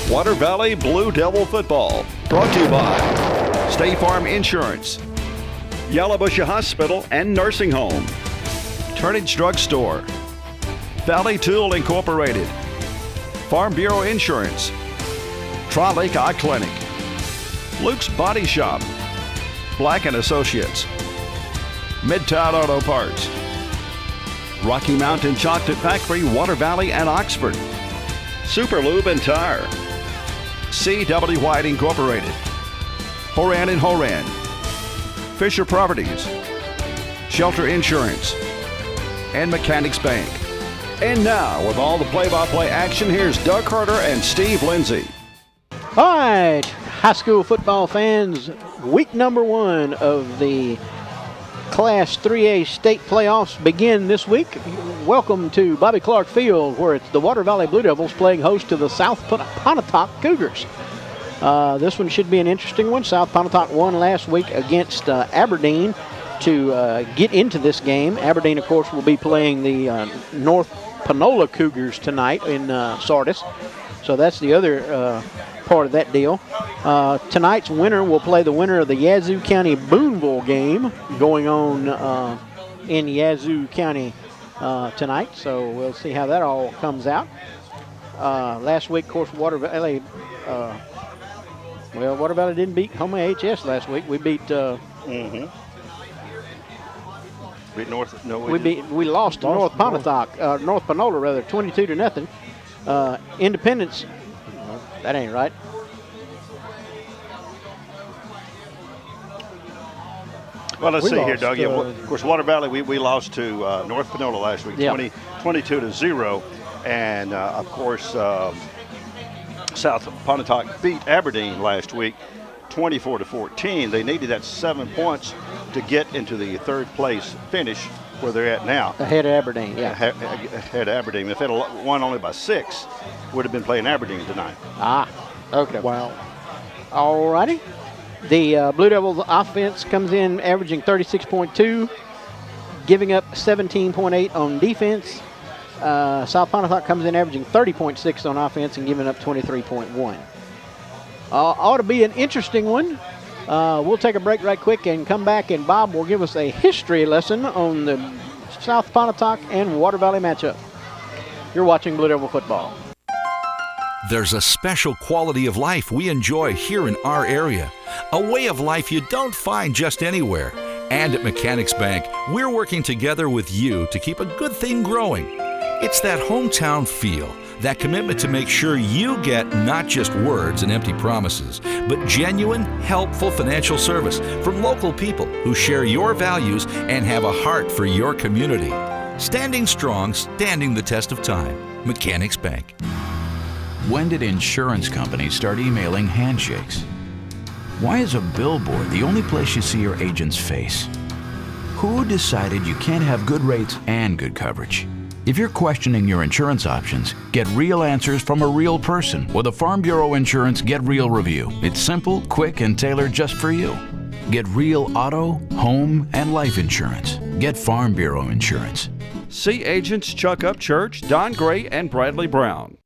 Water Valley Blue Devil Football, brought to you by State Farm Insurance, Yellowbush Hospital and Nursing Home, Turnage Drug Store, Valley Tool Incorporated, Farm Bureau Insurance, Tri-Lake Eye Clinic, Luke's Body Shop, Black & Associates, Midtown Auto Parts, Rocky Mountain Chocolate Factory, Water Valley and Oxford, Super Lube and Tire, C.W. White Incorporated, Horan and Horan, Fisher Properties, Shelter Insurance, and Mechanics Bank. And now, with all the play-by-play action, here's Doug Carter and Steve Lindsay. All right, high school football fans, week number 1 of the Class 3A state playoffs begin this week. Welcome to Bobby Clark Field, where it's the Water Valley Blue Devils playing host to the South Pontotoc Cougars. This one should be an interesting one. South Pontotoc won last week against Aberdeen to get into this game. Aberdeen, of course, will be playing the North Panola Cougars tonight in Sardis. So that's the other part of that deal. Tonight's winner will play the winner of the Yazoo County Boonville game going on in Yazoo County tonight. So we'll see how that all comes out. Last week, of course, Water Valley didn't beat Houma HS last week. We beat Beat North. No, we lost to North Pontotoc, North Panola rather, 22-0. Independence. That ain't right. Well, let's see here, Doug. Of course, Water Valley, we lost to North Panola last week, 22-0. And, of course, South Pontotoc beat Aberdeen last week, 24-14. They needed that 7 points to get into the third place finish where they're at now. Ahead of Aberdeen, yeah. Ahead of Aberdeen. If they had won only by 6, would have been playing Aberdeen tonight. Okay. Wow. All righty. The Blue Devils offense comes in averaging 36.2, giving up 17.8 on defense. South Pontotoc comes in averaging 30.6 on offense and giving up 23.1. Ought to be an interesting one. We'll take a break right quick and come back, and Bob will give us a history lesson on the South Pontotoc and Water Valley matchup. You're watching Blue Devil football. There's a special quality of life we enjoy here in our area, a way of life you don't find just anywhere. And at Mechanics Bank, we're working together with you to keep a good thing growing. It's that hometown feel, that commitment to make sure you get not just words and empty promises, but genuine, helpful financial service from local people who share your values and have a heart for your community. Standing strong, standing the test of time. Mechanics Bank. When did insurance companies start emailing handshakes? Why is a billboard the only place you see your agent's face? Who decided you can't have good rates and good coverage? If you're questioning your insurance options, get real answers from a real person with a Farm Bureau Insurance Get Real review. It's simple, quick, and tailored just for you. Get real auto, home, and life insurance. Get Farm Bureau Insurance. See agents Chuck Upchurch, Don Gray, and Bradley Brown.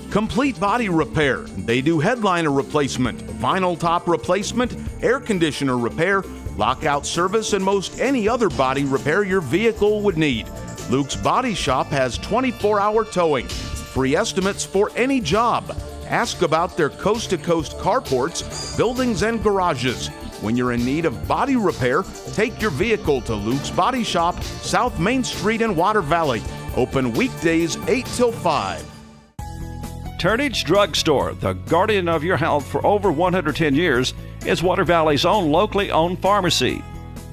Complete Body Repair. They do headliner replacement, vinyl top replacement, air conditioner repair, lockout service, and most any other body repair your vehicle would need. Luke's Body Shop has 24-hour towing, free estimates for any job. Ask about their coast-to-coast carports, buildings, and garages. When you're in need of body repair, take your vehicle to Luke's Body Shop, South Main Street in Water Valley. Open weekdays 8 till 5. Turnage Drug Store, the guardian of your health for over 110 years, is Water Valley's own locally owned pharmacy.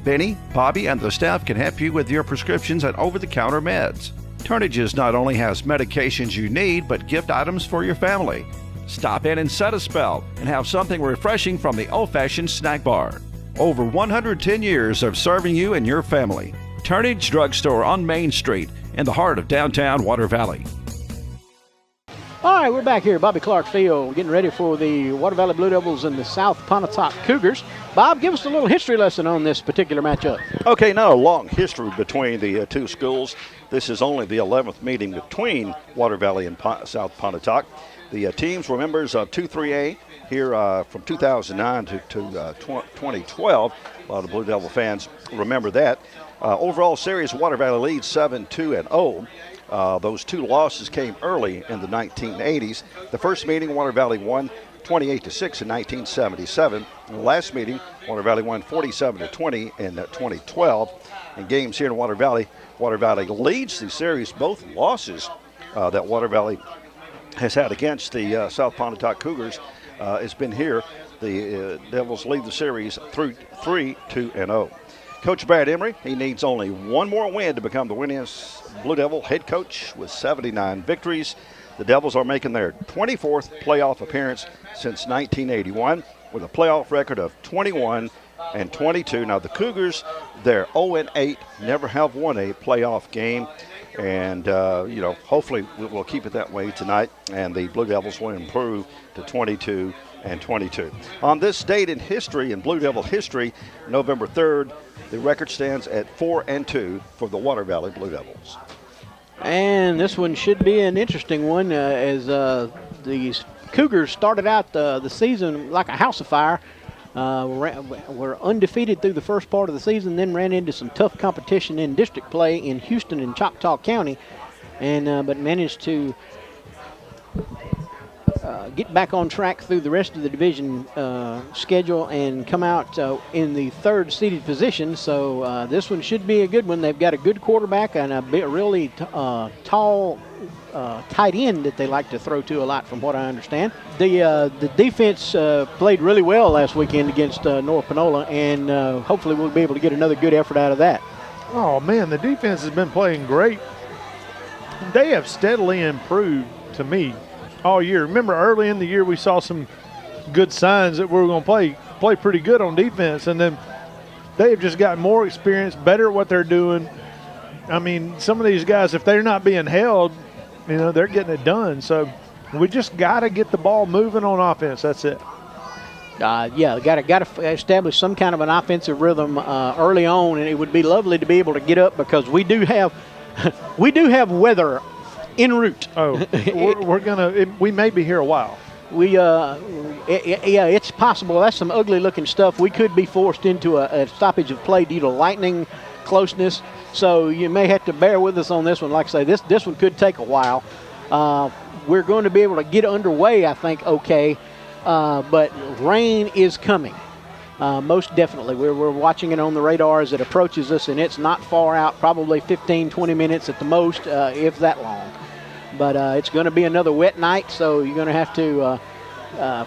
Benny, Bobby, and the staff can help you with your prescriptions and over-the-counter meds. Turnages not only has medications you need, but gift items for your family. Stop in and set a spell and have something refreshing from the old-fashioned snack bar. Over 110 years of serving you and your family. Turnage Drug Store on Main Street in the heart of downtown Water Valley. All right, we're back here at Bobby Clark Field, getting ready for the Water Valley Blue Devils and the South Pontotoc Cougars. Bob, give us a little history lesson on this particular matchup. Okay, now a long history between the two schools. This is only the 11th meeting between Water Valley and South Pontotoc. The teams were members of 2-3A here from 2009 to 2012. A lot of Blue Devil fans remember that. Overall series, Water Valley leads 7-2-0. Those two losses came early in the 1980s. The first meeting, Water Valley won 28-6 in 1977. In the last meeting, Water Valley won 47-20 in 2012. In games here in Water Valley leads the series. Both losses that Water Valley has had against the South Pontotoc Cougars has been here. The Devils lead the series through 3-2-0. Coach Brad Emery, he needs only one more win to become the winningest Blue Devil head coach with 79 victories. The Devils are making their 24th playoff appearance since 1981 with a playoff record of 21-22. Now the Cougars, they're 0-8, never have won a playoff game. And, hopefully we'll keep it that way tonight, and the Blue Devils will improve to 22-22. On this date in history, in Blue Devil history, November 3rd, the record stands at 4-2 for the Water Valley Blue Devils. And this one should be an interesting one as the Cougars started out the season like a house of fire. Were undefeated through the first part of the season, then ran into some tough competition in district play in Houston and Choctaw County, and but managed to get back on track through the rest of the division schedule and come out in the third seeded position. So this one should be a good one. They've got a good quarterback and a really tall tight end that they like to throw to a lot, from what I understand. The defense played really well last weekend against North Panola, and hopefully we'll be able to get another good effort out of that. Oh, man, the defense has been playing great. They have steadily improved to me all year. Remember, early in the year we saw some good signs that we were going to play pretty good on defense, and then they have just gotten more experience, better at what they're doing. I mean, some of these guys, if they're not being held, they're getting it done. So we just got to get the ball moving on offense. That's it. Got to establish some kind of an offensive rhythm early on, and it would be lovely to be able to get up because we do have weather en route. Oh, we may be here a while. It's possible. That's some ugly looking stuff. We could be forced into a stoppage of play due to lightning closeness. So you may have to bear with us on this one. Like I say, this one could take a while. We're going to be able to get underway, I think, okay. But rain is coming, most definitely. We're watching it on the radar as it approaches us, and it's not far out, probably 15, 20 minutes at the most, if that long. But it's going to be another wet night, so you're going to have to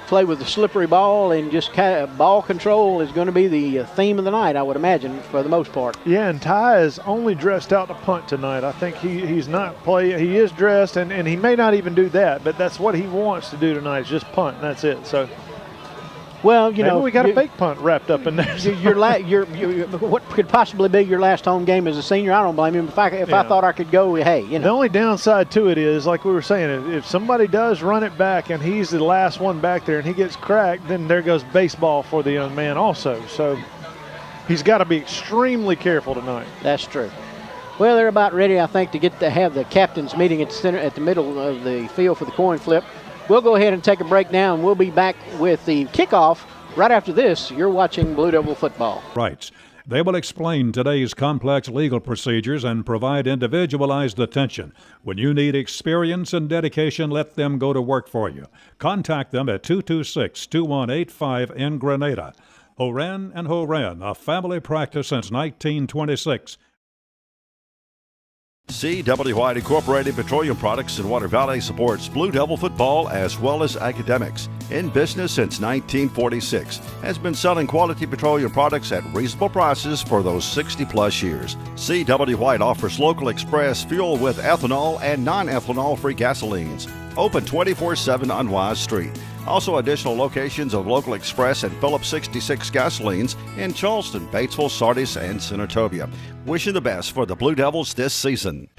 play with the slippery ball, and just ball control is going to be the theme of the night, I would imagine, for the most part. Yeah, and Ty is only dressed out to punt tonight. I think he's not playing. He is dressed, and he may not even do that, but that's what he wants to do tonight, is just punt, and that's it. So, well, maybe we got a fake punt wrapped up in there. What could possibly be your last home game as a senior? I don't blame him. If I thought I could go, hey, The only downside to it is, like we were saying, if somebody does run it back and he's the last one back there and he gets cracked, then there goes baseball for the young man also. So he's got to be extremely careful tonight. That's true. Well, they're about ready, I think, to have the captain's meeting at the middle of the field for the coin flip. We'll go ahead and take a break now, and we'll be back with the kickoff right after this. You're watching Blue Devil Football. Rights. They will explain today's complex legal procedures and provide individualized attention. When you need experience and dedication, let them go to work for you. Contact them at 226-2185 in Grenada. Horan & Horan, a family practice since 1926. CW White Incorporated Petroleum Products in Water Valley supports Blue Devil football as well as academics. In business since 1946, has been selling quality petroleum products at reasonable prices for those 60-plus years. CW White offers local express fuel with ethanol and non-ethanol-free gasolines. Open 24/7 on Wise Street. Also additional locations of local express and Phillips 66 gasolines in Charleston, Batesville, Sardis, and Senatobia. Wishing the best for the Blue Devils this season.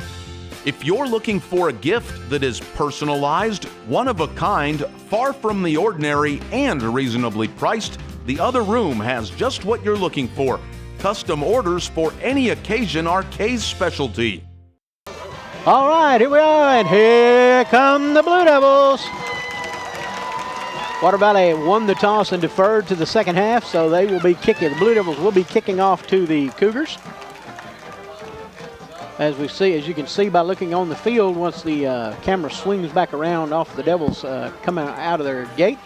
If you're looking for a gift that is personalized, one of a kind, far from the ordinary, and reasonably priced, the Other Room has just what you're looking for. Custom orders for any occasion are Kay's specialty. All right, here we are, and here come the Blue Devils. Water Valley won the toss and deferred to the second half, so they will be kicking. The Blue Devils will be kicking off to the Cougars. As you can see by looking on the field, once the camera swings back around off the Devils coming out of their gate,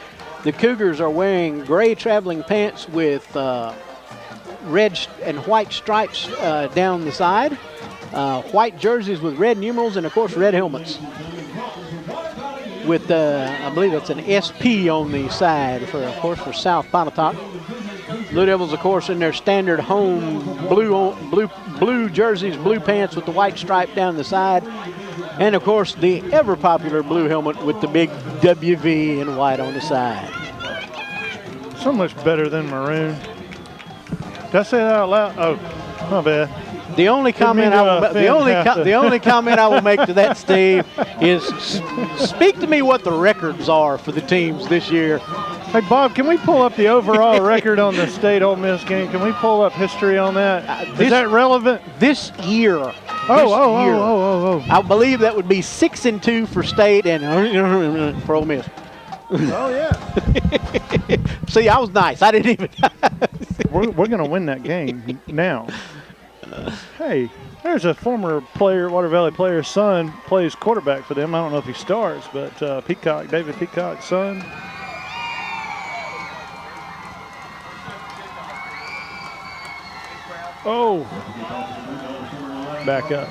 the Cougars are wearing gray traveling pants with red and white stripes down the side, white jerseys with red numerals, and of course red helmets with I believe it's an SP on the side for South Pontotoc. Blue Devils, of course, in their standard home blue jerseys, blue pants with the white stripe down the side, and of course the ever popular blue helmet with the big WV in white on the side. So much better than maroon. Did I say that out loud? Oh, my bad. The only comment I will make to that, Steve, is speak to me what the records are for the teams this year. Hey, Bob, can we pull up the overall record on the State Ole Miss game? Can we pull up history on that? Is that relevant? This year. I believe that would be 6-2 for State and for Ole Miss. Oh, yeah. See, I was nice. I didn't even. We're going to win that game now. Hey, there's a former player, Water Valley player's son, plays quarterback for them. I don't know if he starts, but David Peacock's son. Oh. Back up.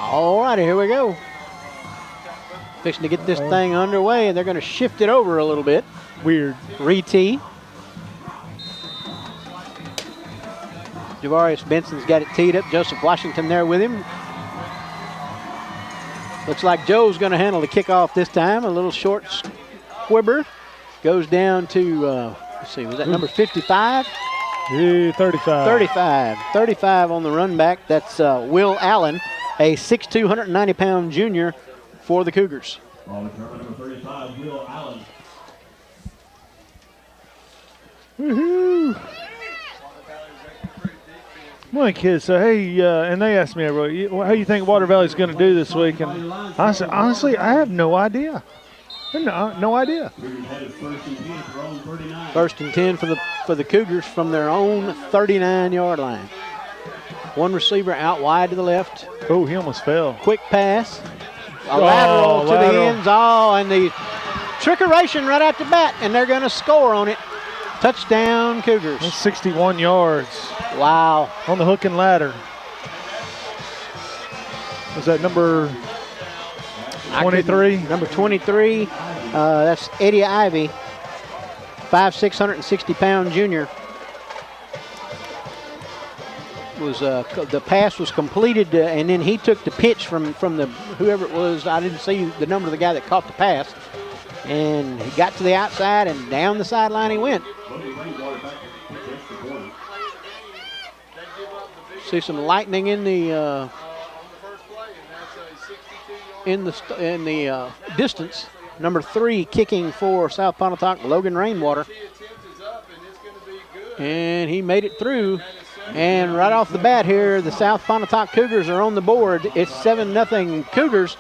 All righty, here we go. Fixing to get this thing underway, and they're going to shift it over a little bit. Weird. Re-tee. Javarius Benson's got it teed up. Joseph Washington there with him. Looks like Joe's going to handle the kickoff this time. A little short squibber. Goes down to, let's see, was that number 55? 35. 35 on the run back. That's Will Allen, a 6'2", 190-pound junior for the Cougars. Woohoo! One kids said, hey, and they asked me, how do you think Water Valley's going to do this week? And I said, honestly, I have no idea. No idea. First and 10 for the Cougars from their own 39-yard line. One receiver out wide to the left. Oh, he almost fell. Quick pass. A lateral to the ends. Oh, and the trickeration right out the bat, and they're going to score on it. Touchdown, Cougars. That's 61 yards. Wow. On the hook and ladder. Was that number 23? Number 23. That's Eddie Ivy, 5'6", 160-pound junior. The pass was completed, and then he took the pitch from the whoever it was. I didn't see the number of the guy that caught the pass, and he got to the outside and down the sideline he went. See some lightning in the distance. Number 3 kicking for South Pontotoc, Logan Rainwater, and he made it through. And right off the bat here, the South Pontotoc Cougars are on the board. It's 7-0 Cougars.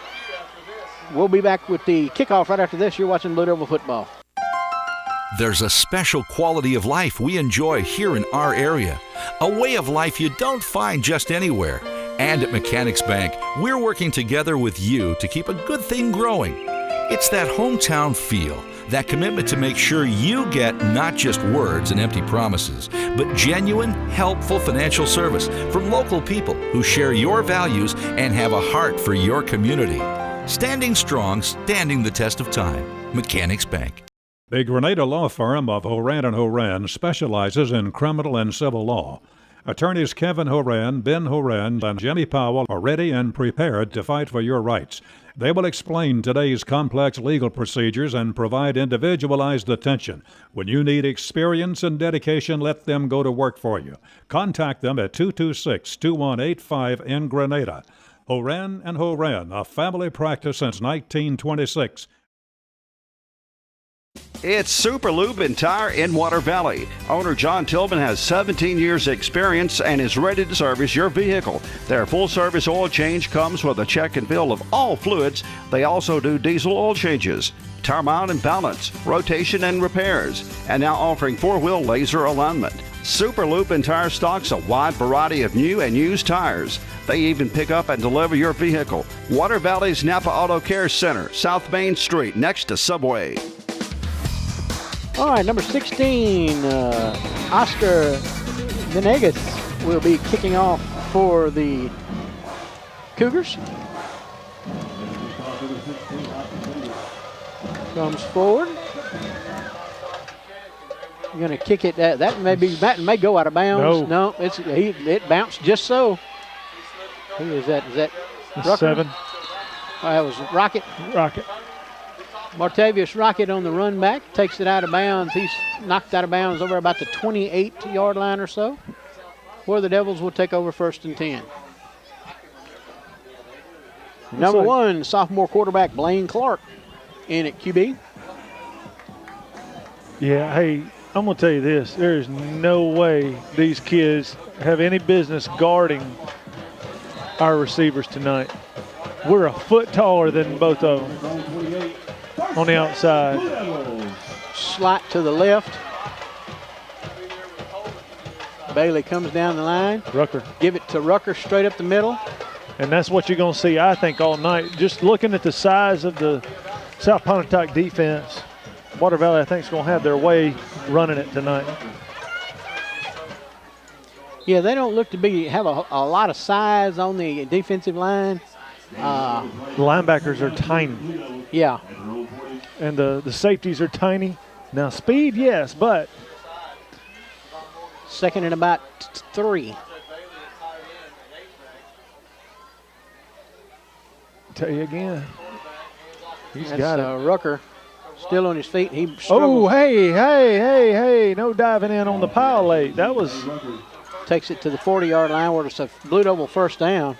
We'll be back with the kickoff right after this. You're watching Blue Devil football. There's a special quality of life we enjoy here in our area, a way of life you don't find just anywhere. And at Mechanics Bank, we're working together with you to keep a good thing growing. It's that hometown feel, that commitment to make sure you get not just words and empty promises, but genuine, helpful financial service from local people who share your values and have a heart for your community. Standing strong, standing the test of time. Mechanics Bank. The Grenada Law Firm of Horan & Horan specializes in criminal and civil law. Attorneys Kevin Horan, Ben Horan, and Jimmy Powell are ready and prepared to fight for your rights. They will explain today's complex legal procedures and provide individualized attention. When you need experience and dedication, let them go to work for you. Contact them at 226-2185 in Grenada. Horan & Horan, a family practice since 1926. It's Super Lube and Tire in Water Valley. Owner John Tillman has 17 years experience and is ready to service your vehicle. Their full-service oil change comes with a check and fill of all fluids. They also do diesel oil changes, tire mount and balance, rotation and repairs, and now offering 4-wheel laser alignment. Super Lube and Tire stocks a wide variety of new and used tires. They even pick up and deliver your vehicle. Water Valley's Napa Auto Care Center, South Main Street, next to Subway. All right, number 16, Oscar Venegas will be kicking off for the Cougars. Comes forward. You're going to kick it. That may go out of bounds. No, it bounced just so. Who is that? Is that Rucker? 7. That was Rocket. Martavius Rocket on the run back, takes it out of bounds. He's knocked out of bounds over about the 28-yard line or so, where the Devils will take over 1st and 10. Number 1, sophomore quarterback Blaine Clark in at QB. Yeah, hey, I'm going to tell you this. There is no way these kids have any business guarding our receivers tonight. We're a foot taller than both of them on the outside. Slot to the left. Bailey comes down the line. Rucker. Give it to Rucker straight up the middle. And that's what you're going to see, I think, all night. Just looking at the size of the South Pontotoc defense, Water Valley, I think, is going to have their way running it tonight. Yeah, they don't look to have a lot of size on the defensive line. The linebackers are tiny. Yeah. And the safeties are tiny. Now, speed, yes, but. Second and about 3. Tell you again. He's got it. Rucker still on his feet. He struggled. Oh, hey. No diving in on the pile late. That was. Takes it to the 40-yard line where it's a Blue Devil first down.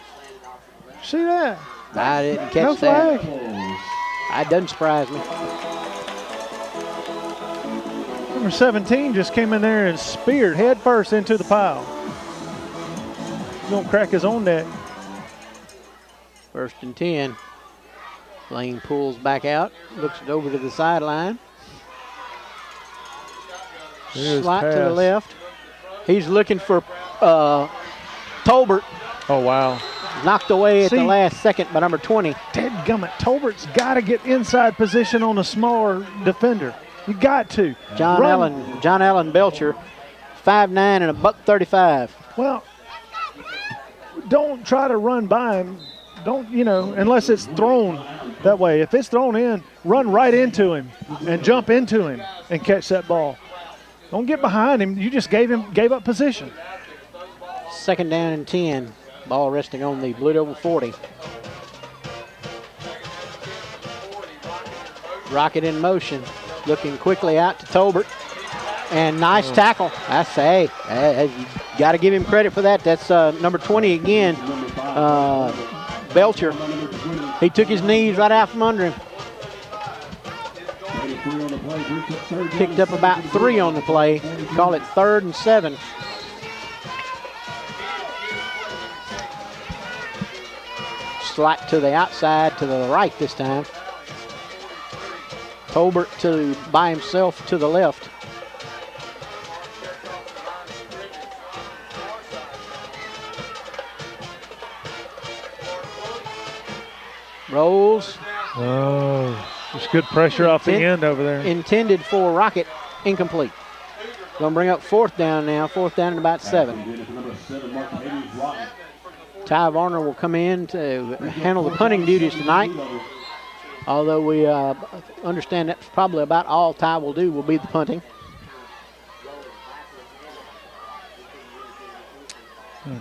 See that? I didn't catch no that. Flag. That doesn't surprise me. Number 17 just came in there and speared head first into the pile. He's going to crack his own neck. 1st and 10. Blaine pulls back out, looks it over to the sideline. Slot to the left. He's looking for Tolbert. Oh, wow. Knocked away at the last second by number 20. Dadgummit, Tolbert's got to get inside position on a smaller defender. You got to. John Allen Belcher, 5'9" and a $135. Well, don't try to run by him. Don't, unless it's thrown that way. If it's thrown in, run right into him and jump into him and catch that ball. Don't get behind him. You just gave up position. 2nd down and 10. Ball resting on the Blue Devil 40. Rocket in motion. Looking quickly out to Tolbert. And nice tackle. I say, you got to give him credit for that. That's number 20 again, Belcher. He took his knees right out from under him. Picked up about 3 on the play. Call it 3rd and 7. Slot to the outside, to the right this time. Tolbert by himself to the left. Rolls. Oh, there's good pressure off the end over there. Intended for Rocket, incomplete. Going to bring up 4th down now, 4th down and about 7. Ty Varner will come in to handle the punting duties tonight. Although we understand that's probably about all Ty will do will be the punting.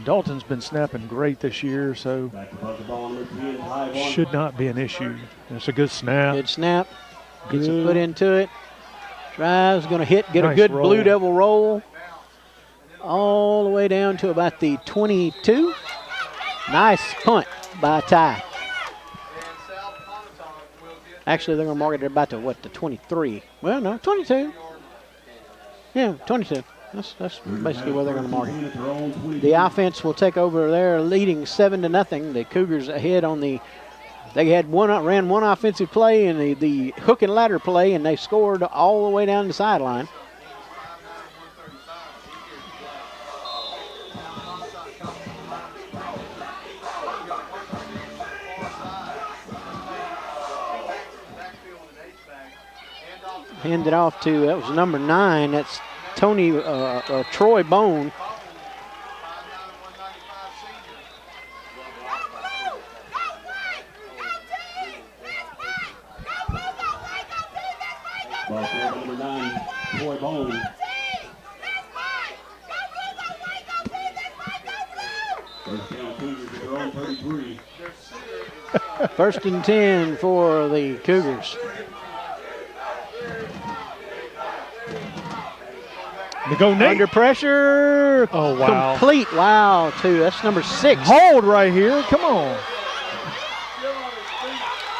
Dalton's been snapping great this year, so should not be an issue. It's a good snap. Good snap. Gets a foot into it. Drives, going to get nice a good roll. Blue Devil roll. All the way down to about the 22. Nice punt by Ty. Actually, they're going to mark it at about the 23. Well, no, 22. Yeah, 22. That's basically where they're going to mark it. The offense will take over there, leading 7-0. The Cougars ahead on the. They ran one offensive play and the hook and ladder play, and they scored all the way down the sideline. Handed off to, that was number 9. That's Troy Bone. Number 9, Troy Bone. First down, Cougars at their own 33. First and 10 for the Cougars. To go Nate. Under pressure. Oh, wow. Complete. Wow, too. That's number 6. Hold right here. Come on.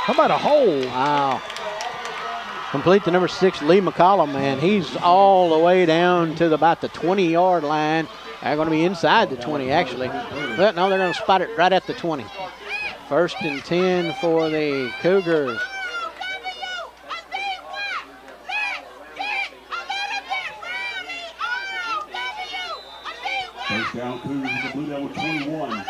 How about a hold? Wow. Complete to number 6, Lee McCollum, man. He's all the way down to about the 20-yard line. They're going to be inside the 20, actually. But no, they're going to spot it right at the 20. First and 10 for the Cougars. First down, Cougars at the Blue Devil 21.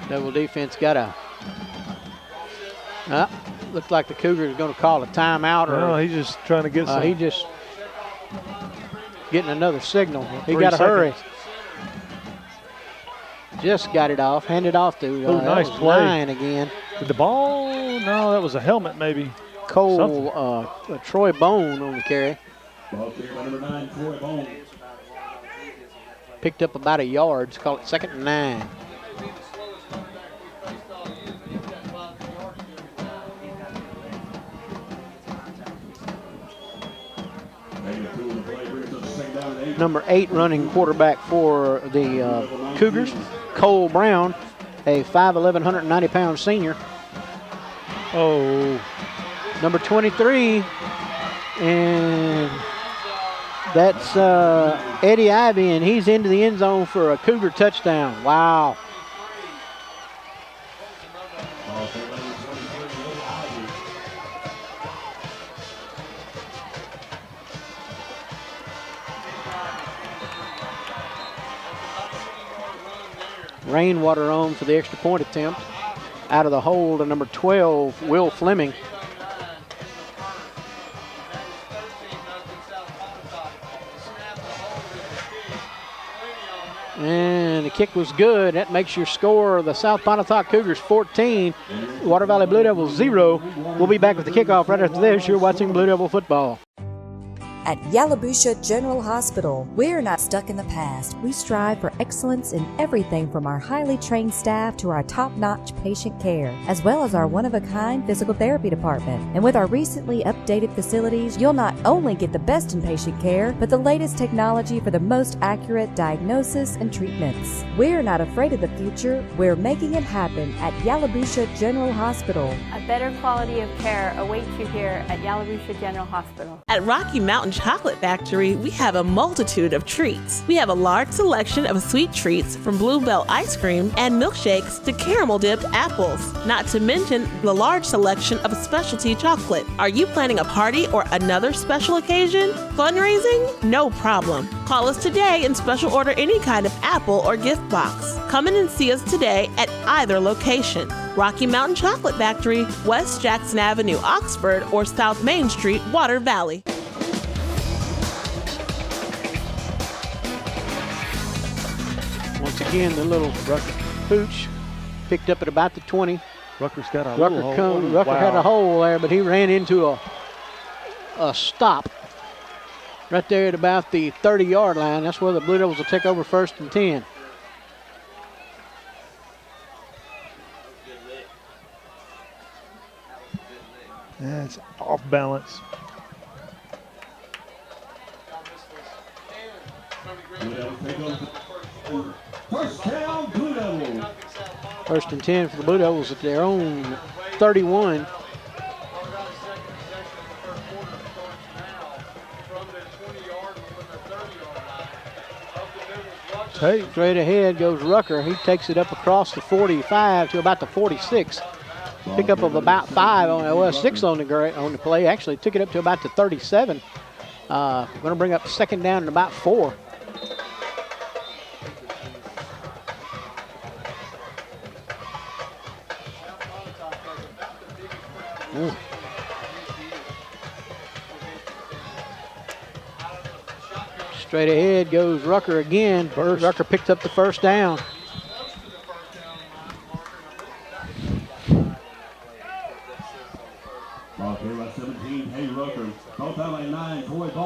Double defense got a. Looks like the Cougars are going to call a timeout. No, he's just trying to get some. He just getting another signal. He 3 got to hurry. seconds. Just got it off. Handed off to nice play. 9 again. Did the ball? No, that was a helmet maybe. Troy Bone on the carry. Ball carried by number 9, Troy Bone. Picked up about a yard. Let's call it 2nd and 9. Number 8 running quarterback for the Cougars, Cole Brown, a 5'11", 190-pound senior. Oh. Number 23, and that's Eddie Ivy, and he's into the end zone for a Cougar touchdown. Wow. Rainwater on for the extra point attempt. Out of the hole to number 12, Will Fleming. And the kick was good. That makes your score the South Pontotoc Cougars 14, Water Valley Blue Devils 0. We'll be back with the kickoff right after this. You're watching Blue Devil football. At Yalobusha General Hospital, we're not stuck in the past. We strive for excellence in everything from our highly trained staff to our top-notch patient care, as well as our one-of-a-kind physical therapy department. And with our recently updated facilities, you'll not only get the best in patient care, but the latest technology for the most accurate diagnosis and treatments. We're not afraid of the future. We're making it happen at Yalobusha General Hospital. A better quality of care awaits you here at Yalobusha General Hospital. At Rocky Mountain Chocolate Factory, we have a multitude of treats. We have a large selection of sweet treats from Bluebell ice cream and milkshakes to caramel dipped apples, not to mention the large selection of specialty chocolate. Are you planning a party or another special occasion? Fundraising? No problem. Call us today and special order any kind of apple or gift box. Come in and see us today at either location. Rocky Mountain Chocolate Factory, West Jackson Avenue, Oxford, or South Main Street, Water Valley. Once again, the little pooch picked up at about the 20. Rucker's got a Rucker had a hole there, but he ran into a stop right there at about the 30-yard line. That's where the Blue Devils will take over 1st and 10. That's off balance. First down, Blue Devils. First and 10 for the Blue Devils at their own 31. Straight ahead goes Rucker. He takes it up across the 45 to about the 46. Pickup of about 6 on the play. Actually took it up to about the 37. Going to bring up second down and about 4. Straight ahead goes Rucker again. Rucker picked up the first down.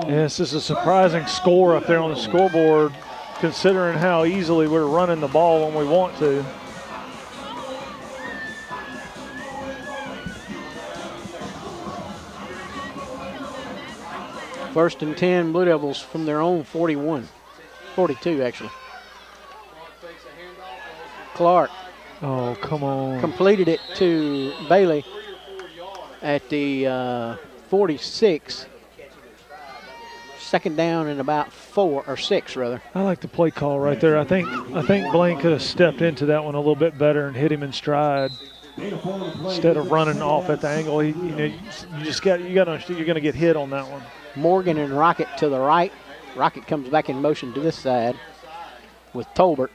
Yes, this is a surprising score up there on the scoreboard, considering how easily we're running the ball when we want to. First and 10, Blue Devils from their own 41. 42, actually. Clark. Oh, come on. Completed it to Bailey at the 46. Second down and about 4 or 6 rather. I like the play call right there. I think Blaine could have stepped into that one a little bit better and hit him in stride instead of running off at the angle. You got to understand you're going to get hit on that one. Morgan and Rocket to the right. Rocket comes back in motion to this side with Tolbert.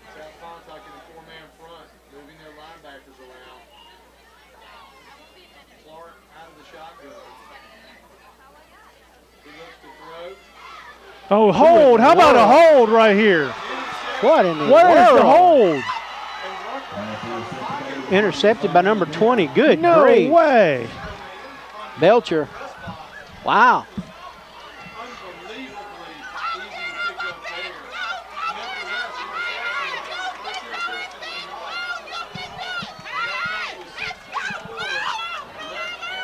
Oh, hold. How about a hold right here? What in the Where's world? the hold? Intercepted by number 20. Good No grief. way. Belcher. Wow.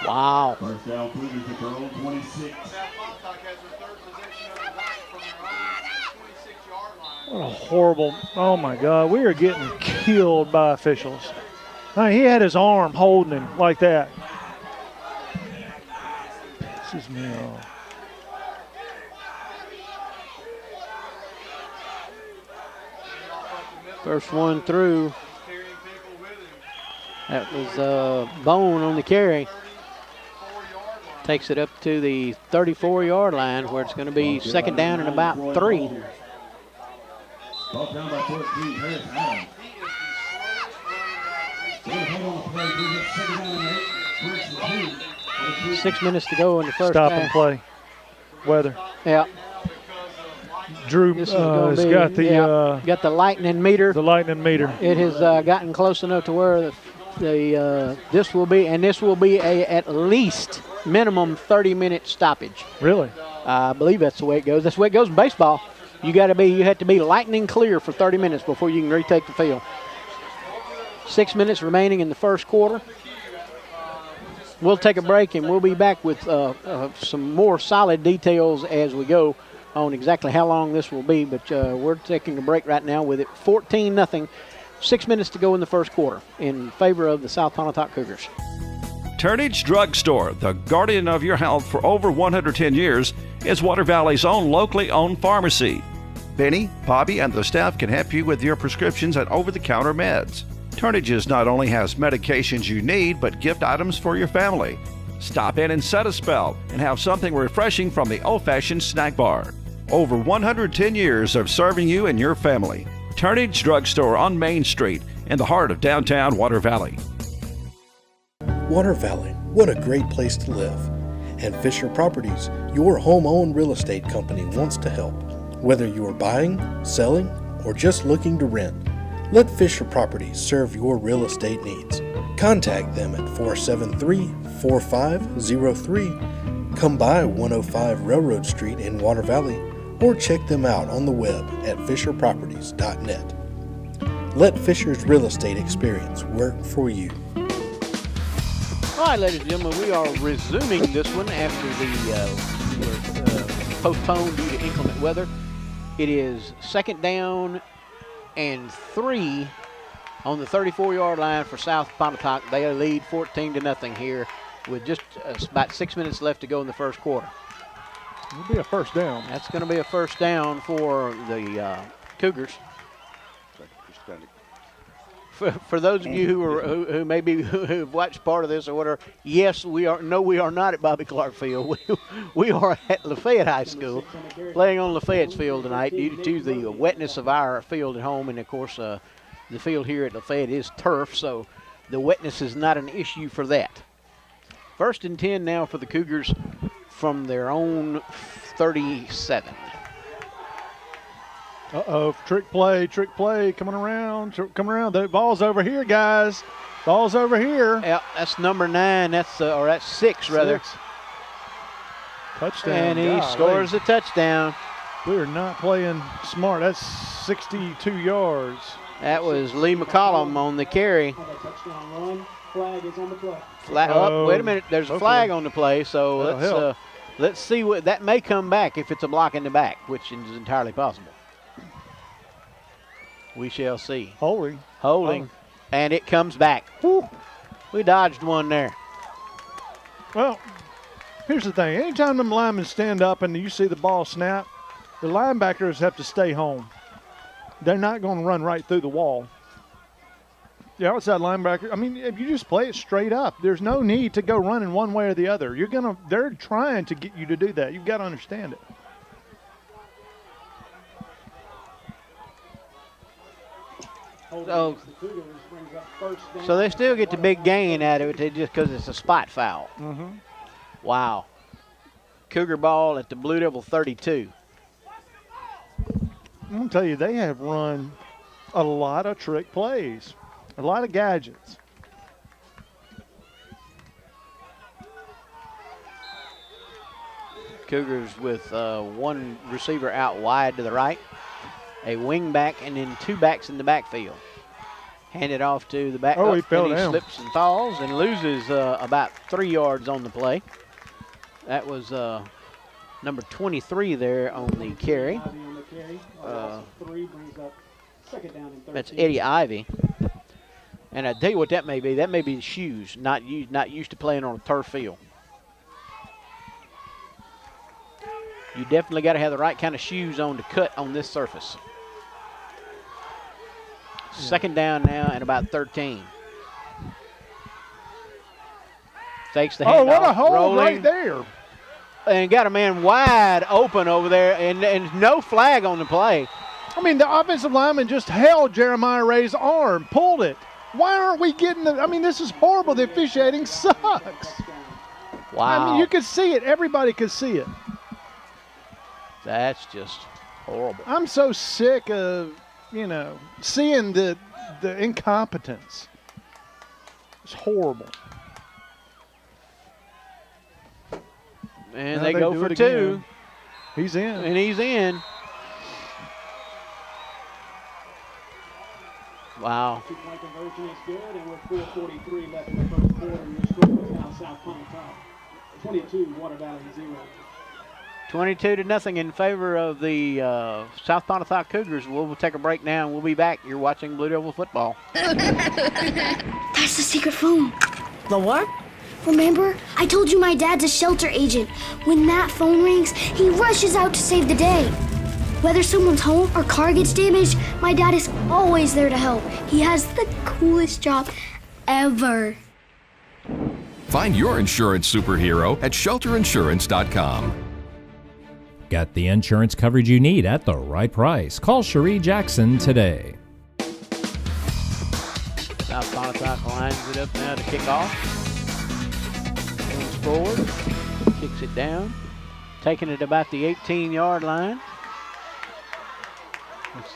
Wow. First down, Cougars at their own 26. What a horrible, oh my God, we are getting killed by officials. I mean, he had his arm holding him like that. Pisses me off. First one through. That was Bone on the carry. Takes it up to the 34-yard line where it's going to be second down and about 3. Ball down by 14, Harris Adams. 6 minutes to go in the first Stop half. and play. Weather. Yeah. Drew This is has gonna be, got the got the lightning meter. the lightning meter. It has gotten close enough to where this will be a at least minimum 30-minute stoppage. Really? I believe that's the way it goes. That's the way it goes in baseball. You have to be lightning clear for 30 minutes before you can retake the field. 6 minutes remaining in the first quarter. We'll take a break and we'll be back with some more solid details as we go on exactly how long this will be. But we're taking a break right now with it 14-0. 6 minutes to go in the first quarter in favor of the South Pontotoc Cougars. Turnage Drug Store, the guardian of your health for over 110 years, is Water Valley's own locally owned pharmacy. Benny, Bobby, and the staff can help you with your prescriptions and over-the-counter meds. Turnages not only has medications you need, but gift items for your family. Stop in and set a spell and have something refreshing from the old-fashioned snack bar. Over 110 years of serving you and your family. Turnage Drug Store on Main Street in the heart of downtown Water Valley. Water Valley, what a great place to live. And Fisher Properties, your home-owned real estate company, wants to help. Whether you are buying, selling, or just looking to rent, let Fisher Properties serve your real estate needs. Contact them at 473-4503. Come by 105 Railroad Street in Water Valley, or check them out on the web at fisherproperties.net. Let Fisher's real estate experience work for you. All right, ladies and gentlemen, we are resuming this one after the postponed due to inclement weather. It is 2nd down and 3 on the 34-yard line for South Pontotoc. They lead 14-0 here with just about 6 minutes left to go in the first quarter. It'll be a first down. That's going to be a first down for the Cougars. For those of you who maybe who've watched part of this or whatever, yes, we are. No, we are not at Bobby Clark Field. We are at Lafayette High School, playing on Lafayette's field tonight due to the wetness of our field at home, and of course, the field here at Lafayette is turf, so the wetness is not an issue for that. 1st and 10 now for the Cougars from their own 37. Uh-oh, trick play, coming around. The ball's over here, guys. Ball's over here. Yeah, that's number 9. That's 6, rather. 6. Touchdown. And he scores a touchdown. We are not playing smart. That's 62 yards. That was Lee McCollum on the carry. Flag is on the play. Wait a minute. There's a flag on the play, so let's see what that may come back if it's a block in the back, which is entirely possible. We shall see. Holding. And it comes back. Woo. We dodged one there. Well, here's the thing. Anytime them linemen stand up and you see the ball snap, the linebackers have to stay home. They're not going to run right through the wall. The outside linebacker, I mean, if you just play it straight up, there's no need to go running one way or the other. They're trying to get you to do that. You've got to understand it. So they still get the big gain out of it just because it's a spot foul. Mm-hmm. Wow. Cougar ball at the Blue Devil 32. I'm going to tell you, they have run a lot of trick plays, a lot of gadgets. Cougars with one receiver out wide to the right, a wing back, and then 2 backs in the backfield. Hand it off to the back. Oh, he fell and down. Slips and falls and loses about 3 yards on the play. That was number 23 there on the carry. That's Eddie Ivy. And I tell you what that may be. That may be shoes, not used to playing on a turf field. You definitely got to have the right kind of shoes on to cut on this surface. 2nd down now and about 13. Fakes the handoff. Oh, what a hold rolling, right there. And got a man wide open over there, and no flag on the play. I mean, the offensive lineman just held Jeremiah Ray's arm, pulled it. Why aren't we getting the – I mean, this is horrible. The officiating sucks. Wow. I mean, you could see it. Everybody could see it. That's just horrible. I'm so sick of, seeing the incompetence. It's horrible. And now they go do for it 2. again. He's in. And he's in. Wow. 2-point conversion is good, and with 4:43 left in the first quarter, your score is now South Pontotoc 22, Water Valley 0. 22-0 in favor of the South Pontotoc Cougars. We'll take a break now, and we'll be back. You're watching Blue Devil football. That's the secret phone. The what? Remember? I told you my dad's a shelter agent. When that phone rings, he rushes out to save the day. Whether someone's home or car gets damaged, my dad is always there to help. He has the coolest job ever. Find your insurance superhero at shelterinsurance.com. Get the insurance coverage you need at the right price. Call Cherie Jackson today. South Pontotoc lines it up now to kick off. Moves forward, kicks it down, taking it about the 18-yard line. It's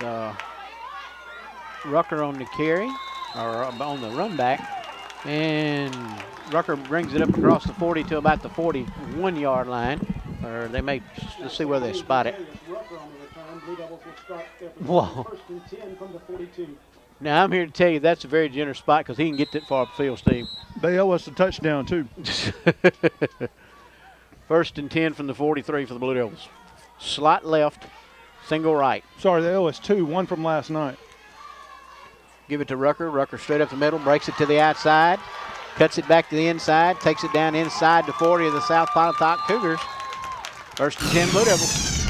Rucker on the carry, or on the run back, and Rucker brings it up across the 40 to about the 41-yard line, or they may, let's see where they spot it. Whoa. Now, I'm here to tell you that's a very generous spot because he can get that far up the field, Steve. They owe us a touchdown, too. 1st and 10 from the 43 for the Blue Devils. Slot left, single right. Sorry, the OS2, one from last night. Give it to Rucker. Rucker straight up the middle, breaks it to the outside, cuts it back to the inside, takes it down inside the 40 of the South Pontotoc Cougars. First and 10 Blue Devils.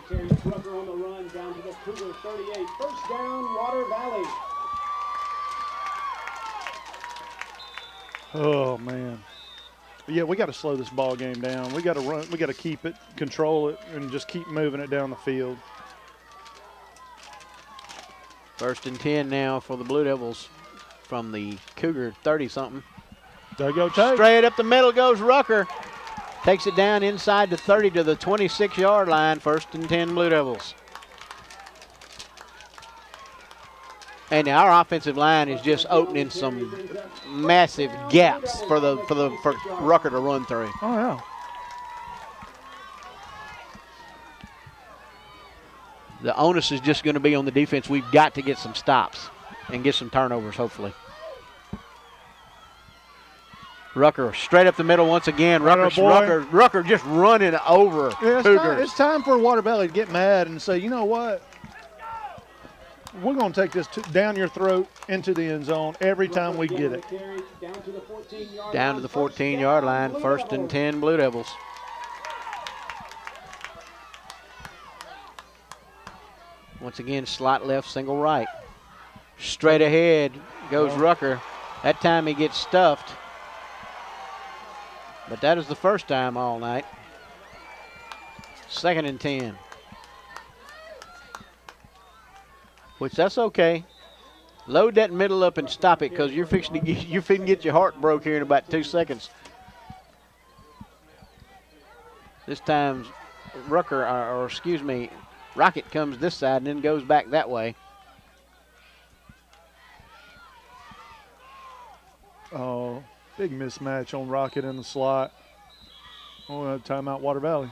Carries Rucker on the run down to the Cougar 38. First down, Water Valley. Oh, man. Yeah, we got to slow this ball game down. We got to run. We got to keep it, control it, and just keep moving it down the field. First and 10 now for the Blue Devils from the Cougar 30-something. There you go, Tate. Straight up the middle goes Rucker. Takes it down inside the 30 to the 26-yard line. First and 10 Blue Devils. And our offensive line is just opening some massive gaps for Rucker to run through. Oh, yeah. The onus is just going to be on the defense. We've got to get some stops and get some turnovers, hopefully. Rucker straight up the middle once again. Rucker just running over Cougars. It's time for Water Valley to get mad and say, you know what? We're going to take this down your throat into the end zone every time we get it. Down to the 14-yard line. First and 10 Blue Devils. Once again, slot left, single right. Straight ahead goes Rucker. That time he gets stuffed. But that is the first time all night. Second and 10. Which that's okay. Load that middle up and stop it because you're fixing to get your heart broke here in about 2 seconds. This time Rocket comes this side and then goes back that way. Oh, big mismatch on Rocket in the slot. Oh, timeout Water Valley.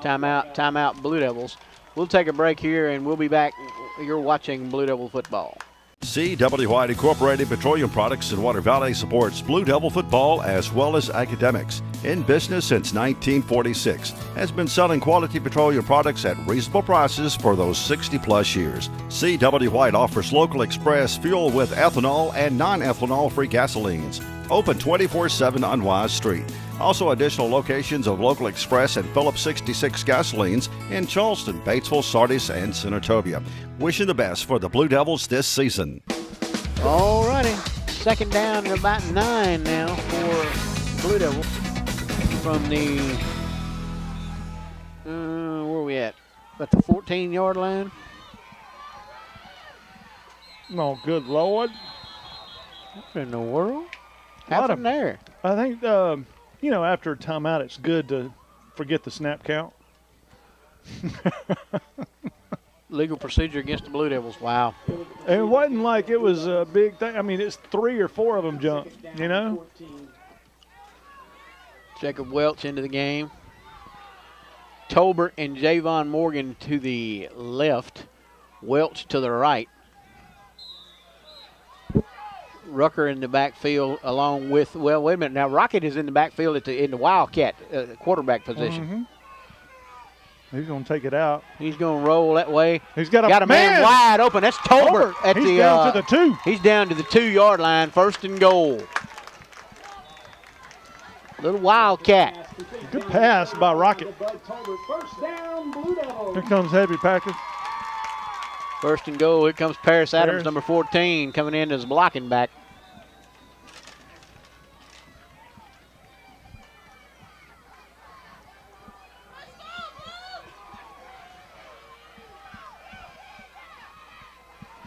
Timeout Blue Devils. We'll take a break here and we'll be back. You're watching Blue Devil football. CW White Incorporated Petroleum Products in Water Valley supports Blue Devil football as well as academics. In business since 1946, has been selling quality petroleum products at reasonable prices for those 60-plus years. CW White offers local express fuel with ethanol and non-ethanol-free gasolines. Open 24/7 on Wise Street. Also additional locations of local express and Phillips 66 gasolines in Charleston, Batesville, Sardis, and Senatobia. Wishing the best for the Blue Devils this season. All righty. Second down and about 9 now for Blue Devils from the, where are we at? About the 14-yard line. No, good Lord. What in the world happened there? I think, after a timeout, it's good to forget the snap count. Legal procedure against the Blue Devils. Wow. It wasn't like it was a big thing. I mean, it's 3 or 4 of them jumped, Jacob Welch into the game. Tolbert and Javon Morgan to the left. Welch to the right. Rucker in the backfield along with, well, wait a minute. Now, Rocket is in the backfield in the Wildcat quarterback position. Mm-hmm. He's going to take it out. He's going to roll that way. He's got a man wide open. That's Tolbert. He's down to the 2. He's down to the 2-yard line. First and goal. Little Wildcat. Good pass by Rocket. Here comes Heavy Packers. First and goal. Here comes Paris Adams, number 14, coming in as blocking back.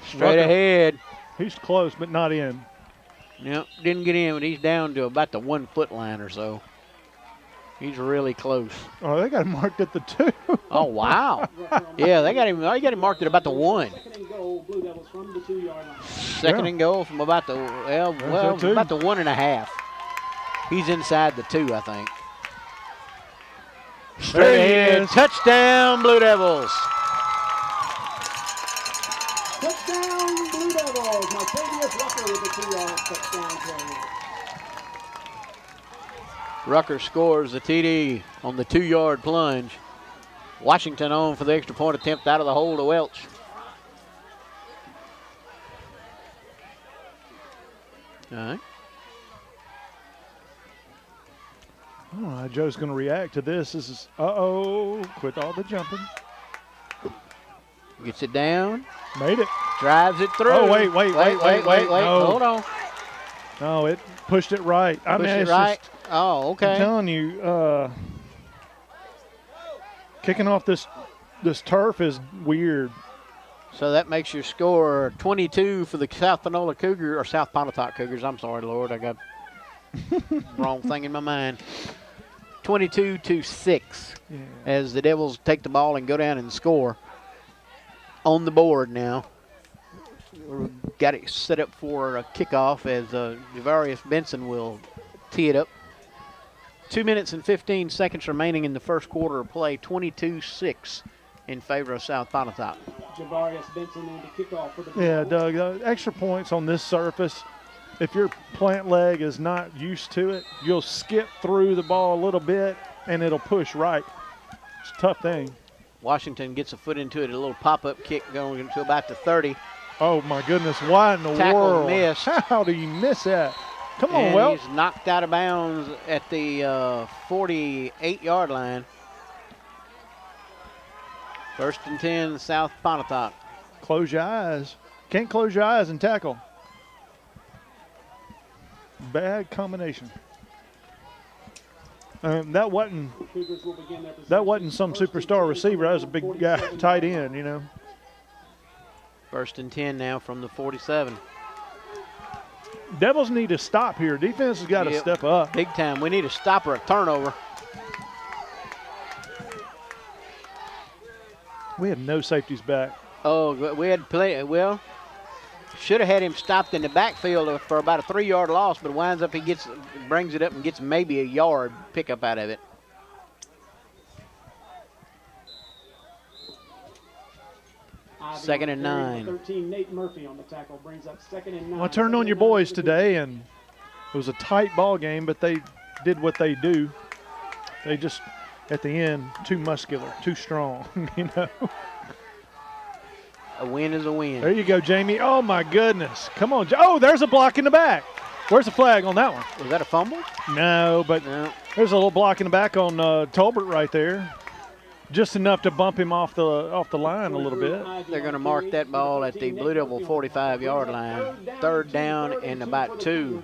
Straight ahead. He's close, but not in. Yep, didn't get in, but he's down to about the 1 foot line or so. He's really close. Oh, they got him marked at the 2. Oh, wow. Yeah, they got him marked at about the 1. Second and goal from about the, about the 1.5. He's inside the 2, I think. Straight ahead, touchdown, Blue Devils. Touchdown, Blue Devils. Martavius Rucker with the 2-yard touchdown play. Rucker scores the TD on the 2-yard plunge. Washington on for the extra point attempt out of the hole to Welch. All right. I don't know how Joe's going to react to this. This is, quit all the jumping. Gets it down. Made it. Drives it through. Oh, wait. No. Hold on. No, it pushed it right. Pushed it right. Oh, okay. I'm telling you, kicking off this turf is weird. So that makes your score 22 for the South Panola Cougars, or South Pontotoc Cougars. I'm sorry, Lord. I got wrong thing in my mind. 22-6 as the Devils take the ball and go down and score. On the board now. We've got it set up for a kickoff as Javarius Benson will tee it up. 2 minutes and 15 seconds remaining in the first quarter of play. 22-6 in favor of South Pontotoc. Javarius Benson on the kickoff for the Yeah, Doug, extra points on this surface. If your plant leg is not used to it, you'll skip through the ball a little bit and it'll push right. It's a tough thing. Washington gets a foot into it, a little pop-up kick going to about the 30. Oh, my goodness. Why in the Tackle world? missed. How do you miss that? Come on, and Welch. He's knocked out of bounds at the 48-yard line. 1st and 10, South Pontotoc. Close your eyes. Can't close your eyes and tackle. Bad combination. That wasn't some superstar receiver. That was a big guy, tight end, you know. 1st and 10 now from the 47. Devils need to stop here. Defense has got to step up. Big time. We need a stop or a turnover. We had no safeties back. Oh, we had play. Well, should have had him stopped in the backfield for about a 3-yard loss, but winds up brings it up and gets maybe a yard pickup out of it. Second and 9. 13, Nate Murphy on the tackle brings up 2nd and 9. Well, I turned on your boys today, and it was a tight ball game, but they did what they do. They just, at the end, too muscular, too strong, you know. A win is a win. There you go, Jamie. Oh, my goodness. Come on. Oh, there's a block in the back. Where's the flag on that one? Was that a fumble? No, but there's a little block in the back on Tolbert right there. Just enough to bump him off the line a little bit. They're going to mark that ball at the Blue Devil 45-yard line. 3rd down and about 2.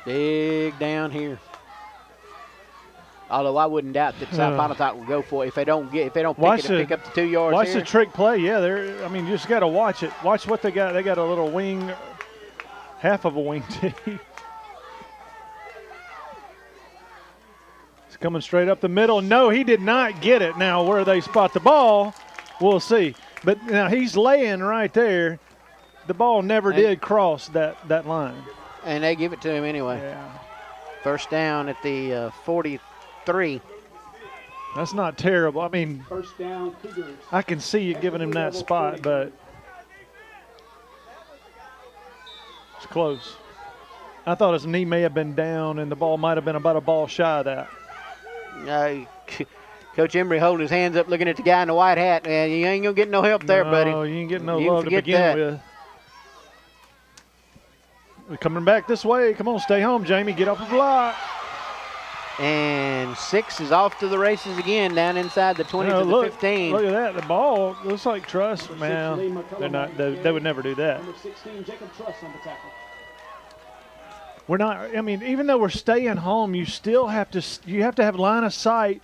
Big down here. Although I wouldn't doubt that South Pontotoc will go for it if they don't pick it and pick up the 2 yards. Watch here. the trick play. Yeah, you just got to watch it. Watch what they got. They got a little wing, half of a wing tee. It's coming straight up the middle. No, he did not get it. Now where they spot the ball, we'll see. But now he's laying right there. The ball never did cross that line. And they give it to him anyway. Yeah. 1st down at the 43. That's not terrible. I mean, 1st down, Cougars. I can see you giving him that spot, but it's close. I thought his knee may have been down, and the ball might have been about a ball shy of that. Coach Embry holding his hands up, looking at the guy in the white hat. Man, you ain't gonna get no help there, buddy. No, you ain't getting no love to begin with. We're coming back this way. Come on, stay home, Jamie. Get off the block. And 6 is off to the races again, down inside the 20 to the 15. Look at that. The ball looks like Truss. Man, they're not. They would never do that. Number 16, Jacob Truss on the tackle. We're not. I mean, even though we're staying home, you still have to. You have to have line of sight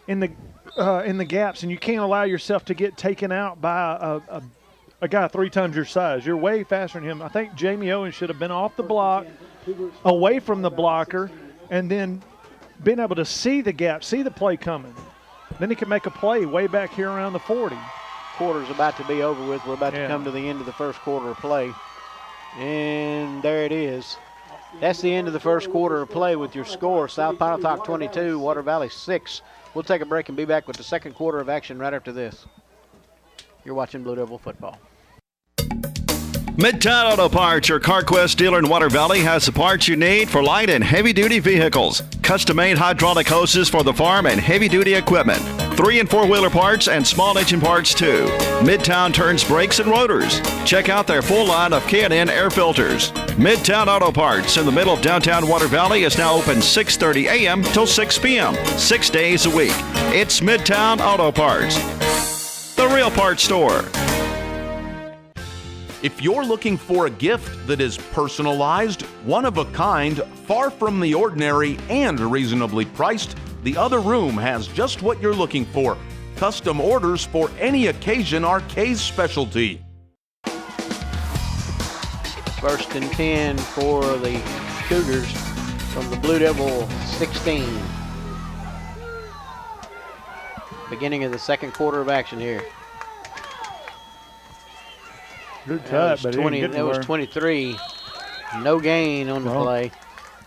in the gaps, and you can't allow yourself to get taken out by a guy 3 times your size. You're way faster than him. I think Jamie Owens should have been off the block, away from the blocker, and then been able to see the gap, see the play coming. Then he can make a play way back here around the 40. Quarter's about to be over with. We're about to come to the end of the first quarter of play. And there it is. That's the end of the first quarter of play with your score. South Pontotoc 22, Water Valley 6. We'll take a break and be back with the second quarter of action right after this. You're watching Blue Devil football. Midtown Auto Parts, your CarQuest dealer in Water Valley, has the parts you need for light and heavy-duty vehicles. Custom-made hydraulic hoses for the farm and heavy-duty equipment. 3- and 4-wheeler parts and small engine parts, too. Midtown turns brakes and rotors. Check out their full line of K&N air filters. Midtown Auto Parts in the middle of downtown Water Valley is now open 6:30 a.m. till 6 p.m., 6 days a week. It's Midtown Auto Parts, the real parts store. If you're looking for a gift that is personalized, one of a kind, far from the ordinary, and reasonably priced, The Other Room has just what you're looking for. Custom orders for any occasion are Kay's specialty. 1st and 10 for the Cougars from the Blue Devil 16. Beginning of the second quarter of action here. Good cut, but that was 23. No gain on the play.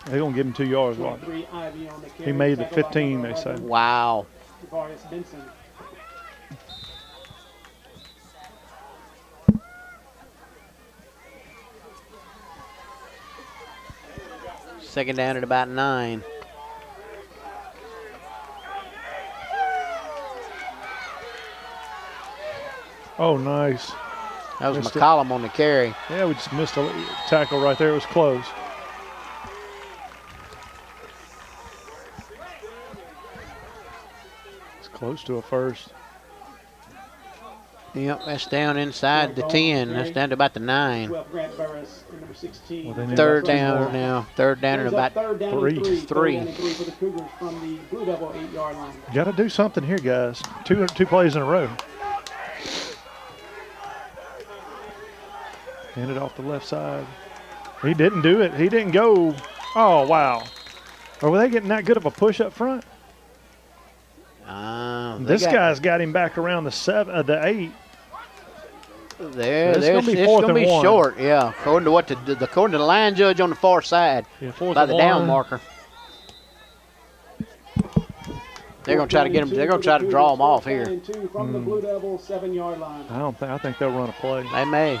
They're going to give him 2 yards. He made the 15, they say. Wow. Second down at about 9. Oh, nice. That was McCollum on the carry. Yeah, we just missed a tackle right there. It was close. It's close to a first. Yep, that's down inside the 10. That's down to about the 9. Well, 3rd down now. 3rd down at about 3. 3. Got to do something here, guys. Two plays in a row. Handed off the left side. He didn't do it. He didn't go. Oh, wow. Or were they getting that good of a push up front? This guy's got him back around the 8. It's going to be short, yeah. According to the line judge on the far side, by the down marker. They're going to try to get him. They're going to try to draw him off here. From the Blue Devil 7-yard line. I think they'll run a play. They may.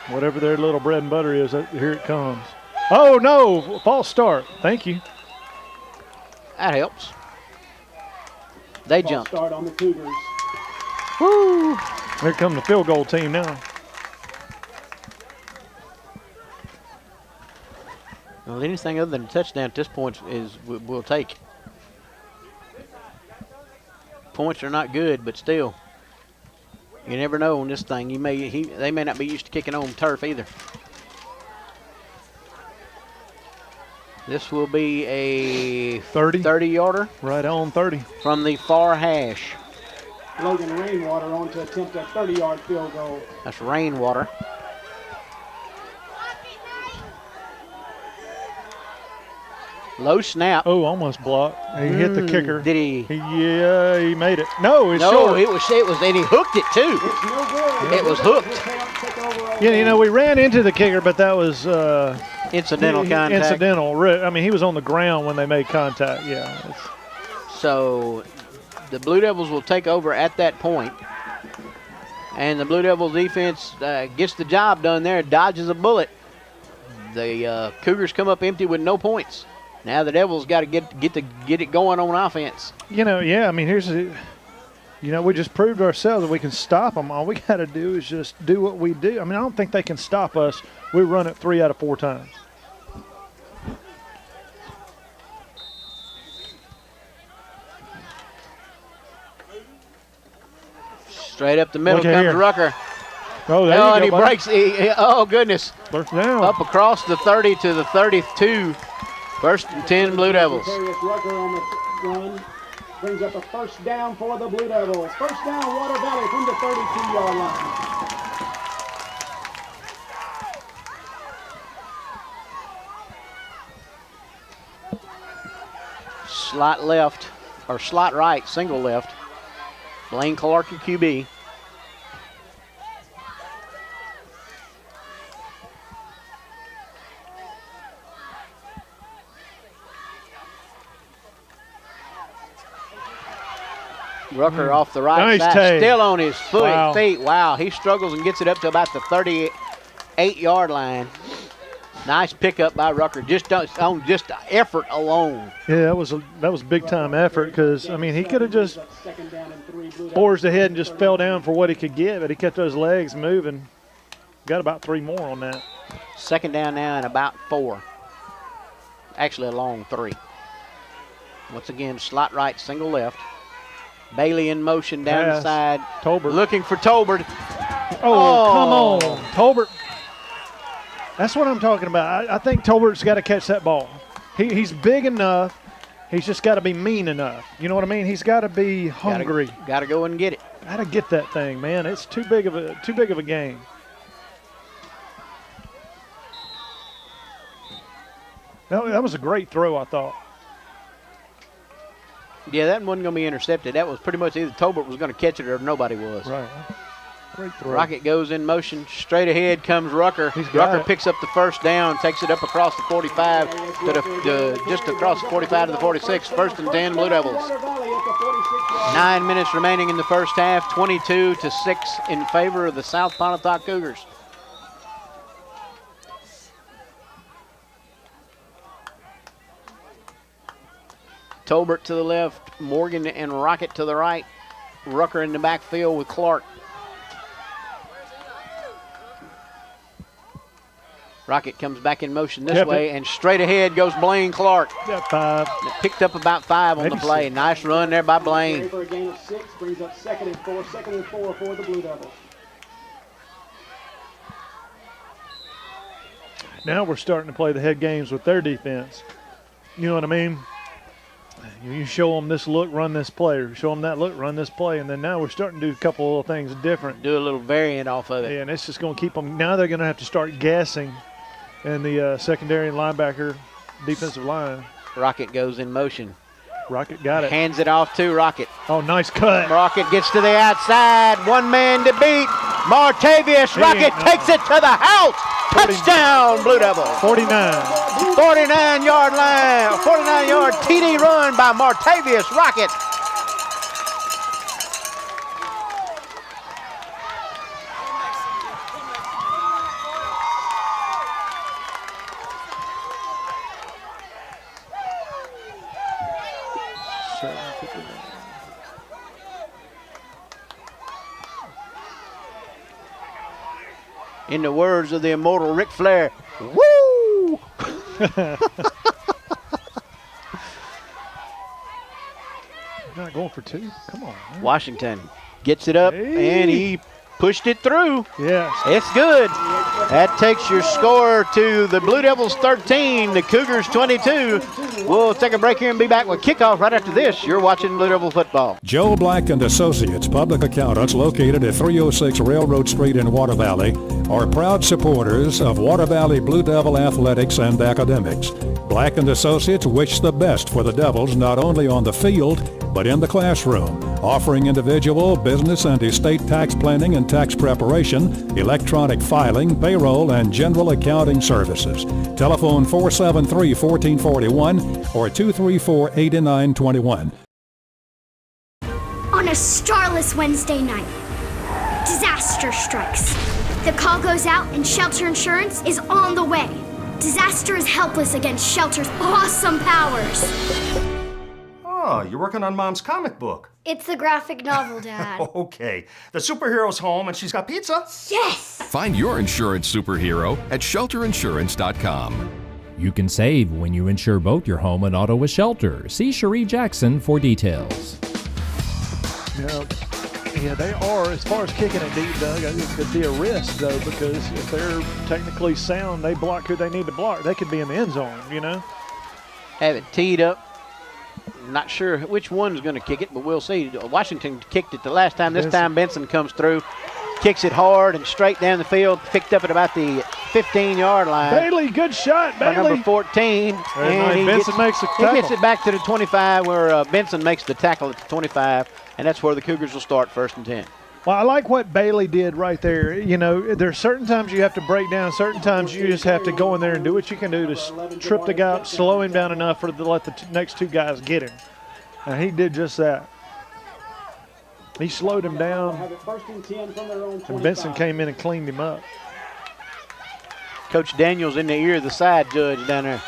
Whatever their little bread and butter is, here it comes. Oh, no, false start. Thank you. That helps. They jumped. Start on the Cougars. Woo! Here comes the field goal team now. Well, anything other than a touchdown at this point we'll take. Points are not good, but still. You never know on this thing. They may not be used to kicking on turf either. This will be a 30-yarder. Right on 30. From the far hash. Logan Rainwater on to attempt a 30-yard field goal. That's Rainwater. Low snap. Oh, almost blocked. He hit the kicker. Did he? Yeah, he made it. No, it's short. It was, and he hooked it too. It's no good. It was hooked. Yeah, we ran into the kicker, but that was incidental contact. Incidental. I mean, he was on the ground when they made contact. Yeah. So the Blue Devils will take over at that point. And the Blue Devils defense gets the job done there, dodges a bullet. The Cougars come up empty with no points. Now the Devils got to get it going on offense. I mean, we just proved ourselves that we can stop them. All we got to do is just do what we do. I mean, I don't think they can stop us. We run it 3 out of 4 times. Straight up the middle comes Rucker. Oh, there you and go, he breaks. Oh, goodness. First down. Up across the 30 to the 32. 1st and 10 Blue Devils. Rucker on the run brings up a first down for the Blue Devils. First down, Water Valley from the 32-yard line. Slot left, or slot right, single left. Blaine Clark, your QB. Rucker off the right Nice side, take. still on his Wow. feet. Wow, he struggles and gets it up to about the 38-yard line. Nice pickup by Rucker, just on just effort alone. Yeah, that was big time effort because I mean he could have just forged ahead and just fell down for what he could get, but he kept those legs moving. Got about 3 more on that. Second down now and about 4. Actually a long 3. Once again, slot right, single left. Bailey in motion down the Pass. side. Tolbert looking for Tolbert. Oh, come on, Tolbert. That's what I'm talking about. I think Tolbert's got to catch that ball. He's big enough. He's just got to be mean enough. You know what I mean? He's got to be hungry. Got to go and get it. Got to get that thing, man. It's too big of a game. That was a great throw, I thought. Yeah, that wasn't going to be intercepted. That was pretty much either Tolbert was going to catch it or nobody was. Right. Great throw. Rocket goes in motion. Straight ahead comes Rucker. Rucker picks up the first down, takes it up across the 45 to just across the 45 to the 46. 1st and 10, Blue Devils. 9 minutes remaining in the first half. 22-6 in favor of the South Pontotoc Cougars. Tolbert to the left, Morgan and Rocket to the right. Rucker in the backfield with Clark. Rocket comes back in motion this way, and straight ahead goes Blaine Clark. Got 5. Picked up about 5 on the play. 6. Nice run there by Blaine. For a gain of 6, brings up 2nd and 4. 2nd and 4 for the Blue Devils. Now we're starting to play the head games with their defense. You know what I mean? You show them this look, run this play, or show them that look, run this play, and then now we're starting to do a couple of little things different. Do a little variant off of it. Yeah, and it's just going to keep them. Now they're going to have to start guessing in the secondary and linebacker defensive line. Rocket goes in motion. Rocket got it. Hands it off to Rocket. Oh, nice cut. Rocket gets to the outside. One man to beat. Martavius Rocket takes it to the house. Touchdown, Blue Devils. 49. 49-yard line. 49-yard TD run by Martavius Rocket. In the words of the immortal Ric Flair, woo! Not going for 2. Come on, man. Washington gets it up, and he pushed it through. Yes. It's good. That takes your score to the Blue Devils 13, the Cougars 22. We'll take a break here and be back with kickoff right after this. You're watching Blue Devil football. Joe Black and Associates, public accountants located at 306 Railroad Street in Water Valley, are proud supporters of Water Valley Blue Devil athletics and academics. Black and Associates wish the best for the Devils not only on the field, but in the classroom, offering individual, business, and estate tax planning and tax preparation, electronic filing, payroll, and general accounting services. Telephone 473-1441 or 234-8921. On a starless Wednesday night, disaster strikes. The call goes out and Shelter Insurance is on the way. Disaster is helpless against Shelter's awesome powers. Oh, you're working on Mom's comic book. It's a graphic novel, Dad. Okay. The superhero's home and she's got pizza? Yes! Find your insurance superhero at shelterinsurance.com. You can save when you insure both your home and auto with Shelter. See Cherie Jackson for details. Yeah, they are. As far as kicking it deep, Doug, it could be a risk, though, because if they're technically sound, they block who they need to block. They could be in the end zone, you know? Have it teed up. Not sure which one's going to kick it, but we'll see. Washington kicked it the last time. This time Benson comes through, kicks it hard and straight down the field, picked up at about the 15-yard line. Bailey, good shot, Bailey. By number 14. And Benson makes the tackle. He gets it back to the 25 where Benson makes the tackle at the 25, and that's where the Cougars will start 1st and 10. Well, I like what Bailey did right there. You know, there's certain times you have to break down, certain times you just have to go in there and do what you can do to trip the guy up, slow him down enough for to let the next 2 guys get him. And he did just that. He slowed him down, Have it first and 10 from their own 25. and Benson came in and cleaned him up. Coach Daniels in the ear of the side judge down there.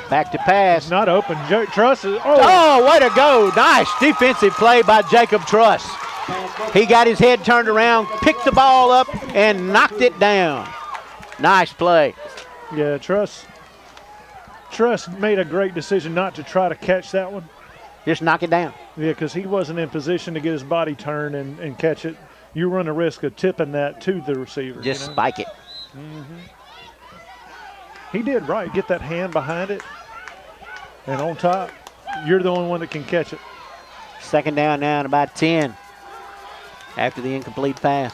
Back to pass. Not open. Truss is. Oh, way to go. Nice defensive play by Jacob Truss. He got his head turned around, picked the ball up, and knocked it down. Nice play. Yeah, Truss made a great decision not to try to catch that one. Just knock it down. Yeah, because he wasn't in position to get his body turned and catch it. You run a risk of tipping that to the receiver. Just spike it. He did right. Get that hand behind it. And on top, you're the only one that can catch it. Second down now and about 10 after the incomplete pass.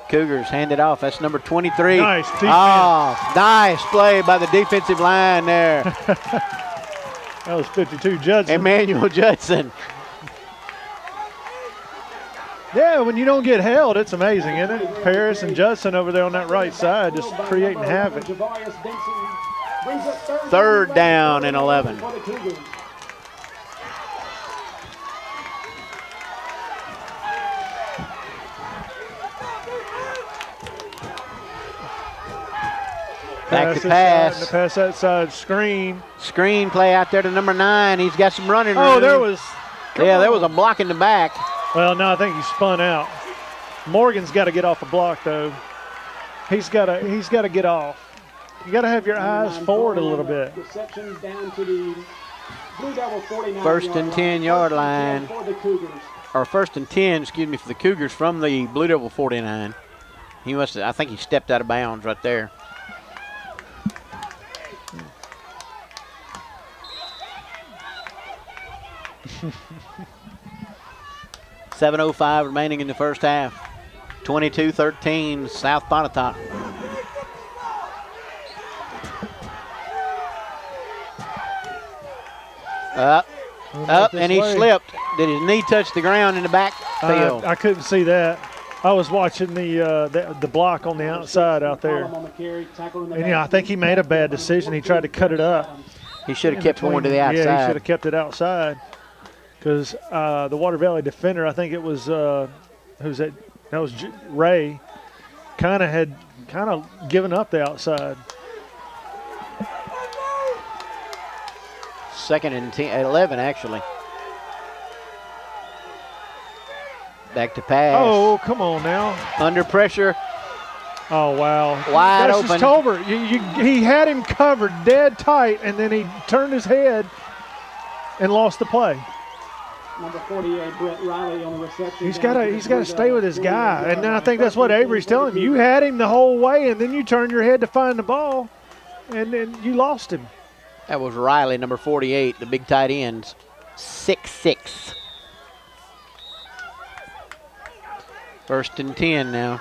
Cougars hand it off. That's number 23. Nice defense. Oh, nice play by the defensive line there. That was 52 Judson. Emmanuel Judson. Yeah, when you don't get held, it's amazing, isn't it? Paris and Judson over there on that right side just creating havoc. Third down and 11. Back to pass. Pass that side screen. Screen play out there to number 9. He's got some running room. Oh, there was. There was a block in the back. Well, no, I think he spun out. Morgan's got to get off the block, though. He's got to get off. You got to have your eyes forward a little bit. Reception down to the Blue Devil 49. First and 10-yard line. For the Cougars. Or first and 10, excuse me, for the Cougars from the Blue Devil 49. I think he stepped out of bounds right there. $7:05 remaining in the first half. 22-13, South Pontotoc. Up, and he slipped. Did his knee touch the ground in the backfield? I couldn't see that. I was watching the block on the outside out there. And I think he made a bad decision. He tried to cut it up. He should have kept going to the outside. Yeah, he should have kept it outside. Because the Water Valley defender, I think it was who's that? That was Ray. Kind of given up the outside. Second and 11, actually. Back to pass. Oh, come on now. Under pressure. Oh, wow. Wide That's open. Just Tolbert. He had him covered dead tight, and then he turned his head and lost the play. Number 48, Brett Riley on the reception. He's got to stay with his guy, and I think that's what Avery's telling him. You had him the whole way, and then you turned your head to find the ball, and then you lost him. That was Riley, number 48, the big tight end, 6'6". First and 10 now.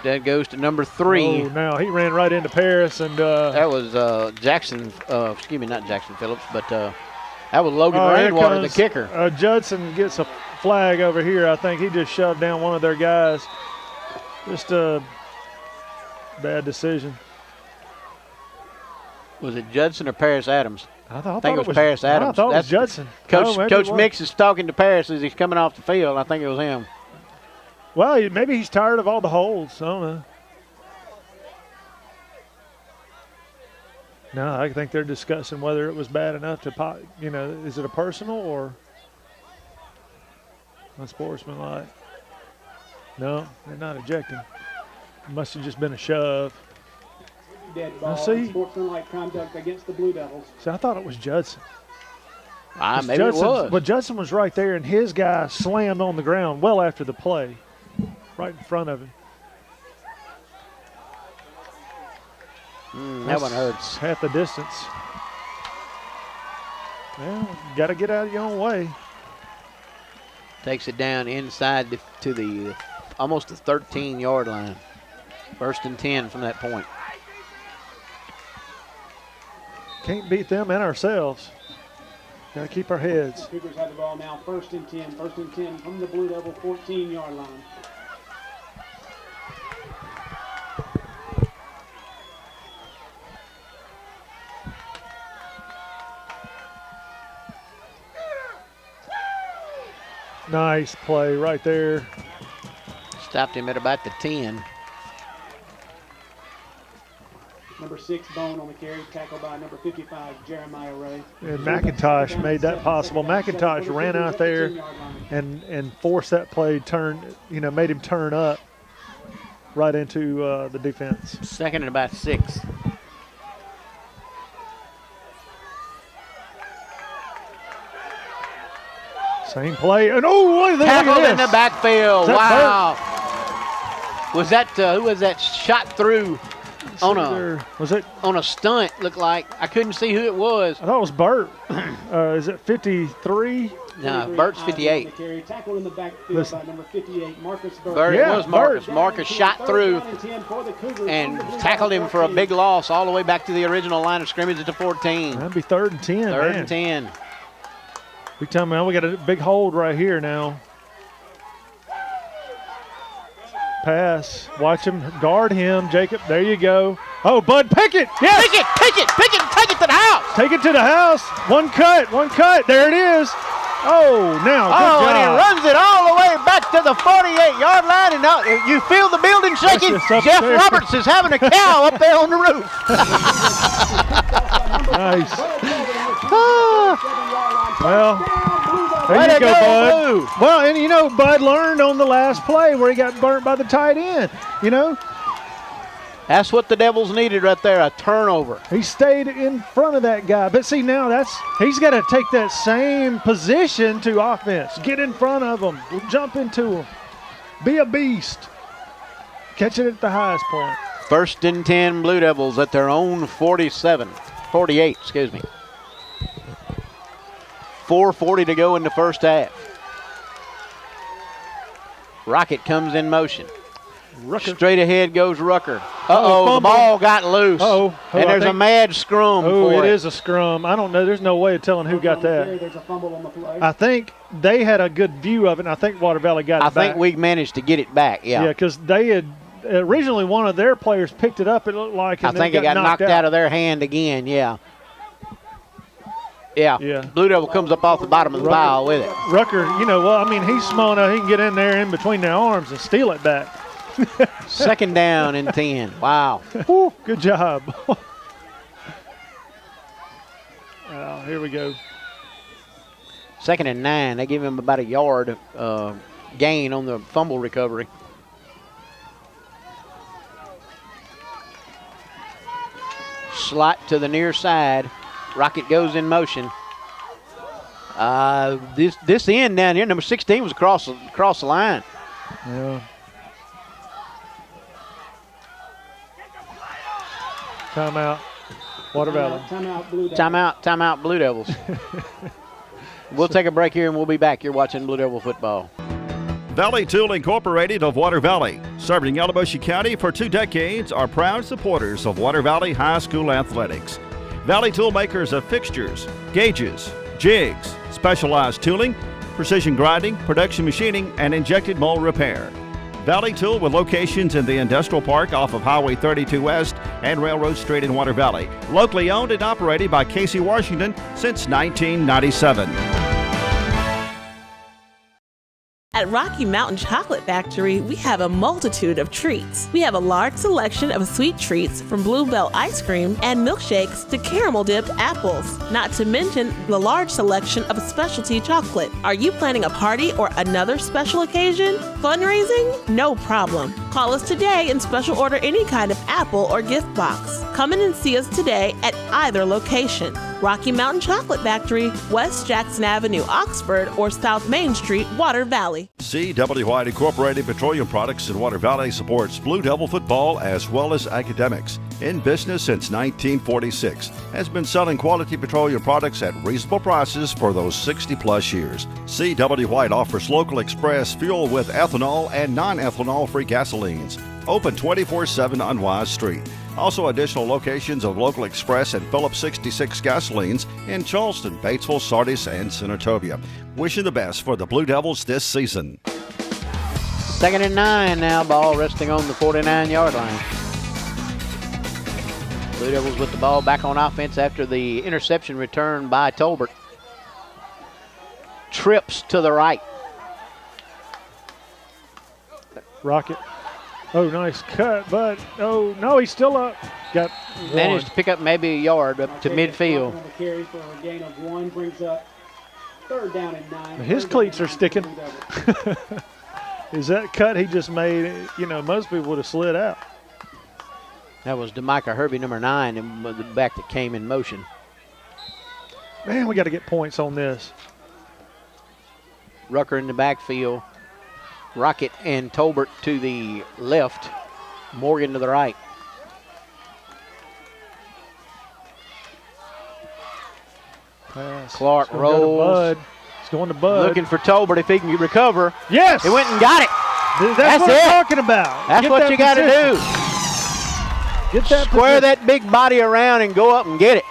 That goes to number 3. Oh, now he ran right into Paris, and that was Jackson. Excuse me, not Jackson Phillips, but that was Logan Rainwater, the kicker. Judson gets a flag over here. I think he just shoved down one of their guys. Just a bad decision. Was it Judson or Paris Adams? I think it was Paris Adams. I thought it was Judson. Coach Mix is talking to Paris as he's coming off the field. I think it was him. Well, maybe he's tired of all the holds. I don't know. No, I think they're discussing whether it was bad enough to, is it a personal or unsportsmanlike? No, they're not ejecting. It must have just been a shove. Dead ball. Sportsmanlike conduct against the Blue Devils. See, I thought it was Judson. Maybe it was. But Judson was right there, and his guy slammed on the ground well after the play, right in front of him. That one hurts. Half the distance. Well, got to get out of your own way. Takes it down inside to the almost the 13-yard line. First and 10 from that point. Can't beat them and ourselves. Got to keep our heads. Cougars have the ball now. First and 10. First and 10 from the Blue Devil 14-yard line. Nice play right there. Stopped him at about the 10. Number 6, Bone on the carry, tackled by number 55, Jeremiah Ray. And McIntosh made that possible. McIntosh ran out there and forced that play, made him turn up right into the defense. Second and about 6. Same play. And look at this. Tackled in the backfield. Wow. Burt? Was that, who was that shot through? On a stunt, looked like. I couldn't see who it was. I thought it was Burt. Is it 53? No, Burt's 58. Tackled in the backfield by number 58, Marcus Burt. Burt, it was Marcus. Marcus shot through and tackled him for a big loss all the way back to the original line of scrimmage at the 14. That'd be 3rd and 10. Third and 10. Big time, man. We got a big hold right here now. Pass. Watch him. Guard him, Jacob. There you go. Oh, Bud Pickett. Yes. Pickett. Take it to the house. Take it to the house. One cut. There it is. Oh, now. Good job. And he runs it all the way back to the 48-yard line. And now you feel the building shaking. Jeff Roberts is having a cow up there on the roof. Nice. Well, there you go, Bud. Blue. Well, and Bud learned on the last play where he got burnt by the tight end. That's what the Devils needed right there, a turnover. He stayed in front of that guy. But see, now he's got to take that same position to offense. Get in front of him. Jump into him. Be a beast. Catch it at the highest point. 1st and 10 Blue Devils at their own 48, excuse me. 4:40 to go in the first half. Rocket comes in motion. Rucker. Straight ahead goes Rucker. The ball got loose. And there's a mad scrum for it. It is a scrum. I don't know. There's no way of telling who got that. There's a fumble on the play. I think they had a good view of it, and I think Water Valley got it back. I think we managed to get it back, yeah. Yeah, because they had originally one of their players picked it up, it looked like. And I think it got knocked out of their hand again, yeah. Yeah. Blue Devil comes up off the bottom of the pile with it. Rucker, he's small enough. He can get in there in between their arms and steal it back. 2nd down and 10. Wow. Woo, good job. Here we go. 2nd and 9. They give him about a yard gain on the fumble recovery. Slot to the near side. Rocket goes in motion. This end down here, number 16 was across the line. Yeah. Timeout, Water Valley. Timeout, Blue Devils. We'll take a break here and we'll be back. You're watching Blue Devil football. Valley Tool Incorporated of Water Valley, serving Yalobusha County for 2 decades, are proud supporters of Water Valley High School athletics. Valley Tool makers of fixtures, gauges, jigs, specialized tooling, precision grinding, production machining, and injected mold repair. Valley Tool with locations in the Industrial Park off of Highway 32 West and Railroad Street in Water Valley. Locally owned and operated by Casey Washington since 1997. At Rocky Mountain Chocolate Factory, we have a multitude of treats. We have a large selection of sweet treats from Bluebell ice cream and milkshakes to caramel-dipped apples, not to mention the large selection of specialty chocolate. Are you planning a party or another special occasion? Fundraising? No problem. Call us today and special order any kind of apple or gift box. Come in and see us today at either location. Rocky Mountain Chocolate Factory, West Jackson Avenue, Oxford, or South Main Street, Water Valley. C.W. White Incorporated Petroleum Products in Water Valley supports Blue Devil football as well as academics. In business since 1946, has been selling quality petroleum products at reasonable prices for those 60-plus years. C.W. White offers local express fuel with ethanol and non-ethanol-free gasolines. Open 24/7 on Wise Street. Also additional locations of local express and Phillips 66 gasolines in Charleston, Batesville, Sardis, and Senatobia. Wishing the best for the Blue Devils this season. 2nd and 9 now, ball resting on the 49-yard line. Blue Devils with the ball back on offense after the interception return by Tolbert. Trips to the right. Rocket. Oh, nice cut, but oh no, he's still up. Got managed to pick up maybe a yard up to midfield. On the carry for a gain of 1 brings up 3rd down and 9. His cleats are sticking. Is that cut he just made? You know, most people would have slid out. That was DeMicah Herbie, number 9, and the back that came in motion. Man, we got to get points on this. Rucker in the backfield. Rocket and Tolbert to the left. Morgan to the right. Pass. Clark rolls. He's going to Bud. Looking for Tolbert if he can recover. Yes! He went and got it. That's what I'm talking about. That's what you got to do. Get that Square that big body around and go up and get it.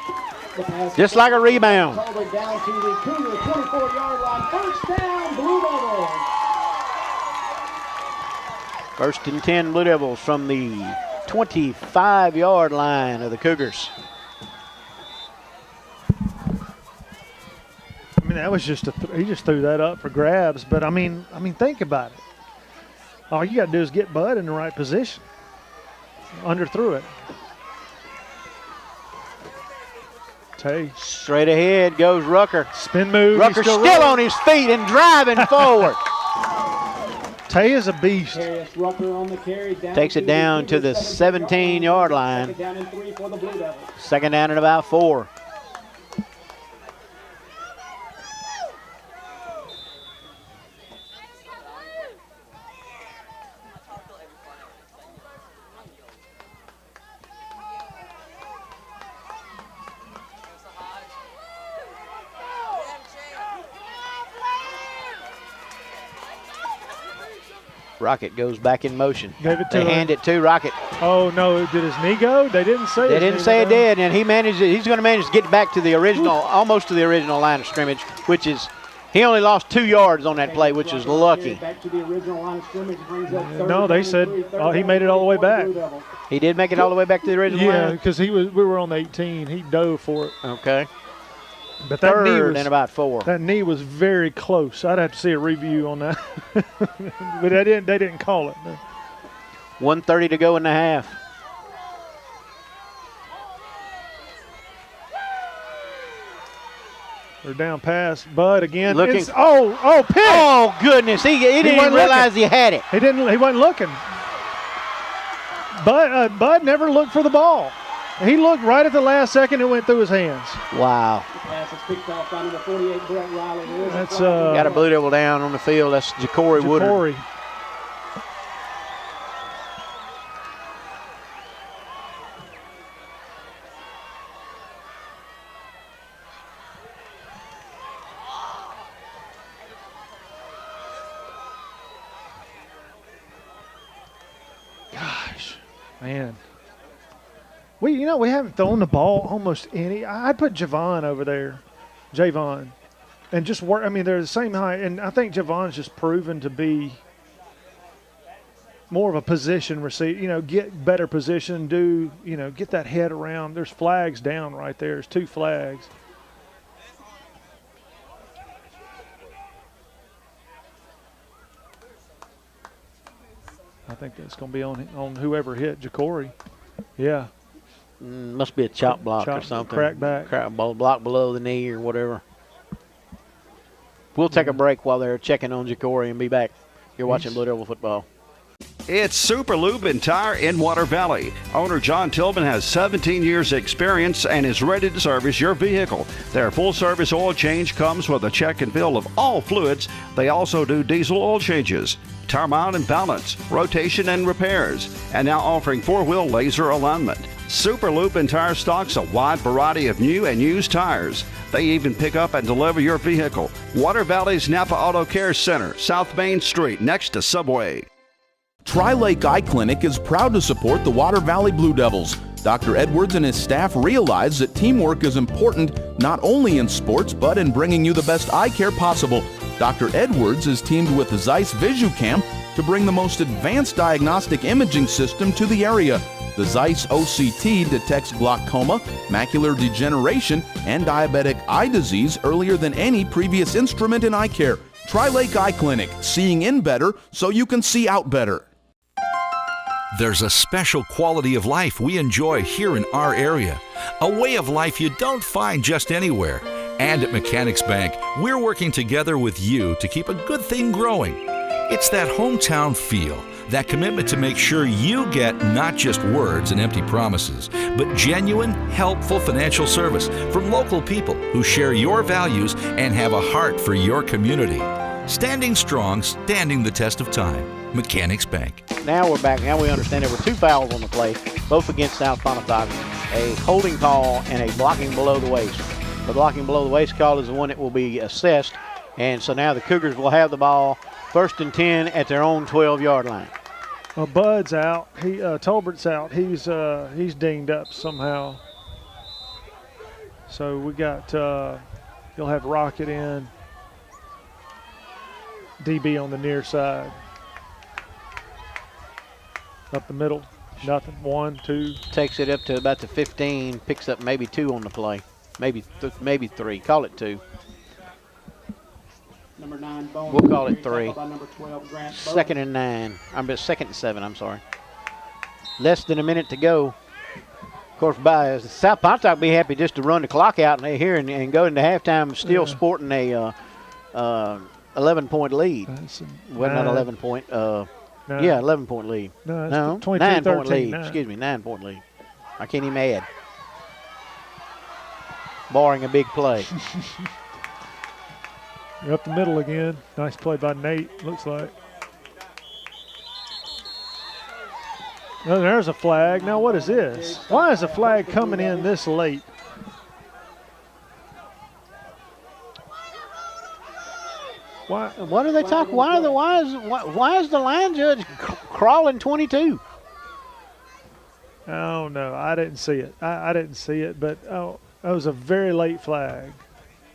Just like a rebound. Tolbert down to the Cougar 24-yard line. 1st down, Blue Devils. 1st and 10 Blue Devils from the 25-yard line of the Cougars. I mean, that was just he just threw that up for grabs. But I mean, think about it. All you got to do is get Bud in the right position. Underthrew it. Tay. Straight ahead goes Rucker. Spin move. Rucker still on his feet and driving forward. Tay is a beast. Rucker on the carry, takes it down to the 17-yard line. 2nd down and 3 for the Blue Devils. 2nd down and about 4. Rocket goes back in motion. Gave it to they him. hand it to Rocket. Oh no! Did his knee go? They didn't say. They didn't say it did, and he managed. He's going to manage to get back to the original, almost to the original line of scrimmage, which is he only lost 2 yards on that play, which is lucky. Back to the original line of scrimmage brings up 3rd No, they said he made it all the way back. He did make it all the way back to the original line. Yeah, because we were on the 18. He dove for it. Okay. But that knee 3rd was and about 4. That knee was very close. I'd have to see a review on that. But they didn't call it. No. 1:30 to go in the half. They're down past Bud again. Looking. Pick! Oh goodness! He didn't even realize he had it. He wasn't looking. Bud never looked for the ball. He looked right at the last second. It went through his hands. Wow. The pass is picked off by number 48, Brett Riley. That's got a Blue Devil down on the field. That's Ja'Cory Woodard. Gosh, man. We haven't thrown the ball almost any. I'd put Javon over there, Javon, and just work. I mean, they're the same height, and I think Javon's just proven to be more of a position receiver. Get better position, get that head around. There's flags down right there. There's 2 flags. I think that's going to be on whoever hit Ja'Cory. Yeah. Must be a chop block or something. Crack back. Block below the knee or whatever. We'll take a break while they're checking on Ja'Cory and be back. You're watching Blue Devil football. It's Super Lube and Tire in Water Valley. Owner John Tillman has 17 years experience and is ready to service your vehicle. Their full-service oil change comes with a check and fill of all fluids. They also do diesel oil changes, tire mount and balance, rotation and repairs, and now offering 4-wheel laser alignment. Super Lube and Tire stocks a wide variety of new and used tires. They even pick up and deliver your vehicle. Water Valley's Napa Auto Care Center, South Main Street, next to Subway. Tri-Lake Eye Clinic is proud to support the Water Valley Blue Devils. Dr. Edwards and his staff realize that teamwork is important not only in sports but in bringing you the best eye care possible. Dr. Edwards is teamed with Zeiss VisuCam to bring the most advanced diagnostic imaging system to the area. The Zeiss OCT detects glaucoma, macular degeneration, and diabetic eye disease earlier than any previous instrument in eye care. Tri-Lake Eye Clinic, seeing in better so you can see out better. There's a special quality of life we enjoy here in our area, a way of life you don't find just anywhere. And at Mechanics Bank, we're working together with you to keep a good thing growing. It's that hometown feel, that commitment to make sure you get not just words and empty promises, but genuine, helpful financial service from local people who share your values and have a heart for your community. Standing strong, standing the test of time. Mechanics Bank. Now we're back. Now we understand there were 2 fouls on the play, both against South Pontotoc, a holding call and a blocking below the waist. The blocking below the waist call is the one that will be assessed, and so now the Cougars will have the ball 1st and 10 at their own 12-yard line. Well, Bud's out. Tolbert's out. He's dinged up somehow. So we got you'll have Rocket in. DB on the near side. Up the middle, nothing. 1, 2. Takes it up to about the 15, picks up maybe 2 on the play. Maybe 3. Call it 2. Number 9, Bowman. We'll call it 3. By number 12, Grant 2nd and 9. 2nd and 7, I'm sorry. Less than a minute to go. Of course, by South Pontotoc be happy just to run the clock out here and go into halftime still sporting a 11-point lead. Well, not 11-point. Yeah, 11-point lead. No, 9-point lead. 9. Excuse me, 9-point lead. I can't even add. Barring a big play. You're up the middle again. Nice play by Nate, looks like. No, there's a flag. Now what is this? Why is a flag coming in this late? What are they talking? Why is the line judge crawling 22? Oh no, I didn't see it. I didn't see it, but that was a very late flag,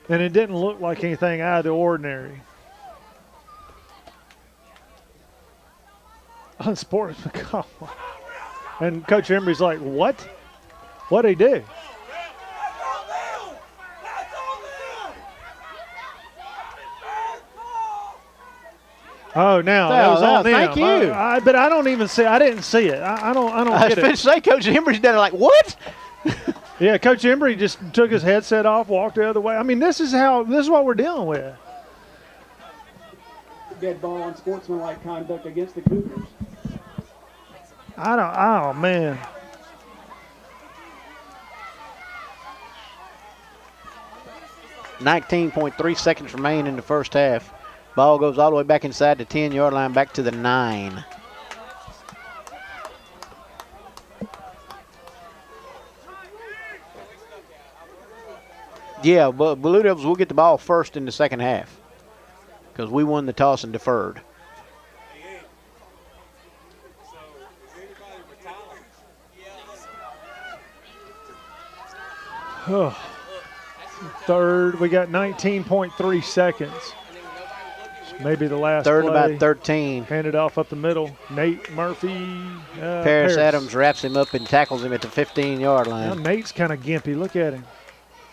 and it didn't look like anything out of the ordinary. Unsportsmanlike. And Coach Embry's like, "What? What'd he do?" Oh, now that was on them. Thank you. But I don't even see. I didn't see it. I don't get it. I was say Coach Embry's down there like, what? Yeah, Coach Embry just took his headset off, walked the other way. I mean, this is what we're dealing with. Dead ball on sportsmanlike conduct against the Cougars. Oh man. .3 seconds remain in the first half. Ball goes all the way back inside the 10-yard line, back to the 9. Yeah, but Blue Devils will get the ball first in the second half because we won the toss and deferred. Oh. Third, we got 19.3 seconds. Maybe the last third play. About 13. Handed off up the middle. Nate Murphy. Paris Adams wraps him up and tackles him at the 15-yard line. Now Nate's kind of gimpy. Look at him.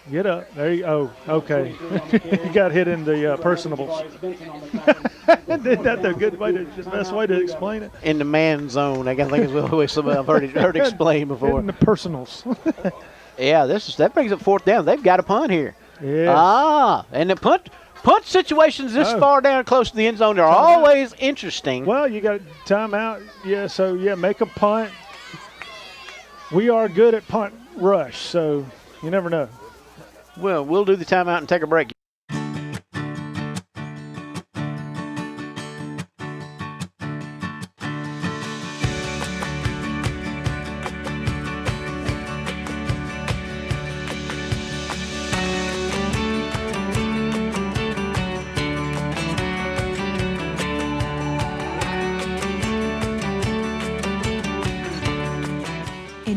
Get up. There you go. Oh, okay. He got hit in the personables. That's a good way the best way to explain it. In the man zone. I think is what I've heard explained before. In the personals. Yeah, that brings up 4th down. They've got a punt here. Yes. And the punt situations this far down close to the end zone are always interesting. Well, you got timeout. Yeah, so, make a punt. We are good at punt rush, so you never know. Well, we'll do the timeout and take a break.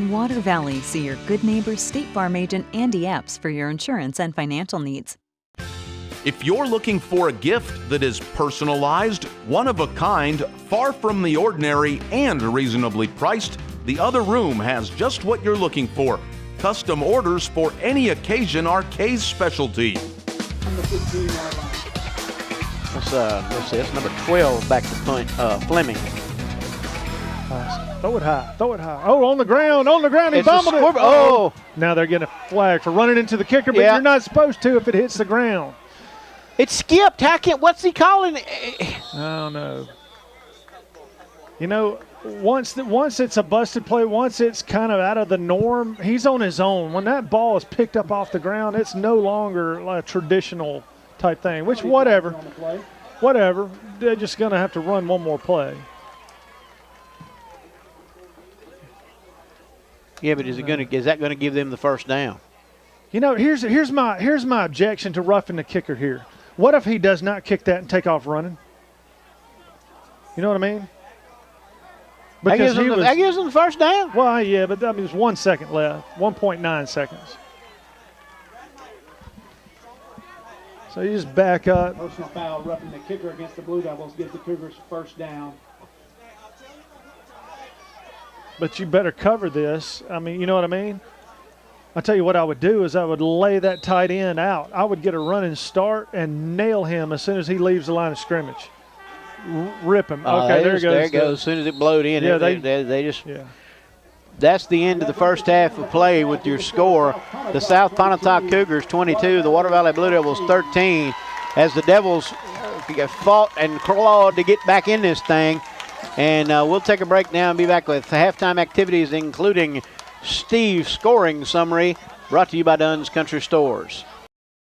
Water Valley, see your good neighbor State Farm agent Andy Epps for your insurance and financial needs. If you're looking for a gift that is personalized, one of a kind, far from the ordinary, and reasonably priced, the Other Room has just what you're looking for. Custom orders for any occasion are Kay's specialty. Let's see, that's number 12 back to punt, Fleming. Throw it high. Throw it high. Oh, on the ground. On the ground. He It's a bumbled it. scorp- oh. Now they're getting a flag for running into the kicker, but Yeah. you're not supposed to if it hits the ground. It skipped. How can? What's he calling? I don't know. You know, once it's a busted play, once it's kind of out of the norm, he's on his own. When that ball is picked up off the ground, it's no longer like a traditional type thing, which whatever. They're just going to have to run one more play. Yeah, but is that going to give them the first down? You know, here's my objection to roughing the kicker here. What if he does not kick that and take off running? You know what I mean? That gives them the first down. Well, yeah, but I mean, there's 1 second left, 1.9 seconds. So you just back up. Personal foul roughing the kicker against the Blue Devils gives the Cougars first down. But you better cover this. I mean, you know what I mean? I'll tell you what I would do is I would lay that tight end out. I would get a running start and nail him as soon as he leaves the line of scrimmage. Rip him. Okay, there it goes. There it goes. As soon as it blowed in, Yeah, they just. Yeah. That's the end of the first half of play with your score. The South Pontotoc Cougars 22, the Water Valley Blue Devils 13. As the Devils fought and clawed to get back in this thing. And we'll take a break now and be back with halftime activities, including Steve's scoring summary, brought to you by Dunn's Country Stores.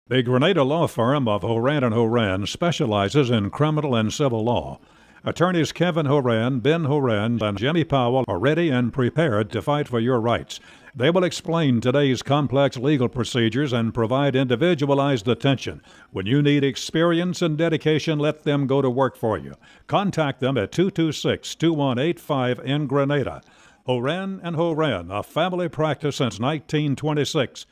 The Grenada Law Firm of Horan & Horan specializes in criminal and civil law. Attorneys Kevin Horan, Ben Horan, and Jimmy Powell are ready and prepared to fight for your rights. They will explain today's complex legal procedures and provide individualized attention. When you need experience and dedication, let them go to work for you. Contact them at 226-2185 in Grenada. Horan & Horan, a family practice since 1926.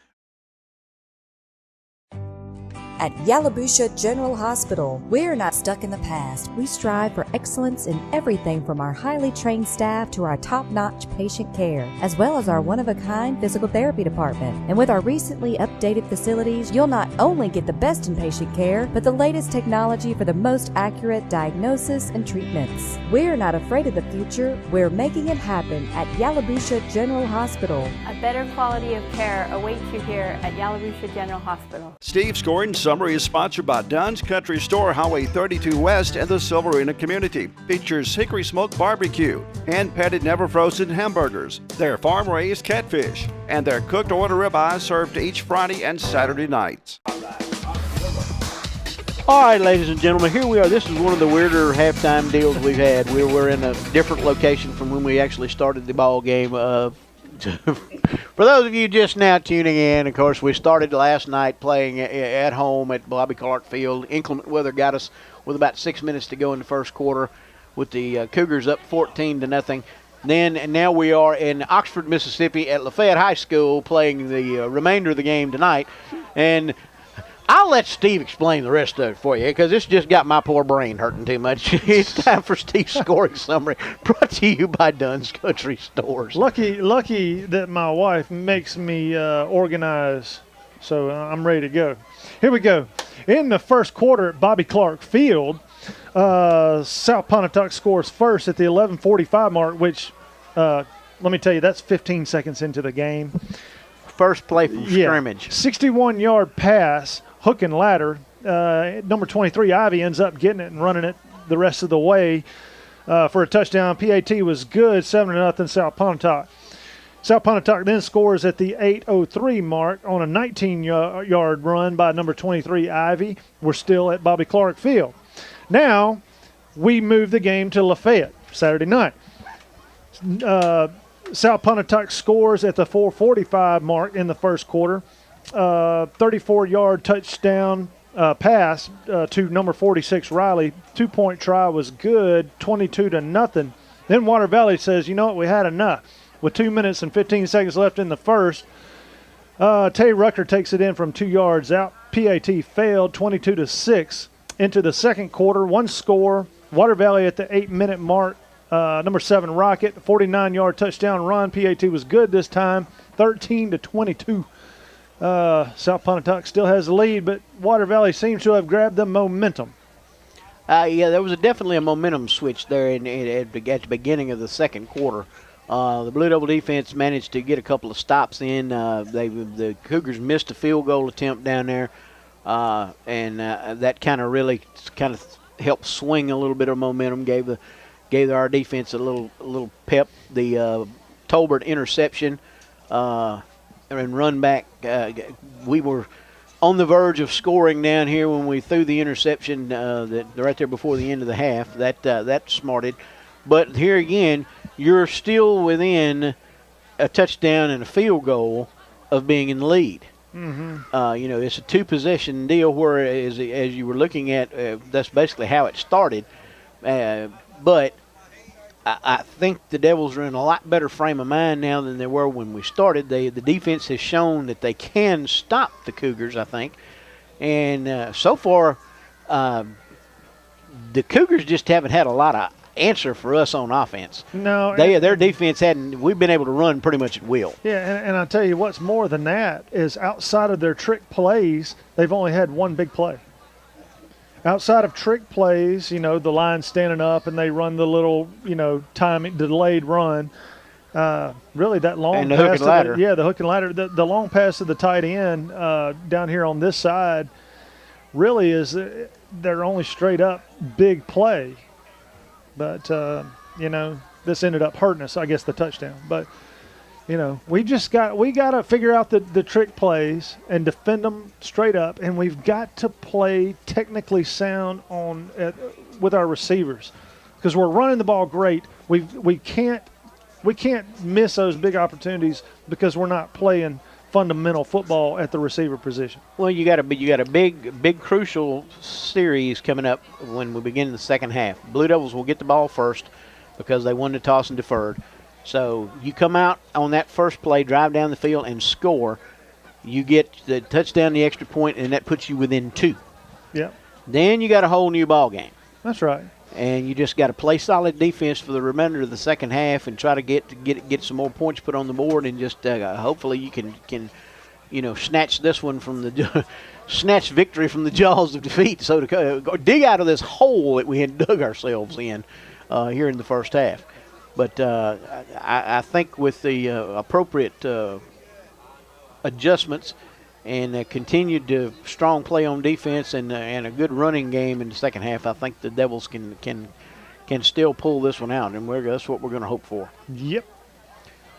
At Yalabusha General Hospital, we're not stuck in the past. We strive for excellence in everything from our highly trained staff to our top-notch patient care, as well as our one-of-a-kind physical therapy department. And with our recently updated facilities, you'll not only get the best in patient care, but the latest technology for the most accurate diagnosis and treatments. We're not afraid of the future. We're making it happen at Yalabusha General Hospital. A better quality of care awaits you here at Yalabusha General Hospital. Steve's scoring summary is sponsored by Dunn's Country Store, Highway 32 West, and the Silverina community. Features hickory smoked barbecue, hand-patted, never-frozen hamburgers, their farm-raised catfish, and their cooked order ribeyes served each Friday and Saturday nights. All right, ladies and gentlemen, here we are. This is one of the weirder halftime deals we've had. We're in a different location from when we actually started the ball game. For those of you just now tuning in, of course, we started last night playing at home at Bobby Clark Field. Inclement weather got us with about 6 minutes to go in the first quarter with the Cougars up 14-0. And now we are in Oxford, Mississippi at Lafayette High School playing the remainder of the game tonight. And I'll let Steve explain the rest of it for you because this just got my poor brain hurting too much. It's time for Steve's scoring summary, brought to you by Dunn's Country Stores. Lucky that my wife makes me organize, so I'm ready to go. Here we go. In the first quarter at Bobby Clark Field, South Pontotoc scores first at the 11:45 mark, which, let me tell you, that's 15 seconds into the game. First play from scrimmage. 61-yard pass, hook and ladder. Number 23, Ivy, ends up getting it and running it the rest of the way for a touchdown. PAT was good, 7-0 South Pontotoc. South Pontotoc then scores at the 8:03 mark on a 19-yard run by number 23, Ivy. We're still at Bobby Clark Field. Now, we move the game to Lafayette, Saturday night. South Pontotoc scores at the 4:45 mark in the first quarter. 34-yard touchdown pass to number 46, Riley. 2-point try was good, 22-0. Then Water Valley says, you know what, we had enough. With 2 minutes and 15 seconds left in the first, Tay Rucker takes it in from 2 yards out. PAT failed, 22-6. Into the second quarter, one score. Water Valley at the 8-minute mark. Number 7, Rocket, 49-yard touchdown run. PAT was good this time, 13-22. South Pontotoc still has the lead, but Water Valley seems to have grabbed the momentum. Yeah, there was definitely a momentum switch there at the beginning of the second quarter The Blue Devil defense managed to get a couple of stops in. The Cougars missed a field goal attempt down there, and that kind of helped swing a little bit of momentum. Gave our defense a little pep. The Tolbert interception and run back. We were on the verge of scoring down here when we threw the interception right there before the end of the half. That smarted. But here again, you're still within a touchdown and a field goal of being in the lead. Mm-hmm. It's a two-possession deal where, as you were looking at, that's basically how it started. But I think the Devils are in a lot better frame of mind now than they were when we started. The defense has shown that they can stop the Cougars, I think. And so far, the Cougars just haven't had a lot of answer for us on offense. No. Their defense we've been able to run pretty much at will. Yeah, and I'll tell you what's more than that is outside of their trick plays, they've only had one big play. Outside of trick plays, the line standing up and they run the little, time delayed run. Really, that long and the pass hook and ladder. The hook and ladder. The long pass to the tight end down here on this side really is their only straight up big play. But this ended up hurting us. I guess the touchdown, but. We got to figure out the trick plays and defend them straight up, and we've got to play technically sound with our receivers because we're running the ball great. We can't miss those big opportunities because we're not playing fundamental football at the receiver position. Well, you got a big crucial series coming up when we begin the second half. Blue Devils will get the ball first because they won the toss and deferred. So you come out on that first play, drive down the field, and score. You get the touchdown, the extra point, and that puts you within 2. Yeah. Then you got a whole new ball game. That's right. And you just got to play solid defense for the remainder of the second half and try to get some more points put on the board, and just hopefully you can snatch this one from the snatch victory from the jaws of defeat. So to dig out of this hole that we had dug ourselves in here in the first half. But I think with the appropriate adjustments and continued strong play on defense and a good running game in the second half, I think the Devils can still pull this one out, and that's what we're going to hope for. Yep.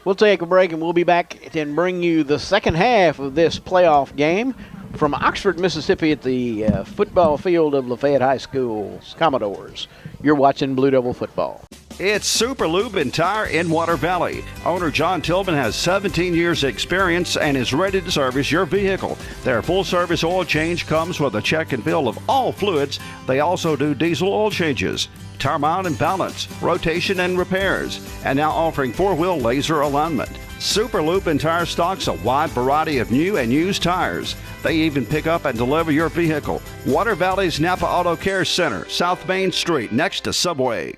We'll take a break, and we'll be back and bring you the second half of this playoff game from Oxford, Mississippi at the football field of Lafayette High School's Commodores. You're watching Blue Devil football. It's Super Lube and Tire in Water Valley. Owner John Tillman has 17 years experience and is ready to service your vehicle. Their full-service oil change comes with a check and fill of all fluids. They also do diesel oil changes, tire mount and balance, rotation and repairs, and now offering 4-wheel laser alignment. Super Lube and Tire stocks a wide variety of new and used tires. They even pick up and deliver your vehicle. Water Valley's Napa Auto Care Center, South Main Street, next to Subway.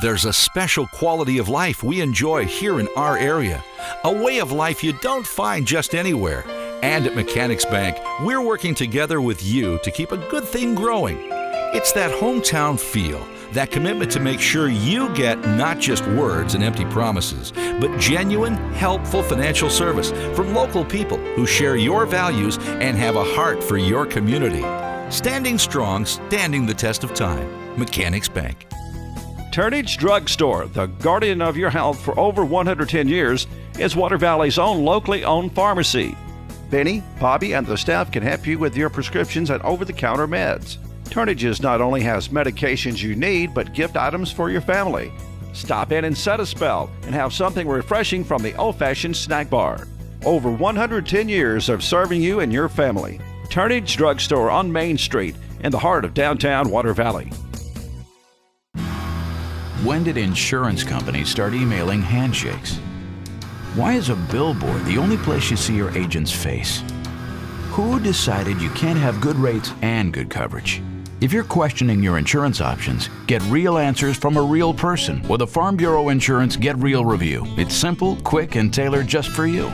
There's a special quality of life we enjoy here in our area, a way of life you don't find just anywhere. And at Mechanics Bank, we're working together with you to keep a good thing growing. It's that hometown feel, that commitment to make sure you get not just words and empty promises, but genuine, helpful financial service from local people who share your values and have a heart for your community. Standing strong, standing the test of time. Mechanics Bank. Turnage Drug Store, the guardian of your health for over 110 years, is Water Valley's own locally owned pharmacy. Benny, Bobby, and the staff can help you with your prescriptions and over-the-counter meds. Turnages not only has medications you need, but gift items for your family. Stop in and set a spell and have something refreshing from the old-fashioned snack bar. Over 110 years of serving you and your family. Turnage Drug Store on Main Street in the heart of downtown Water Valley. When did insurance companies start emailing handshakes? Why is a billboard the only place you see your agent's face? Who decided you can't have good rates and good coverage? If you're questioning your insurance options, get real answers from a real person with a Farm Bureau Insurance Get Real review. It's simple, quick, and tailored just for you.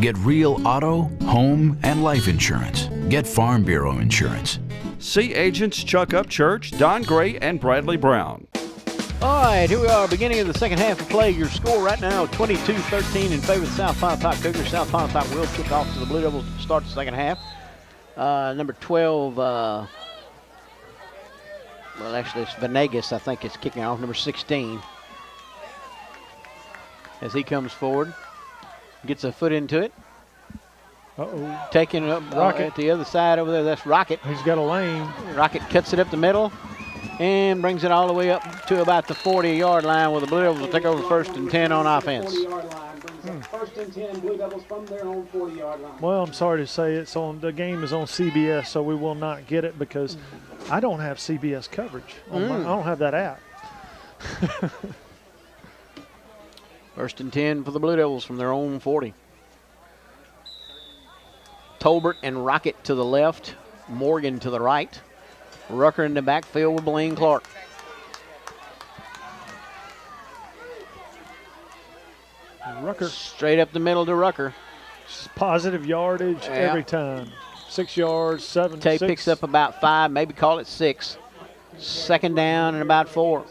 Get real auto, home, and life insurance. Get Farm Bureau Insurance. See agents Chuck Upchurch, Don Gray, and Bradley Brown. All right, here we are, beginning of the second half of play. Your score right now, 22-13 in favor of the South Pontotoc Cougars. South Pontotoc will kick off to the Blue Devils to start the second half. Number 12, well, actually it's Venegas, I think, is kicking off. Number 16, as he comes forward, gets a foot into it. Uh-oh. Taking it up at the other side over there, that's Rocket. He's got a lane. Rocket cuts it up the middle and brings it all the way up to about the 40-yard line, where the Blue Devils will take over 1st and 10 on offense. 1st and 10, Blue Devils from their own 40-yard line. Well, I'm sorry to say the game is on CBS, so we will not get it because I don't have CBS coverage. I don't have that app. 1st and 10 for the Blue Devils from their own 40. Tolbert and Rocket to the left, Morgan to the right. Rucker in the backfield with Blaine Clark. Rucker. Straight up the middle to Rucker. Positive yardage every time. 6 yards, 7, Tate 6. picks up about 5, maybe call it 6. 2nd down and about 4.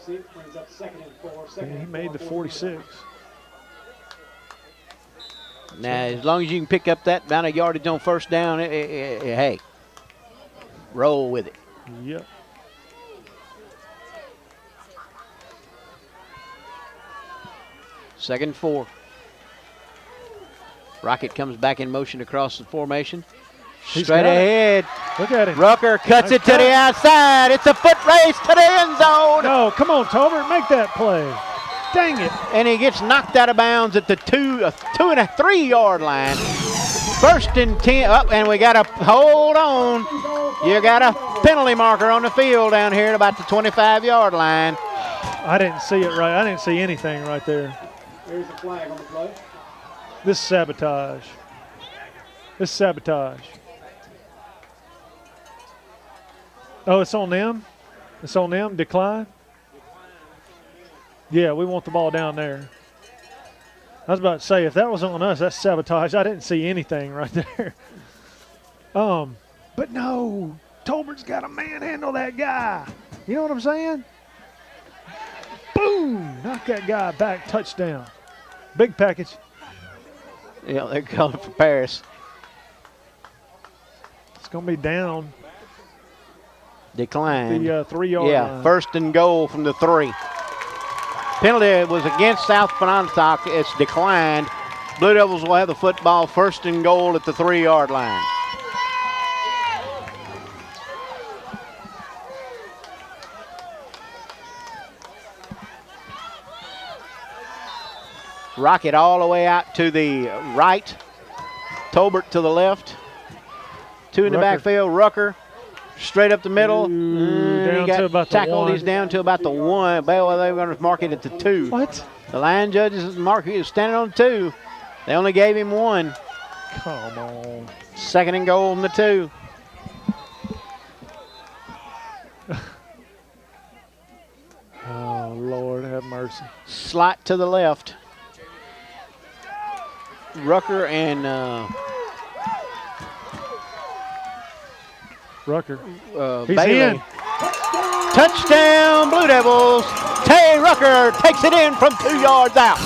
And he made the 46. Now, as long as you can pick up that amount of yardage on 1st down, hey, roll with it. Yep. Second 4. Rocket comes back in motion across the formation. Straight ahead. Look at him. Rucker cuts it to the outside. It's a foot race to the end zone. No, come on, Tolbert, make that play. Dang it. And he gets knocked out of bounds at the 2 and a 3-yard line. 1st and 10 up, and we got to hold on. You got a penalty marker on the field down here at about the 25-yard line. I didn't see it right. I didn't see anything right there. There's a flag on the play. This is sabotage. This is sabotage. Oh, it's on them? It's on them? Decline? Yeah, we want the ball down there. I was about to say, if that was on us, that's sabotage. I didn't see anything right there. But no, Tolbert's got to manhandle that guy. You know what I'm saying? Boom! Knock that guy back, touchdown. Big package. Yeah, they're calling for Paris. It's going to be down. Decline. The 3-yard line. 1st and goal from the 3. Penalty was against South Pontotoc. It's declined. Blue Devils will have the football, 1st and goal at the 3-yard line. Rocket all the way out to the right. Tolbert to the left. 2 in the backfield. Rucker straight up the middle. Down to about tackled. the 1. He's down to about the 1. Well, they were going to mark it at the 2. What? The line judges mark he was standing on 2. They only gave him 1. Come on. 2nd and goal on the 2. Oh, Lord, have mercy. Slot to the left. Rucker and Rucker. He's Bailey. in. Touchdown, Blue Devils. Tay Rucker takes it in from 2 yards out.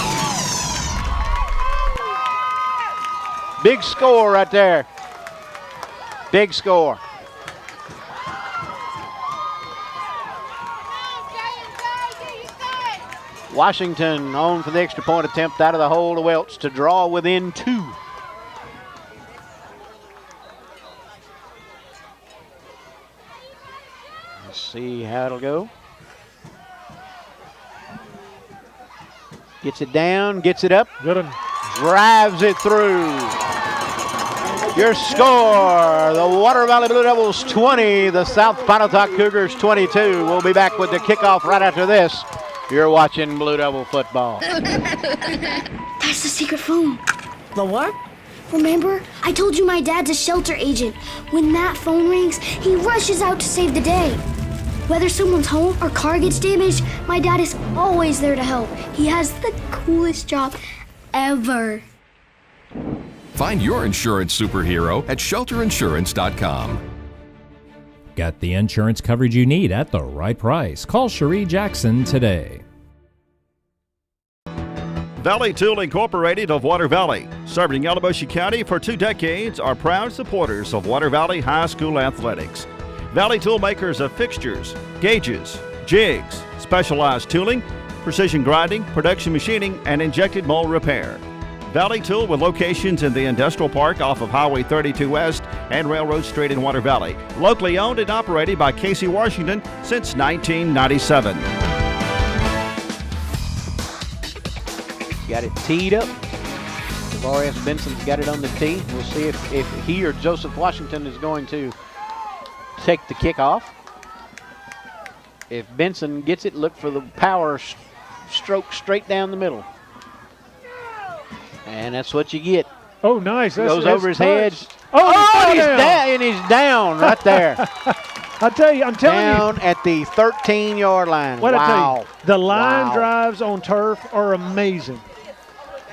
Big score right there. Big score. Washington on for the extra point attempt out of the hole to Welch to draw within 2. Let's see how it'll go. Gets it down, gets it up. Good one. Drives it through. Your score, the Water Valley Blue Devils 20, the South Pontotoc Cougars 22. We'll be back with the kickoff right after this. You're watching Blue Devil football. That's the secret phone. The what? Remember? I told you my dad's a shelter agent. When that phone rings, he rushes out to save the day. Whether someone's home or car gets damaged, my dad is always there to help. He has the coolest job ever. Find your insurance superhero at shelterinsurance.com. Get the insurance coverage you need at the right price. Call Cherie Jackson today. Valley Tool Incorporated of Water Valley, serving Yalobusha County for 2 decades, are proud supporters of Water Valley High School athletics. Valley Tool makers of fixtures, gauges, jigs, specialized tooling, precision grinding, production machining, and injected mold repair. Valley Tool with locations in the Industrial Park off of Highway 32 West and Railroad Street in Water Valley. Locally owned and operated by Casey Washington since 1997. Got it teed up. Tavares Benson's got it on the tee. We'll see if he or Joseph Washington is going to take the kickoff. If Benson gets it, look for the power stroke straight down the middle. And that's what you get. Oh, nice. Goes over his head. Oh, he's down. And he's down right there. I'm telling you. Down at the 13-yard line. What I tell Wow. you, the line drives on turf are amazing.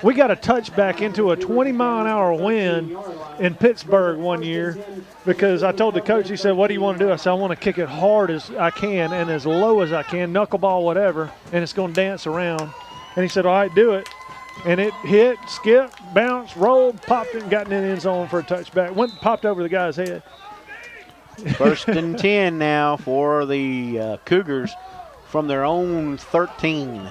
We got a touchback into a 20-mile-an-hour wind in Pittsburgh one year because I told the coach, he said, what do you want to do? I said, I want to kick it hard as I can and as low as I can, knuckleball, whatever, and it's going to dance around. And he said, all right, do it. And it hit, skipped, bounced, rolled, popped it, and got in the end zone for a touchback. Popped over the guy's head. 1st and 10 now for the Cougars from their own 13.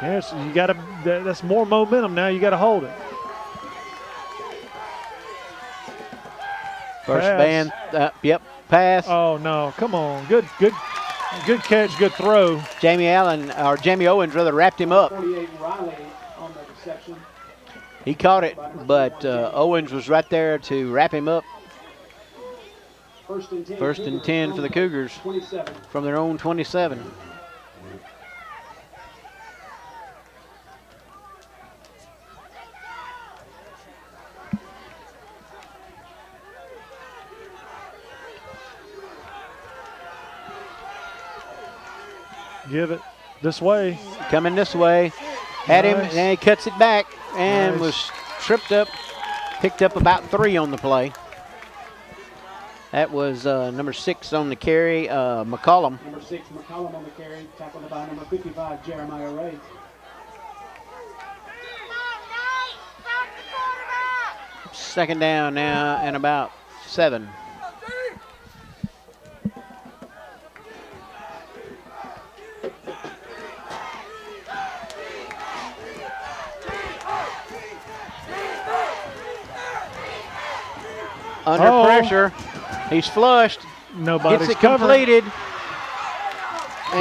Yes, you got to. That's more momentum now. You got to hold it. First band, yep, pass. Oh no! Come on, good catch, good throw. Jamie Owens rather wrapped him up. 48 Riley on the reception. He caught it, but Owens was right there to wrap him up. 1st and 10 for the Cougars 27. From their own 27. Give it this way. Coming this way. Had him, and he cuts it back and Nice. was tripped up. Picked up about 3 on the play. That was number 6 on the carry, McCollum. Number 6, McCollum on the carry, tackled by number 55, Jeremiah Ray. Second down now and about 7. Under pressure. He's flushed. Nobody's Gets it covering. completed. You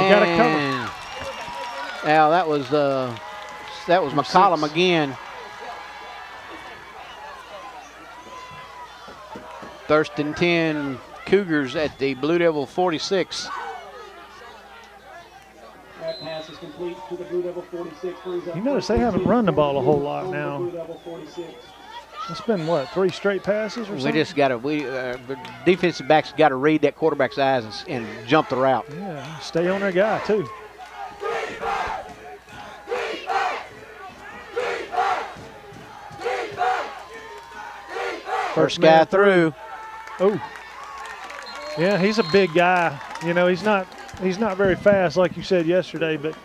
got to cover. Now that was McCollum again. 1st and 10, Cougars at the Blue Devil 46. That pass is complete to the Blue Devil 46. You notice they haven't run the ball a whole lot now. Blue Devil 46. It's been, what, 3 straight passes or something? We just got to, the defensive backs got to read that quarterback's eyes and jump the route. Yeah, stay on their guy, too. First guy through. Oh. Yeah, he's a big guy. You know, he's not very fast like you said yesterday, but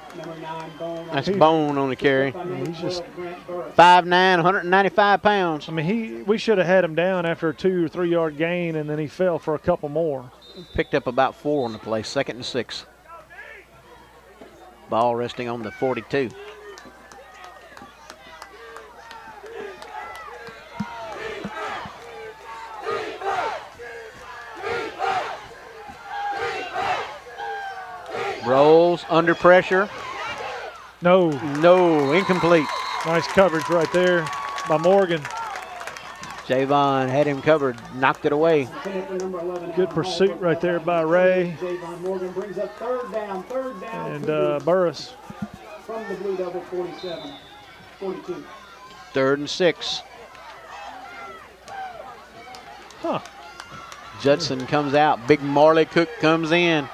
that's Bone on the carry. He's just 5'9", 195 pounds. I mean, we should have had him down after a 2 or 3 yard gain, and then he fell for a couple more. Picked up about 4 on the play, 2nd and 6. Ball resting on the 42. Rolls under pressure. No, incomplete. Nice coverage right there by Morgan. Javon had him covered, knocked it away. Good pursuit right there by Ray. Javon Morgan brings up third down. And Burris. From the Blue Devil 47, 42. 3rd and 6. Huh. Judson comes out. Big Marley Cook comes in.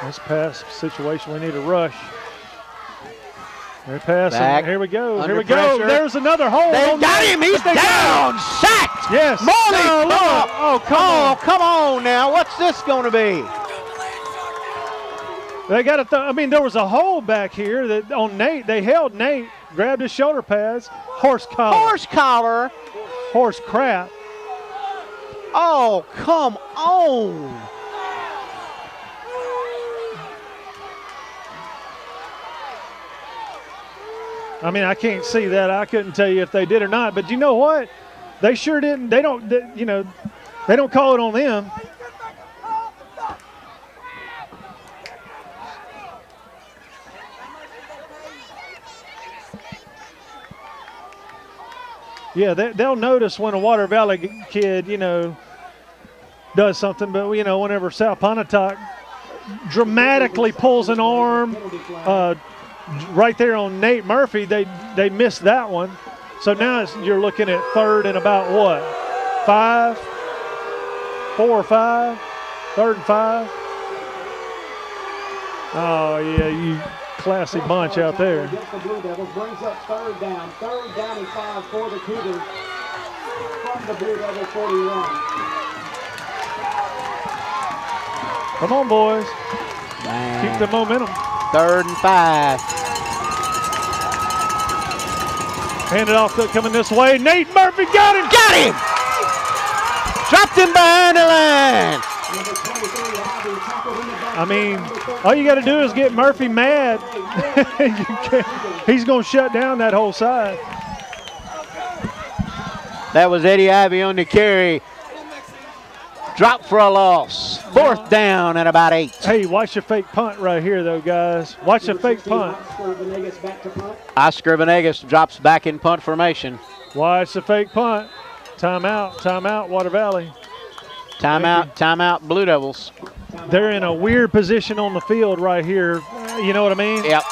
This pass situation, we need a rush. They're passing. Back. Here we go. Under Here we go. pressure. There's another hole. They on got that. him. He's down. Sacked. Yes. Marley No, Cook. come on. Come on now. What's this going to be? They got to. I mean, there was a hole back here that on Nate. They held Nate, grabbed his shoulder pads. Horse collar. Horse collar. Horse crap. Oh, come on. I mean, I can't see that. I couldn't tell you if they did or not. But you know what? They sure didn't. They don't. You know, they don't call it on them. Yeah, they'll notice when a Water Valley kid, you know, does something. But, you know, whenever South Pontotoc dramatically pulls an arm right there on Nate Murphy, they missed that one. So now you're looking at third and about what? 5? 4 or 5? Third and 5? Oh, yeah, you classy bunch out there. Against the Blue Devils, brings up third down. Third down and 5 for the Cougars from the Blue Devil 41. Come on, boys. Dang. Keep the momentum. Third and 5. Hand it off, coming this way. Nate Murphy got him. Got him. Dropped him behind the line. I mean, all you got to do is get Murphy mad. He's going to shut down that whole side. That was Eddie Ivey on the carry. Drop for a loss. Fourth down and about 8. Hey, watch the fake punt right here, though, guys. Watch the fake punt. Oscar Venegas drops back in punt formation. Watch the fake punt. Timeout, Water Valley. Timeout, Blue Devils. They're in a weird position on the field right here. You know what I mean? Yep.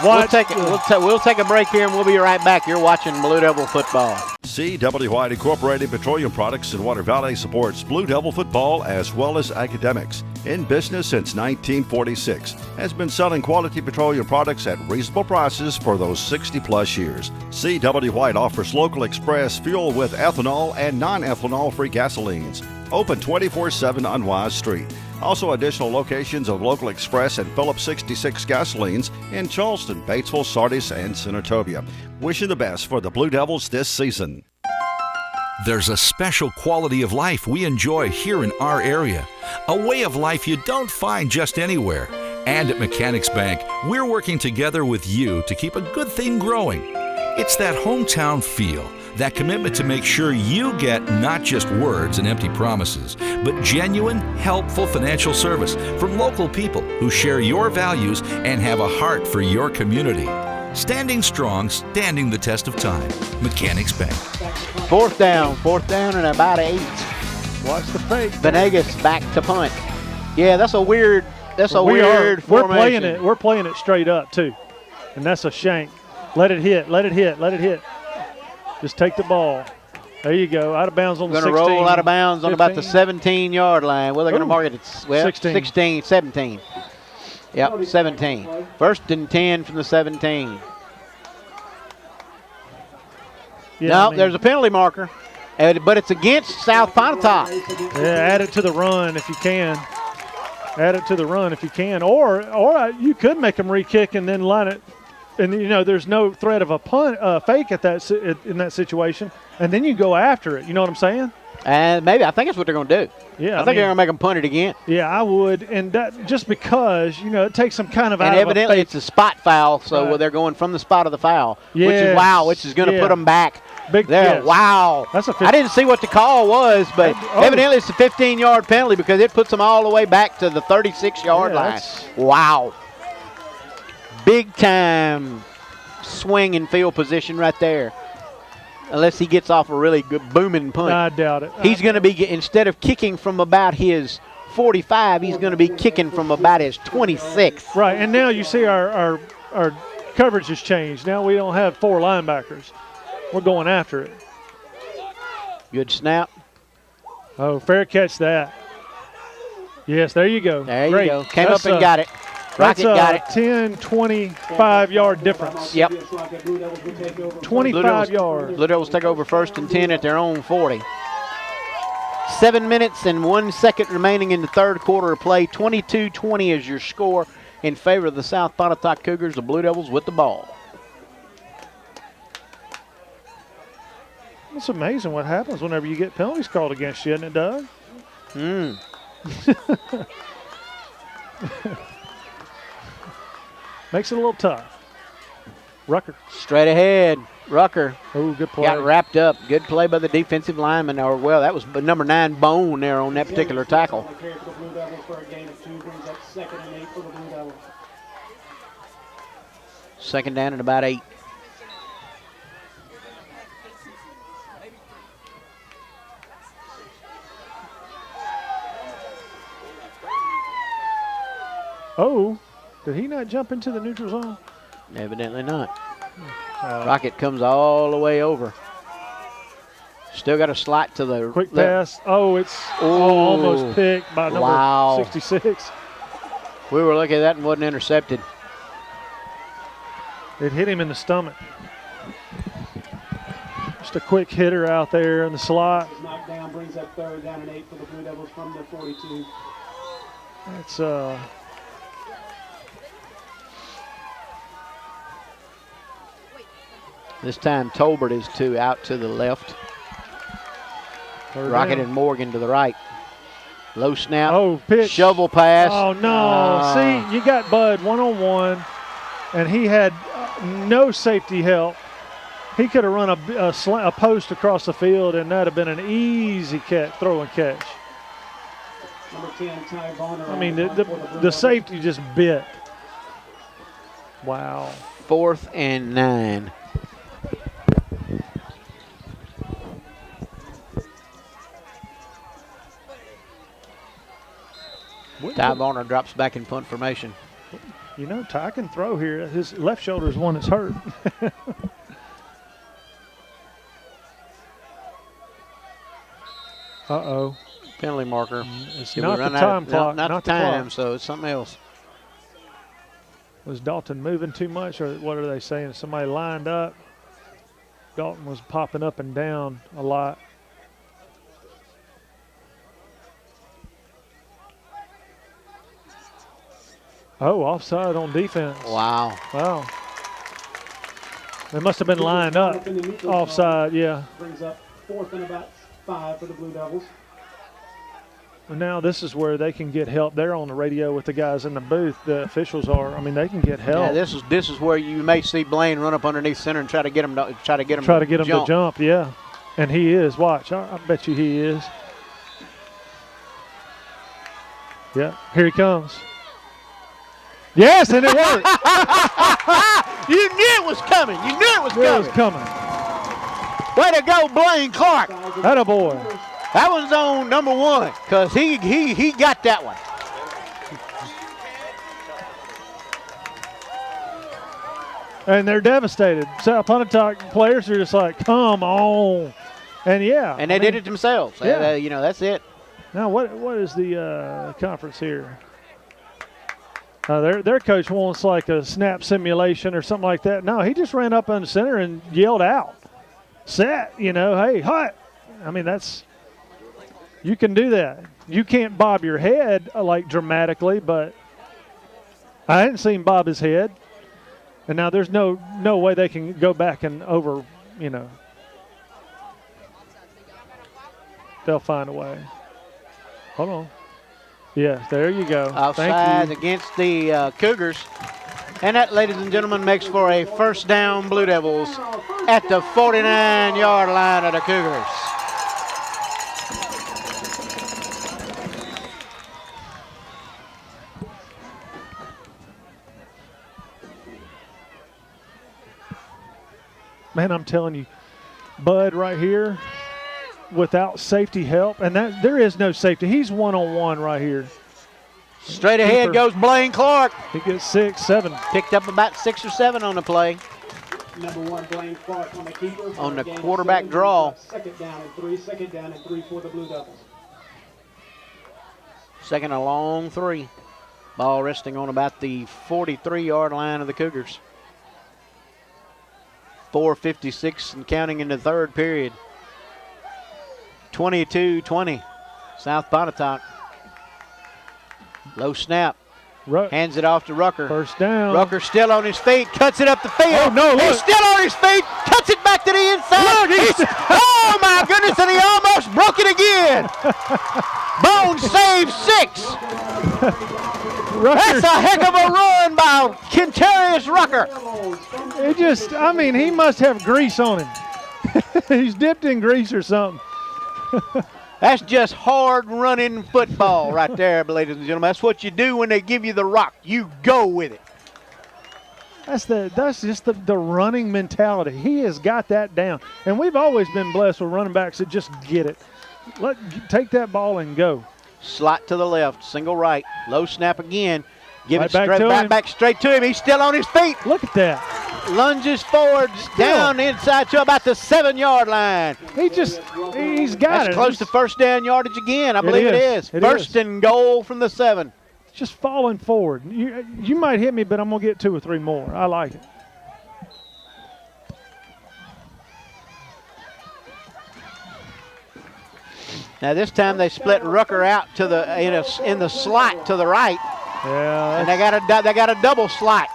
We'll take a break here and we'll be right back. You're watching Blue Devil football. C.W. White Incorporated Petroleum Products in Water Valley supports Blue Devil football as well as academics. In business since 1946, has been selling quality petroleum products at reasonable prices for those 60-plus years. C.W. White offers local express fuel with ethanol and non-ethanol-free gasolines. Open 24/7 on Wise Street. Also additional locations of local express and Phillips 66 gasolines in Charleston, Batesville, Sardis, and Senatobia. Wishing the best for the Blue Devils this season. There's a special quality of life we enjoy here in our area. A way of life you don't find just anywhere. And at Mechanics Bank, we're working together with you to keep a good thing growing. It's that hometown feel, that commitment to make sure you get not just words and empty promises, but genuine, helpful financial service from local people who share your values and have a heart for your community. Standing strong, standing the test of time. Mechanics Bank. Fourth down and about 8. Watch the fake. Venegas back to punt. Yeah, that's a weird formation. We're playing it straight up too, and that's a shank. Let it hit. Just take the ball. There you go. Out of bounds on the 16. Going to roll out of bounds on about the 17-yard line. Well, they're going to mark it at 17. Yep, 17. First and 10 from the 17. Yeah, there's a penalty marker, but it's against South Pontotoc. Yeah, add it to the run if you can. Or you could make them re-kick and then line it. And, you know, there's no threat of a fake in that situation. And then you go after it. You know what I'm saying? And maybe I think that's what they're going to do. Yeah, I think they're going to make them punt it again. Yeah, I would. And that just because, you know, it takes some kind of and evidently it's a spot foul, so they're going from the spot of the foul, which is going to put them back. Big there. Yes. Wow. I didn't see what the call was, but evidently it's a 15-yard penalty because it puts them all the way back to the 36-yard line. Wow. Big time swing and field position right there. Unless he gets off a really good booming punt. I doubt it. He's going to be, instead of kicking from about his 45, he's going to be kicking from about his 26. Right, and now you see our coverage has changed. Now we don't have 4 linebackers. We're going after it. Good snap. Oh, fair catch that. Yes, there you go. There you go. Came up and got it. Rocket got it. 10, 25-yard difference. Yep. 25 yards. Blue Devils take over first and 10 at their own 40. 7 minutes and 1 second remaining in the third quarter of play. 22-20 is your score. in favor of the South Pontotoc Cougars, the Blue Devils with the ball. It's amazing what happens whenever you get penalties called against you, isn't it, Doug? Makes it a little tough. Rucker. Straight ahead. Rucker. Oh, good play. Got wrapped up. Good play by the defensive lineman. Or, well, that was number 9 Bone there on that particular tackle. Second down and about 8. Oh, did he not jump into the neutral zone? Evidently not. Rocket comes all the way over. Still got a slot to the quick pass. Oh, it's almost picked by number 66. We were looking at that and wasn't intercepted. It hit him in the stomach. Just a quick hitter out there in the slot. Knocked down, brings up third down and 8 for the Blue Devils from the 42. That's This time Tolbert is out to the left. Rocket and Morgan to the right. Low snap. Oh, pitch. Shovel pass. Oh, no. See, you got Bud one-on-one, and he had no safety help. He could have run a post across the field, and that would have been an easy throw and catch. Number 10, Ty Bonner. I mean, the safety just bit. Wow. 4th and 9. Ty Bonner drops back in punt formation. You know, Ty can throw here. His left shoulder is one that's hurt. Uh-oh. Penalty marker. It's not the time clock. Not the time, so it's something else. Was Dalton moving too much, or what are they saying? Somebody lined up. Dalton was popping up and down a lot. Oh, offside on defense. Wow. Wow. They must have been lined up. Offside, yeah. Brings up 4th and about 5 for the Blue Devils. And now this is where they can get help. They're on the radio with the guys in the booth. The officials are. I mean, they can get help. Yeah, this is where you may see Blaine run up underneath center and try to get him to jump. Yeah, and he is. Watch, I bet you he is. Yeah, here he comes. Yes, and it worked. You knew it was coming. You knew it was coming. It was coming. Way to go, Blaine Clark. Attaboy. That one's on number 1 because he got that one. And they're devastated. South Pontotoc players are just like, come on. And yeah. And they did it themselves. Yeah. You know, that's it. Now, what is the conference here? Their coach wants like a snap simulation or something like that. No, he just ran up on the center and yelled out, set, hey, hot. I mean, you can do that. You can't bob your head like dramatically, but I hadn't seen bob his head. And now there's no way they can go back and over, They'll find a way. Hold on. Yeah, there you go. Offside against the Cougars. And that, ladies and gentlemen, makes for a first down Blue Devils at the 49-yard line of the Cougars. Man, I'm telling you, Bud right here, without safety help, and there is no safety. He's one-on-one right here. Straight ahead goes Blaine Clark. He gets 6, 7. Picked up about 6 or 7 on the play. Number 1, Blaine Clark on the keeper. On the quarterback draw. Second down and 3 for the Blue Devils. Second and long 3. Ball resting on about the 43-yard line of the Cougars. 4:56 and counting in the third period. 22-20, South Pontotoc. Low snap. Hands it off to Rucker. First down. Rucker still on his feet, cuts it up the field. Oh, no, look. He's still on his feet, cuts it back to the inside. Oh, my goodness, and he almost broke it again. Bone save 6. That's a heck of a run by Kentarius Rucker. It just, I mean, he must have grease on him. He's dipped in grease or something. That's just hard running football right there, ladies and gentlemen. That's what you do when they give you the rock. You go with it. That's just the running mentality. He has got that down. And we've always been blessed with running backs that just get it. Take that ball and go. Slot to the left, single right, low snap again. Give Right it straight back straight to him. He's still on his feet. Look at that. Lunges forward, down inside to about the 7-yard line. He's got it. That's close to first down yardage again. I believe it is. First and goal from the 7. It's just falling forward. You might hit me, but I'm going to get 2 or 3 more. I like it. Now this time they split Rucker out to the in the slot to the right. Yeah. And they got a double slot.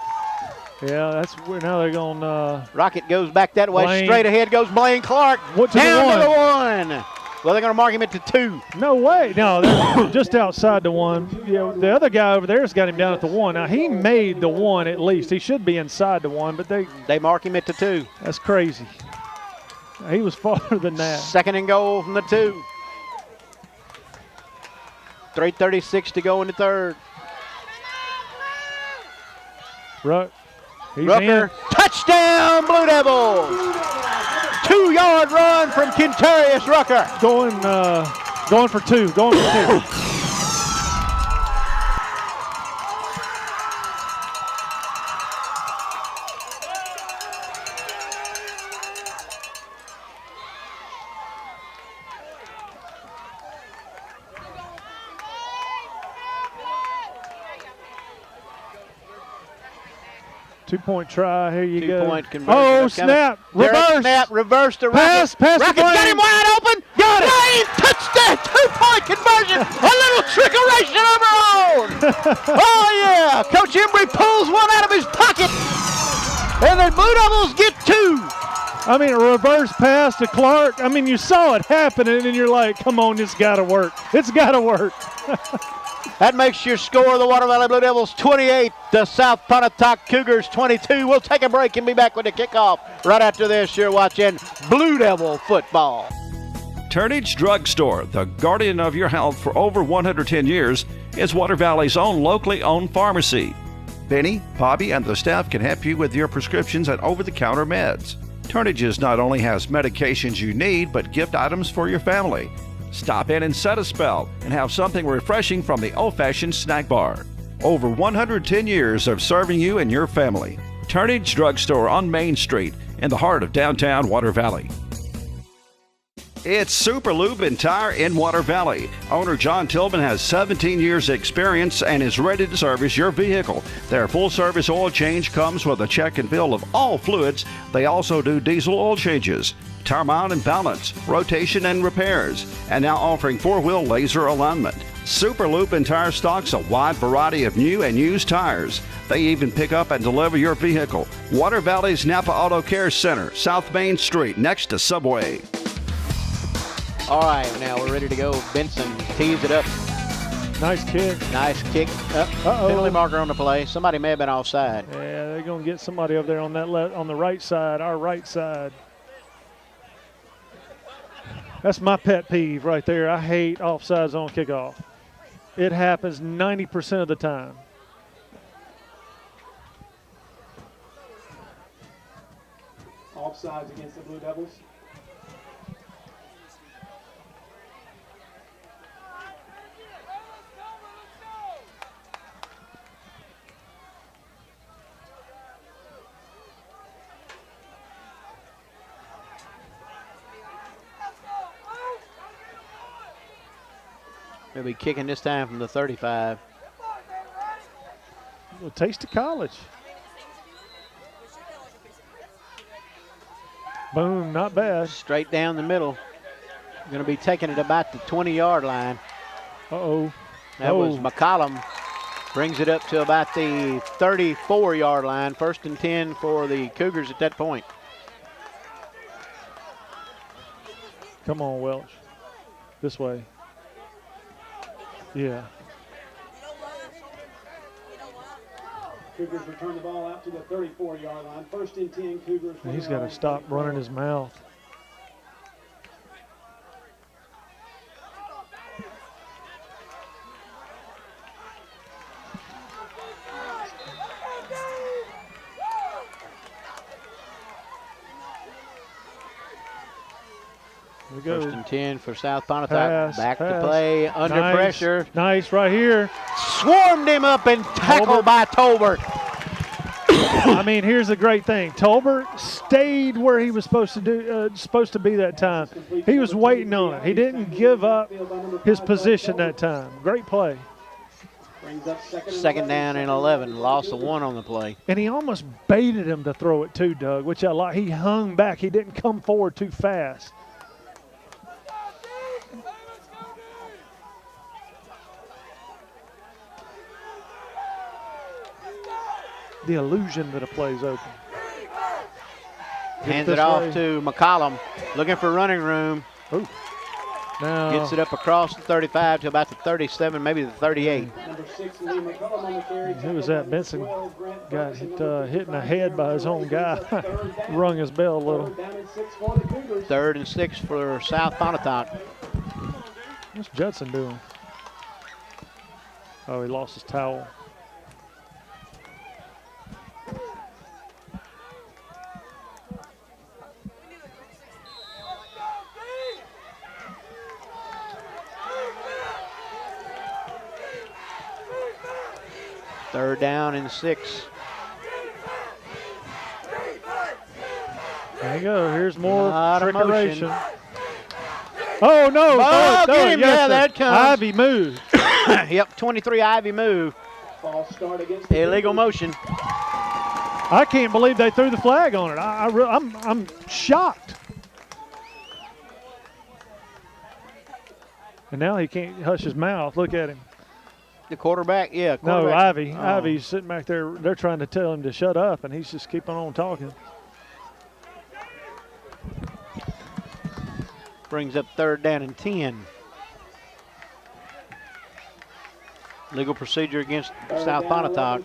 Yeah, that's where now they're going. Rocket goes back that way. Blaine. Straight ahead goes Blaine Clark. Down to the 1. Well, they're going to mark him at the 2. No way. No, they're just outside the 1. Yeah, the other guy over there's got him down at the 1. Now, he made the 1 at least. He should be inside the 1, but they mark him at the 2. That's crazy. He was farther than that. Second and goal from the 2. 3:36 to go in the 3rd. Rucker, touchdown, Blue Devils! 2-yard run from Kentarius Rucker. Going for 2. Going for 2. Two-point try. Here you go. Two-point conversion. Oh, snap. Reverse. Snap. Reverse to Rocket. Pass Rocket got him wide open. Got it. Blaine touchdown. 2-point conversion. A little trickeration of her own. Oh, yeah. Coach Embry pulls one out of his pocket. And the Blue Devils get 2. I mean, a reverse pass to Clark. I mean, you saw it happening, and you're like, come on, it's got to work. It's got to work. That makes your score, the Water Valley Blue Devils 28, the South Pontotoc Cougars 22. We'll take a break and be back with the kickoff right after this. You're watching Blue Devil football. Turnage Drug Store, the guardian of your health for over 110 years, is Water Valley's own locally owned pharmacy. Benny, Bobby, and the staff can help you with your prescriptions and over-the-counter meds. Turnages not only has medications you need, but gift items for your family. Stop in and set a spell and have something refreshing from the old-fashioned snack bar. Over 110 years of serving you and your family. Turnage Drug Store on Main Street in the heart of downtown Water Valley. It's Super Lube and Tire in Water Valley. Owner John Tillman has 17 years experience and is ready to service your vehicle. Their full-service oil change comes with a check and fill of all fluids. They also do diesel oil changes, tire mount and balance, rotation and repairs, and now offering 4-wheel laser alignment. Super Lube and Tire stocks a wide variety of new and used tires. They even pick up and deliver your vehicle. Water Valley's Napa Auto Care Center, South Main Street, next to Subway. All right, now we're ready to go. Benson tees it up. Nice kick. Nice kick. Penalty marker on the play. Somebody may have been offside. Yeah, they're going to get somebody over there on that on the right side, our right side. That's my pet peeve right there. I hate offsides on kickoff. It happens 90% of the time. Offsides against the Blue Devils. He'll be kicking this time from the 35. A taste of college. Boom, not bad. Straight down the middle. Going to be taking it about the 20-yard line. Uh-oh. That was McCollum. Brings it up to about the 34-yard line. 1st and 10 for the Cougars at that point. Come on, Welch. This way. Yeah. Cougars return the ball out to the 34-yard line. 1st and 10, Cougars. He's got to stop running his mouth. Here we go. 1st and 10 for South Pontotoc. Pass, Back to pass. play, under Nice, pressure. Nice right here. Swarmed him up and tackled by Tolbert. I mean, here's the great thing. Tolbert stayed where he was supposed to be that time. He was waiting on it. He didn't give up his position that time. Great play. Second down and 11. Lost the 1 on the play. And he almost baited him to throw it too, Doug, which I like. He hung back. He didn't come forward too fast. The illusion that a play's open. Hands it off to McCollum, looking for running room. Ooh. Now gets it up across the 35 to about the 37, maybe the 38. Who was that? Benson got hit in the head by his own guy. Rung his bell a little. 3rd and 6 for South Pontotoc. What's Judson doing? Oh, he lost his towel. Third down and 6. There you go. Here's more Lot of trickeration. motion. Oh, no. Oh, throw get it. him. Yes, Yeah, sir. there it comes. Ivy moved. Yep, 23 Ivy move. False start against the Illegal motion. I can't believe they threw the flag on it. I'm shocked. And now he can't hush his mouth. Look at him. The quarterback, yeah. No, Quarterback. Ivy. Ivy's sitting back there. They're trying to tell him to shut up, and he's just keeping on talking. Brings up 3rd down and 10. Legal procedure against South Pontotoc.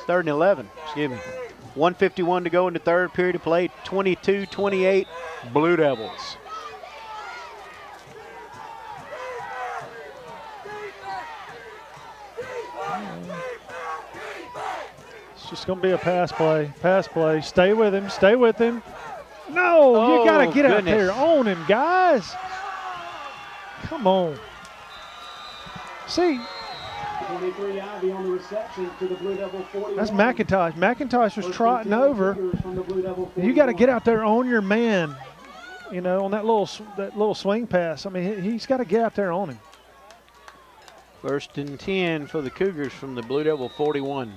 3rd and 11, excuse me. 1:51 to go in the 3rd period of play. 22-28, Blue Devils. It's just going to be a pass play. Pass play. Stay with him. Stay with him. No, you got to get out there on him, guys. Come on. See. 23 Ivy on the reception to the Blue Devil 41. That's McIntosh. McIntosh was trotting over. You got to get out there on your man, you know, on that little swing pass. I mean, he's got to get out there on him. 1st and 10 for the Cougars from the Blue Devil 41.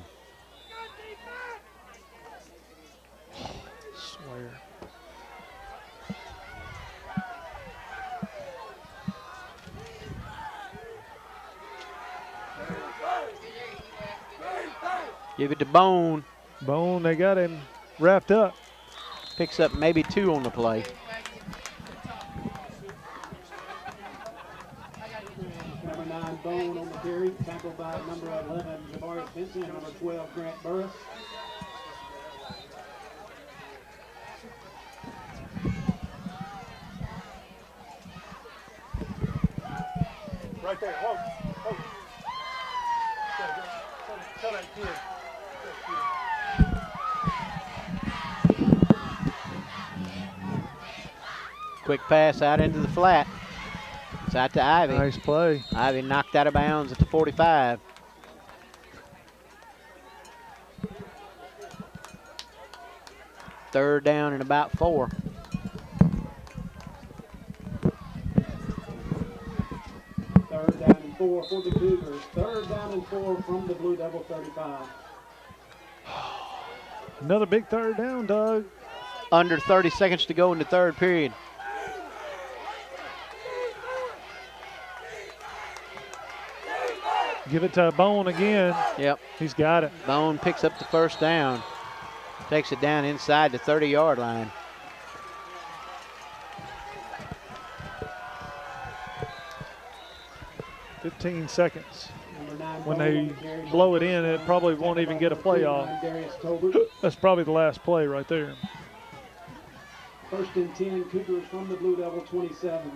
Swear. Give it to Bone. Bone, they got him wrapped up. Picks up maybe 2 on the play. Number 9, Bone on the carry. Tackled by number 11, Javarius Benson, and number 12, Grant Burris. Right there. Whoa. Whoa. Tell that kid. Quick pass out into the flat. It's out to Ivy. Nice play. Ivy knocked out of bounds at the 45. Third down and about 4. Third down and 4 for the Cougars. 3rd down and 4 from the Blue Devil 35. Another big 3rd down, Doug. Under 30 seconds to go in the 3rd period. Give it to Bone again. Yep. He's got it. Bone picks up the first down. Takes it down inside the 30-yard line. "15 seconds. When they blow it in, it probably won't even get a play off. That's probably the last play right there. 1st and 10, Cougars from the Blue Devil 27.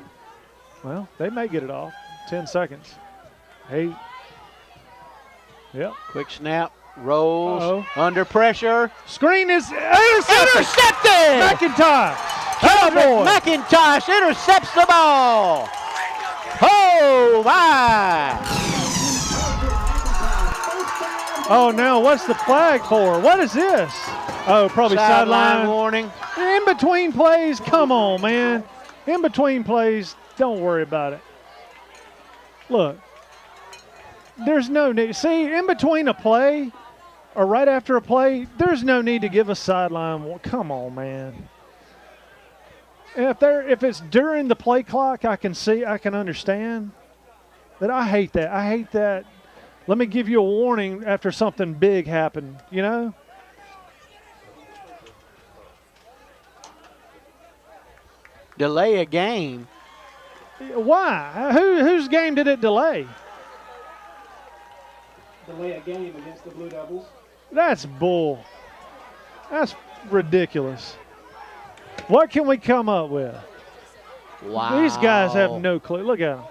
Well, they may get it off. 10 seconds. 8. Yep. Quick snap. Rolls. Under pressure. Screen is intercepted! McIntosh! Kendrick McIntosh intercepts the ball. Oh, my. Oh, now what's the flag for? What is this? Oh, probably sideline warning. In between plays, come on, man. In between plays, don't worry about it. Look, there's no need. See, in between a play or right after a play, there's no need to give a sideline. Come on, man. And if it's during the play clock, I can understand. But I hate that. I hate that. Let me give you a warning after something big happened, you know? Delay a game. Why? Whose game did it delay? Delay a game against the Blue Devils. That's bull. That's ridiculous. What can we come up with? Wow. These guys have no clue. Look at them.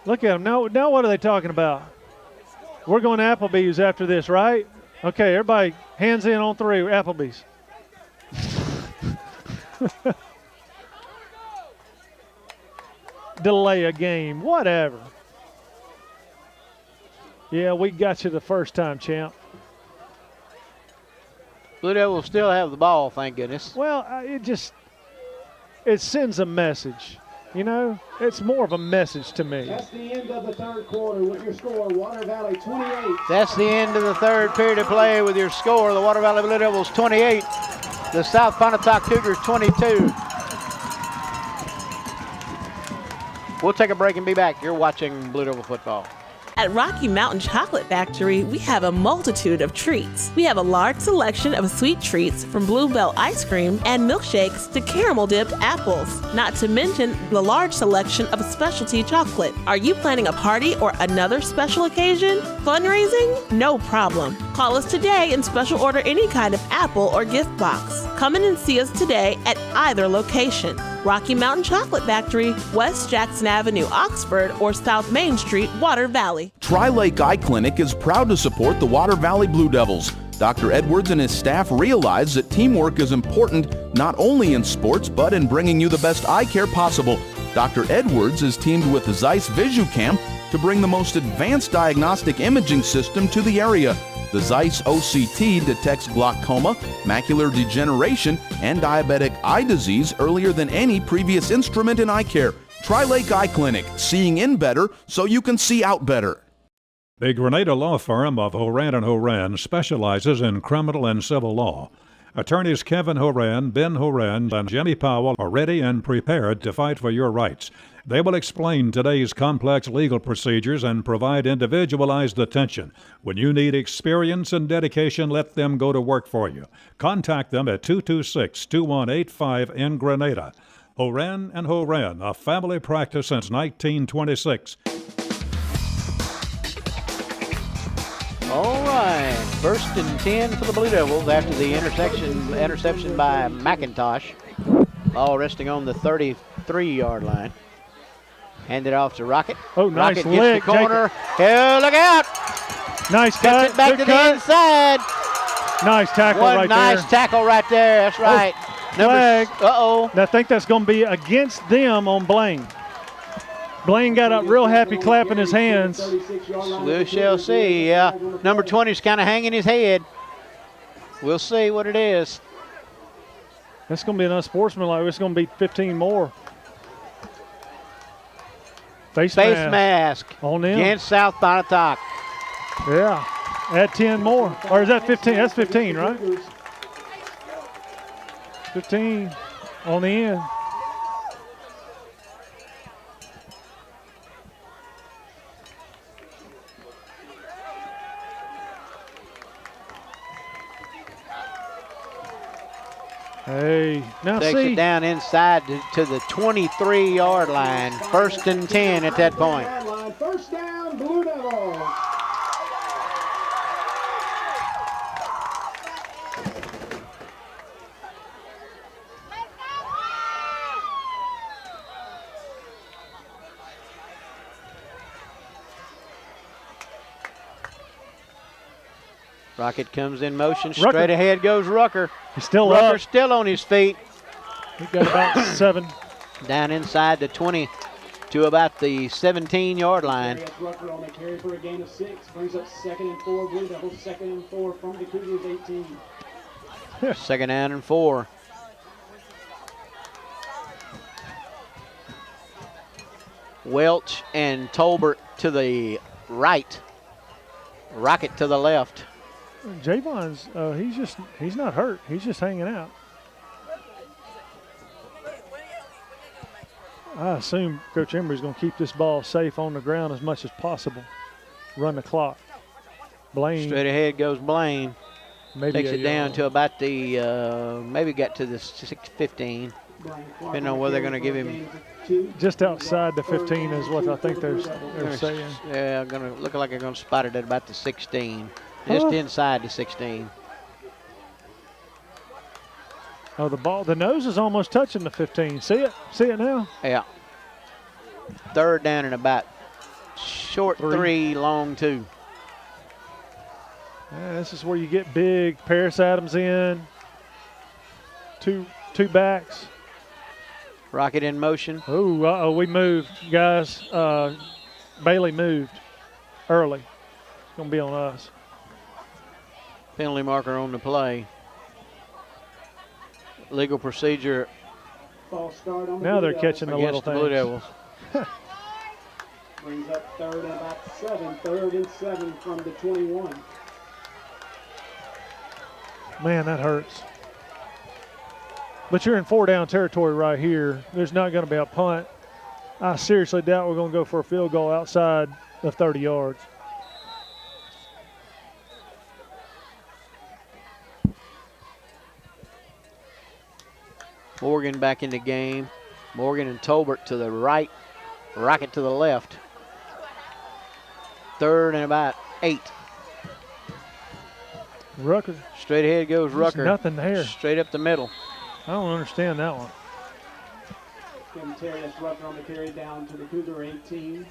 Look at them. Now what are they talking about? We're going to Applebee's after this, right? Okay, everybody, hands in on 3. Applebee's. Delay a game. Whatever. Yeah, we got you the first time, champ. Blue Devils still have the ball, thank goodness. Well, it sends a message. You know, it's more of a message to me. That's the end of the 3rd quarter with your score, Water Valley 28. That's the end of the 3rd period of play with your score, the Water Valley Blue Devils 28, the South Pontotoc Cougars 22. We'll take a break and be back. You're watching Blue Devil football. At Rocky Mountain Chocolate Factory, we have a multitude of treats. We have a large selection of sweet treats from Bluebell ice cream and milkshakes to caramel-dipped apples, not to mention the large selection of specialty chocolate. Are you planning a party or another special occasion? Fundraising? No problem. Call us today and special order any kind of apple or gift box. Come in and see us today at either location. Rocky Mountain Chocolate Factory, West Jackson Avenue, Oxford, or South Main Street, Water Valley. Tri-Lake Eye Clinic is proud to support the Water Valley Blue Devils. Dr. Edwards and his staff realize that teamwork is important not only in sports but in bringing you the best eye care possible. Dr. Edwards is teamed with Zeiss VisuCam to bring the most advanced diagnostic imaging system to the area. The Zeiss OCT detects glaucoma, macular degeneration, and diabetic eye disease earlier than any previous instrument in eye care. Tri-Lake Eye Clinic, seeing in better so you can see out better. The Grenada Law Firm of Horan & Horan specializes in criminal and civil law. Attorneys Kevin Horan, Ben Horan, and Jimmy Powell are ready and prepared to fight for your rights. They will explain today's complex legal procedures and provide individualized attention. When you need experience and dedication, let them go to work for you. Contact them at 226-2185 in Grenada. Horan & Horan, a family practice since 1926. All right, 1st and 10 for the Blue Devils after the interception by McIntosh. Ball resting on the 33-yard line. Handed off to Rocket. Oh, nice Rocket lick. Gets the corner. Oh, look out. Nice cut. Gets it back to the inside. Nice tackle right there. Nice tackle right there. That's right. Flag. Uh-oh. I think that's going to be against them on Blaine. Blaine got up real happy clapping his hands. We shall see, yeah. Number 20 is kind of hanging his head. We'll see what it is. That's going to be an unsportsmanlike. It's going to be 15 more. Face mask on them. Against South Pontotoc. Yeah. Add 10 more. Or is that 15? That's 15, right? 15 on the end. Hey, now Takes see. it down inside to the 23-yard line. 1st and 10 at that point. First down, Blue Devils. Rocket comes in motion. Straight ahead goes Rucker. He's still Rucker up. still on his feet. He got about 7. Down inside the 20 to about the 17-yard line. Rucker on the carry for a gain of 6. Brings up 2nd and 4. Blue Devils 2nd and 4 from the Cougars 18. 2nd down and 4. Welch and Tolbert to the right. Rocket to the left. Javon's, he's not hurt. He's just hanging out. I assume Coach Emery's going to keep this ball safe on the ground as much as possible. Run the clock. Blaine. Straight ahead goes Blaine. Maybe takes it down to about the, maybe got to the 6-15. Depending on whether they're going to give him. Just outside the 15 is what I think they're saying. Yeah, going to look like they're going to spot it at about the 16. Just inside the 16. Oh, the nose is almost touching the 15. See it? See it now? Yeah. 3rd down and about. Short 3, long 2. Yeah, this is where you get big. Paris Adams in. Two backs. Rocket in motion. Oh, we moved, guys. Bailey moved early. It's going to be on us. Penalty marker on the play. Legal procedure. False start on the now Blue they're catching the little against the Blue things. Devils. Brings up 3rd and about 7. 3rd and 7 from the 21. Man, that hurts. But you're in 4-down territory right here. There's not going to be a punt. I seriously doubt we're going to go for a field goal outside of 30 yards. Morgan back in the game. Morgan and Tolbert to the right. Rocket to the left. 3rd and about 8. Rucker. Straight ahead goes There's Rucker. nothing there. Straight up the middle. I don't understand that one. Terrius Rucker on the carry down to the Cougar 18.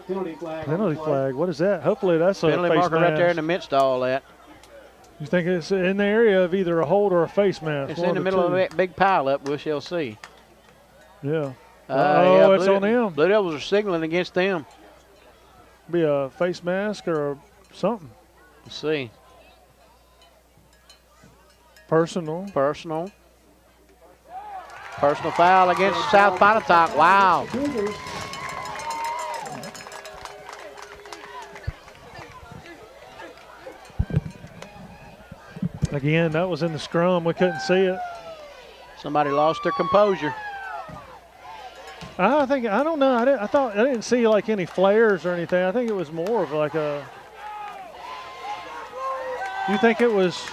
Penalty flag. Penalty flag. What is that? Hopefully that's a Penalty face marker right there in mask. the midst of all that. You think it's in the area of either a hold or a face mask? It's in the middle of a big pile up. We shall see. Yeah. Yeah, it's on them. Blue Devils are signaling against them. Be a face mask or something. Let's see. Personal foul against South Pontotoc. Wow. Again, that was in the scrum. We couldn't see it. Somebody lost their composure. I don't know. I didn't see like any flares or anything. I think it was more of like a. You think it was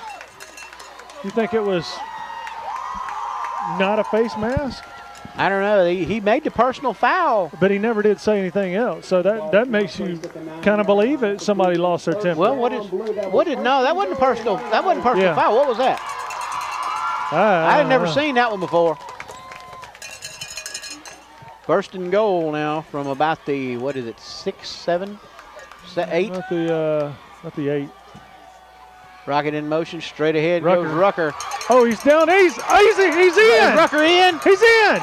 not a face mask? I don't know. He made the personal foul. But he never did say anything else. So that makes you kind of believe it. Somebody lost their temper. Well, no, that wasn't a personal Yeah. foul. What was that? I had never seen that one before. 1st and goal now from about the, 6, 7, 8? Not the 8. Rocket in motion, straight ahead goes Rucker. Oh, he's down. He's in. Is Rucker in? He's in.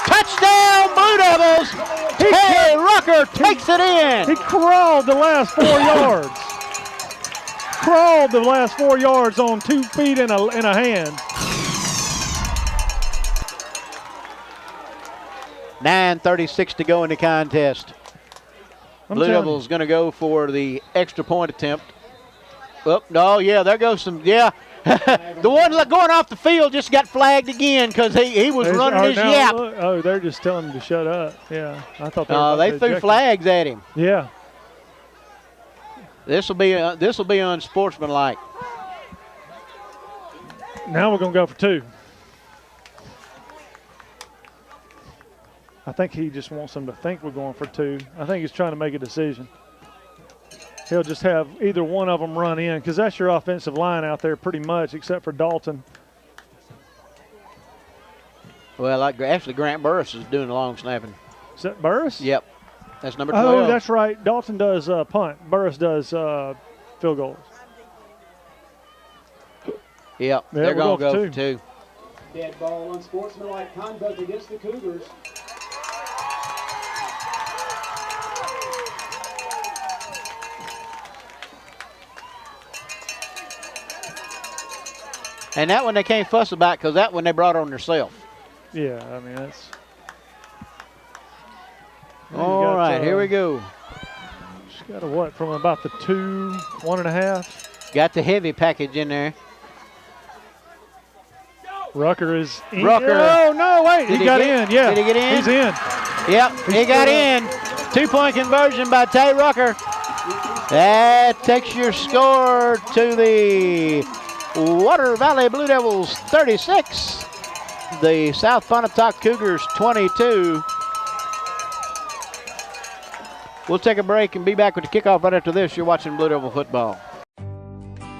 Touchdown, Blue Devils. Hey, Rucker takes it in. He crawled the last 4 yards. Crawled the last 4 yards on 2 feet and a hand. 9:36 to go in the contest. Blue Devils going to go for the extra point attempt. Oh, no, yeah, there goes some, yeah. The one going off the field just got flagged again because he was running his yap. Oh, they're just telling him to shut up. Yeah, I thought they threw flags at him. Yeah. This will be unsportsmanlike. Now we're going to go for 2. I think he just wants them to think we're going for 2. I think he's trying to make a decision. He'll just have either one of them run in because that's your offensive line out there pretty much, except for Dalton. Well, actually, Grant Burris is doing the long snapping. Is that Burris? Yep. That's number 12. Oh, that's right. Dalton does punt. Burris does field goals. Yep. They're going to go for 2. Dead ball, unsportsmanlike conduct against the Cougars. And that one they can't fuss about because that one they brought on themselves. Yeah, I mean, that's. All right, here we go. She's got a what from about the 2, 1.5. Got the heavy package in there. Rucker is in. Rucker. Oh, no, wait. He got in. Yeah. Did he get in? He's in. Yep, he got in. 2-point conversion by Tay Rucker. That takes your score to the Water Valley Blue Devils 36. The South Pontotoc Cougars 22. We'll take a break and be back with the kickoff right after this. You're watching Blue Devil football.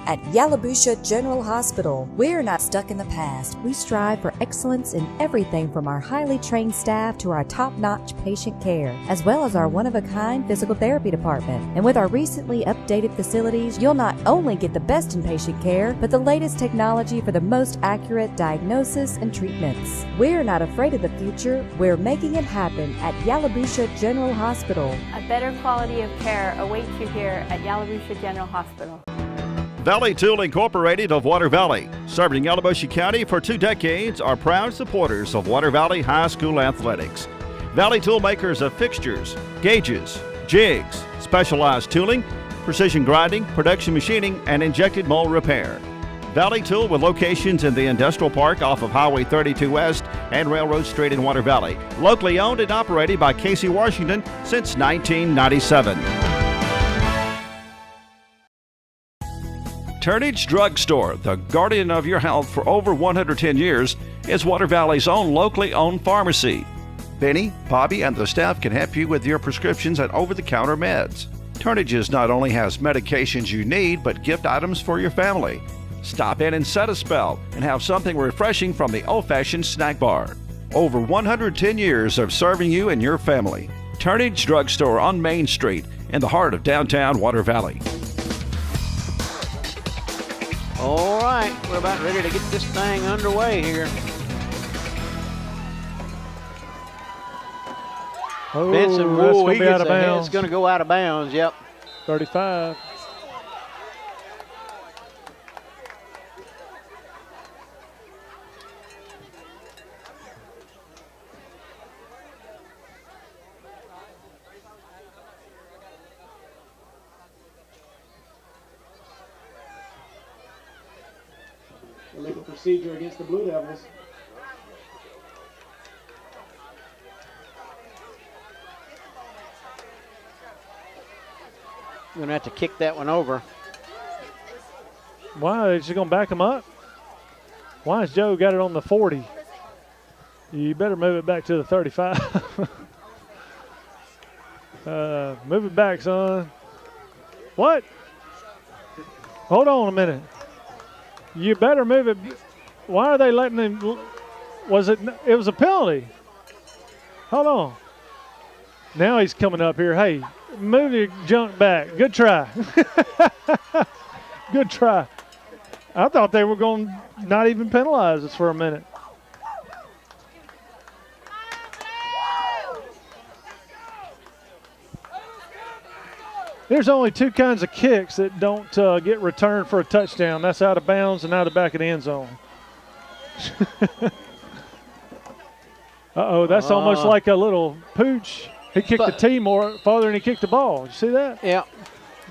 At Yalobusha General Hospital, we're not stuck in the past. We strive for excellence in everything from our highly trained staff to our top-notch patient care, as well as our one-of-a-kind physical therapy department. And with our recently updated facilities, you'll not only get the best in patient care, but the latest technology for the most accurate diagnosis and treatments. We're not afraid of the future. We're making it happen at Yalobusha General Hospital. A better quality of care awaits you here at Yalobusha General Hospital. Valley Tool Incorporated of Water Valley, serving Yalobusha County for 2 decades, are proud supporters of Water Valley High School athletics. Valley Tool makers of fixtures, gauges, jigs, specialized tooling, precision grinding, production machining, and injected mold repair. Valley Tool with locations in the Industrial Park off of Highway 32 West and Railroad Street in Water Valley. Locally owned and operated by Casey Washington since 1997. Turnage Drug Store, the guardian of your health for over 110 years, is Water Valley's own locally owned pharmacy. Benny, Bobby, and the staff can help you with your prescriptions and over-the-counter meds. Turnages not only has medications you need, but gift items for your family. Stop in and set a spell and have something refreshing from the old-fashioned snack bar. Over 110 years of serving you and your family. Turnage Drug Store on Main Street in the heart of downtown Water Valley. All right, we're about ready to get this thing underway here. Oh, Benson, that's he going to be out of bounds. It's going to go out of bounds, yep. 35. Illegal procedure against the Blue Devils. We're going to have to kick that one over. Why? Is he going to back him up? Why has Joe got it on the 40? You better move it back to the 35. Move it back, son. What? Hold on a minute. You better move it. Why are they letting him? It was a penalty. Hold on. Now he's coming up here. Hey, move your junk back. Good try. Good try. I thought they were going to not even penalize us for a minute. There's only 2 kinds of kicks that don't get returned for a touchdown. That's out of bounds and out of the back of the end zone. Uh-oh, that's almost like a little pooch. He kicked the tee more farther than he kicked the ball. You see that? Yeah.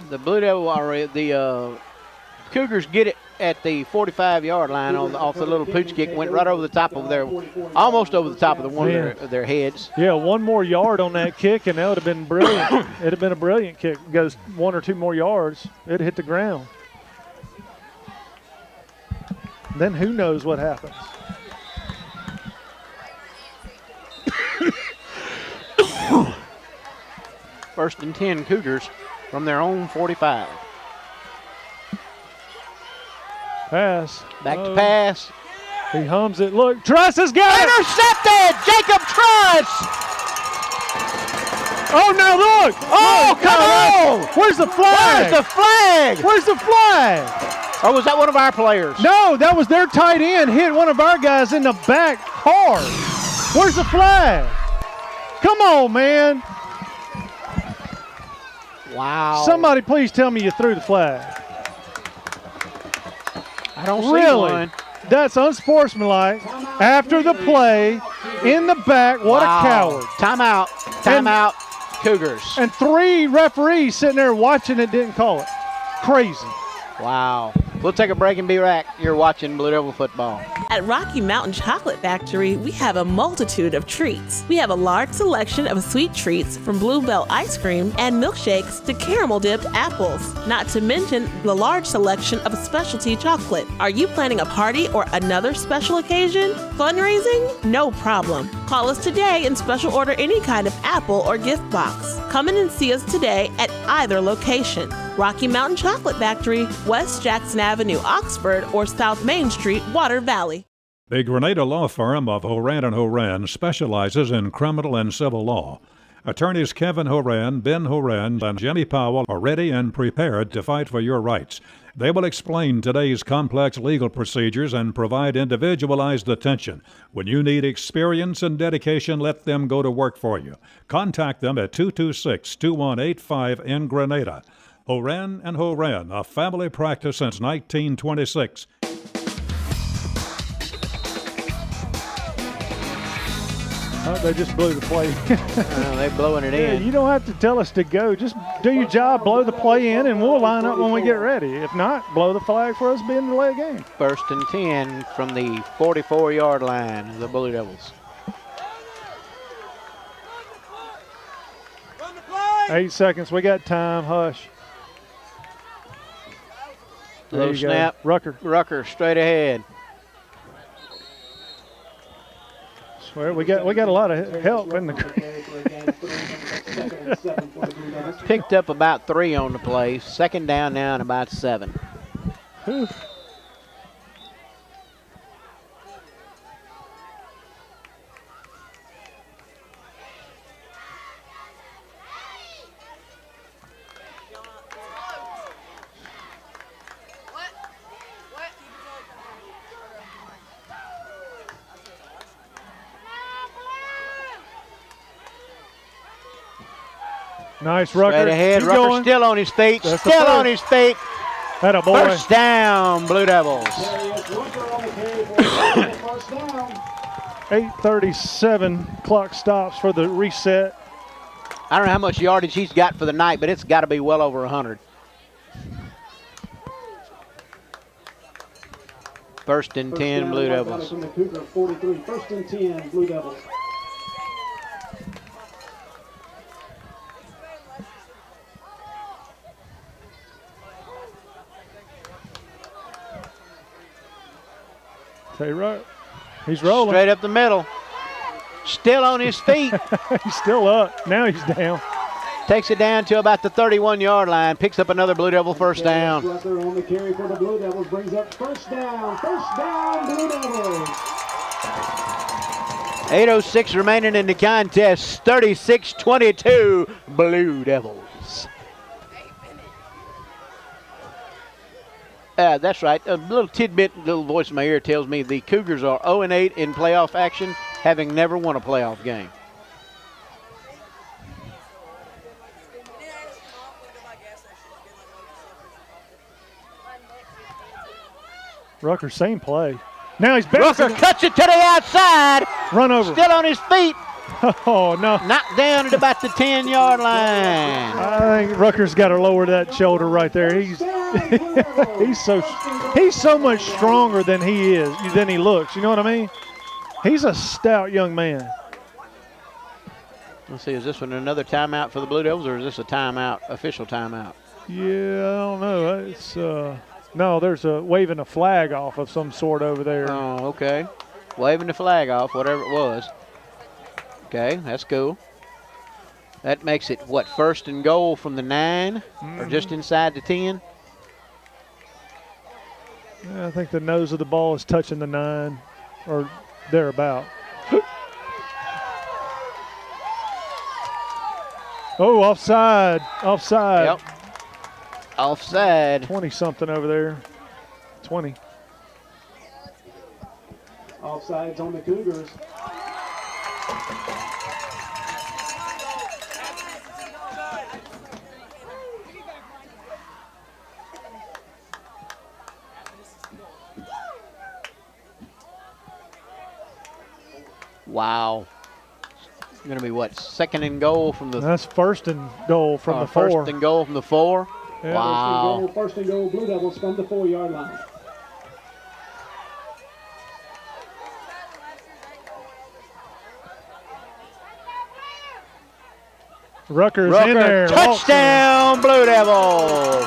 The Blue Devil, the Cougars get it at the 45-yard line off the little pooch kick. Went right over the top of almost over the top of one of their heads. Yeah, 1 more yard on that kick, and that would have been brilliant. It would have been a brilliant kick. Goes 1 or 2 more yards, it'd hit the ground. Then who knows what happens. First and 10 Cougars from their own 45. Pass. Back to pass. He hums it. Look, Truss has got it. Intercepted! Jacob Truss! Oh, no, look. Oh, come on! Where's the flag? Where's the flag? Where's the flag? Or was that one of our players? No, that was their tight end. Hit one of our guys in the back hard. Where's the flag? Come on, man. Wow. Somebody please tell me you threw the flag. I don't see really? one. That's unsportsmanlike. After the play, in the back, what a coward. Timeout. Timeout, Cougars. And 3 referees sitting there watching it didn't call it. Crazy. Wow. We'll take a break and be back. You're watching Blue Devil football. At Rocky Mountain Chocolate Factory, we have a multitude of treats. We have a large selection of sweet treats from Bluebell ice cream and milkshakes to caramel dipped apples, not to mention the large selection of specialty chocolate. Are you planning a party or another special occasion? Fundraising? No problem. Call us today and special order any kind of apple or gift box. Come in and see us today at either location. Rocky Mountain Chocolate Factory, West Jackson Avenue, Oxford, or South Main Street, Water Valley. The Grenada Law Firm of Horan & Horan specializes in criminal and civil law. Attorneys Kevin Horan, Ben Horan, and Jimmy Powell are ready and prepared to fight for your rights. They will explain today's complex legal procedures and provide individualized attention. When you need experience and dedication, let them go to work for you. Contact them at 226-2185 in Grenada. Horan & Horan, a family practice since 1926. Oh, they just blew the play. They're blowing it in. You don't have to tell us to go. Just do your job, blow the play in, and we'll line up when we get ready. If not, blow the flag for us being the delay game. First and 10 from the 44-yard line of the Blue Devils. 8 seconds. We got time. Hush. Low snap. Rucker straight ahead. Swear we got a lot of help in the. Picked up about 3 on the play. Second down now and about 7. Whew. Nice, Rucker. Straight ahead. Keep Rucker going. still on his feet. That's Still on his feet. Atta boy. First down, Blue Devils. 8:37. Clock stops for the reset. I don't know how much yardage he's got for the night, but it's got to be well over 100. First and 10, Blue Devils. From the Cougar 43. First and 10, Blue Devils. He's rolling. Straight up the middle. Still on his feet. He's still up. Now he's down. Takes it down to about the 31-yard line. Picks up another Blue Devil first down. Rucker on the carry for the Blue Devils. Brings up first down. First down, Blue Devils. 8:06 remaining in the contest. 36-22, Blue Devils. That's right. A little tidbit, little voice in my ear tells me the Cougars are 0-8 in playoff action, having never won a playoff game. Rucker, same play. Now he's Rucker cuts it to the outside. Run over. Still on his feet. Oh, no. Knocked down at about the 10-yard line. I think Rucker's got to lower that shoulder right there. He's so much stronger than he looks. You know what I mean? He's a stout young man. Let's see, is this one another timeout for the Blue Devils, or is this a timeout, official timeout? Yeah, I don't know. It's No, there's a waving a flag off of some sort over there. Oh, okay. Waving the flag off, whatever it was. Okay, that's cool. That makes it, what, 1st and goal from the 9 or just inside the 10? Yeah, I think the nose of the ball is touching the 9 or thereabout. Oh, offside. Offside. Yep. Offside. 20-something over there. 20. Offsides on the Cougars. Wow. It's going to be what, 2nd and goal from the... That's 1st and goal from the 4. 1st and goal from the 4. Yeah. Wow. First and goal, Blue Devils from the 4-yard line. Rutgers in there. Touchdown, Blue Devils.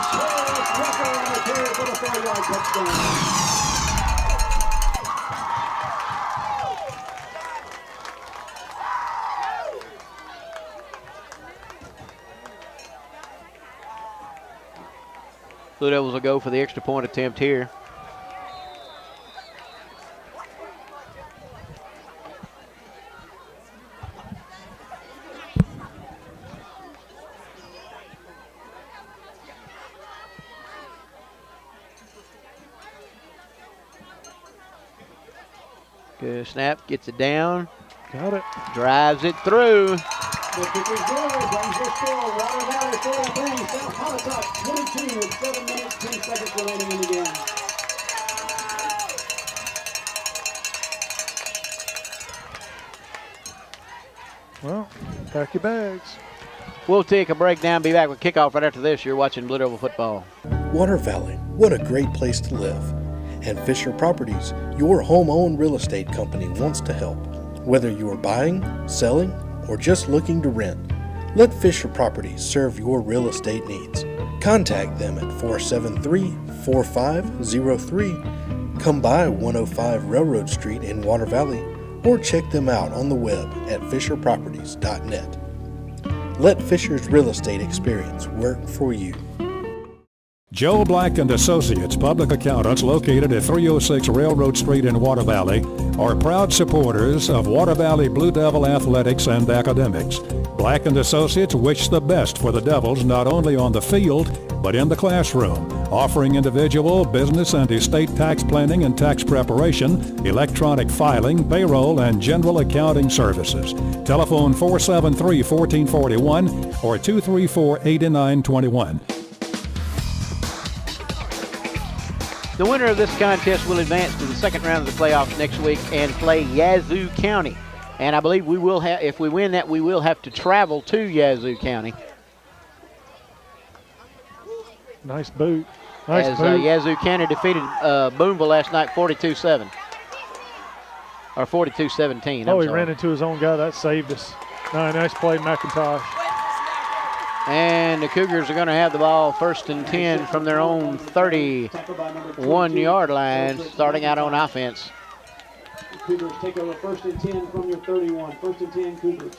Blue Devils will go for the extra point attempt here. Good snap, gets it down. Got it. Drives it through. The Cougars brings the score. Water Valley 43, South Pontotoc 22 with 7 minutes, 10 seconds remaining in the game. Well, pack your bags. We'll take a break now and be back with kickoff right after this. You're watching Blue Devil football. Water Valley, what a great place to live. And Fisher Properties, your home-owned real estate company, wants to help. Whether you are buying, selling, or just looking to rent, let Fisher Properties serve your real estate needs. Contact them at 473-4503. Come by 105 Railroad Street in Water Valley, or check them out on the web at fisherproperties.net. Let Fisher's real estate experience work for you. Joe Black and Associates, public accountants located at 306 Railroad Street in Water Valley, are proud supporters of Water Valley Blue Devil athletics and academics. Black and Associates wish the best for the Devils not only on the field, but in the classroom, offering individual, business, and estate tax planning and tax preparation, electronic filing, payroll, and general accounting services. Telephone 473-1441 or 234-8921. The winner of this contest will advance to the 2nd round of the playoffs next week and play Yazoo County. And I believe we will have, if we win that, we will have to travel to Yazoo County. Nice boot. Nice as boot. Yazoo County defeated Boonville last night 42-7. Or 42-17. Oh, he ran into his own guy. That saved us. Nice play, McIntosh. And the Cougars are going to have the ball 1st and 10 from their own 31-yard line, starting out on offense. The Cougars take over 1st and 10 from your 31. 1st and 10 Cougars.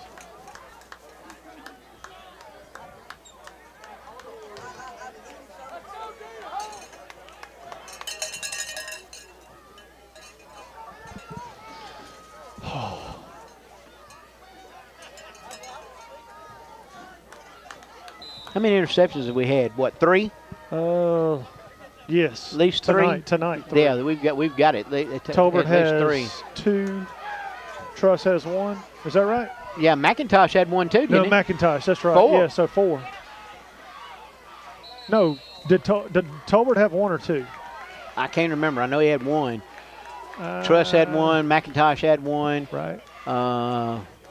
How many interceptions have we had? What, 3? Yes. At least 3? Tonight 3. Yeah, we've got it. Tolbert at has least 3. 2. Truss has 1. Is that right? Yeah, McIntosh had 1 too, didn't he? McIntosh, that's right. 4. Yeah, so 4. No, did Tolbert have 1 or 2? I can't remember. I know he had 1. Truss had 1. McIntosh had 1. Right.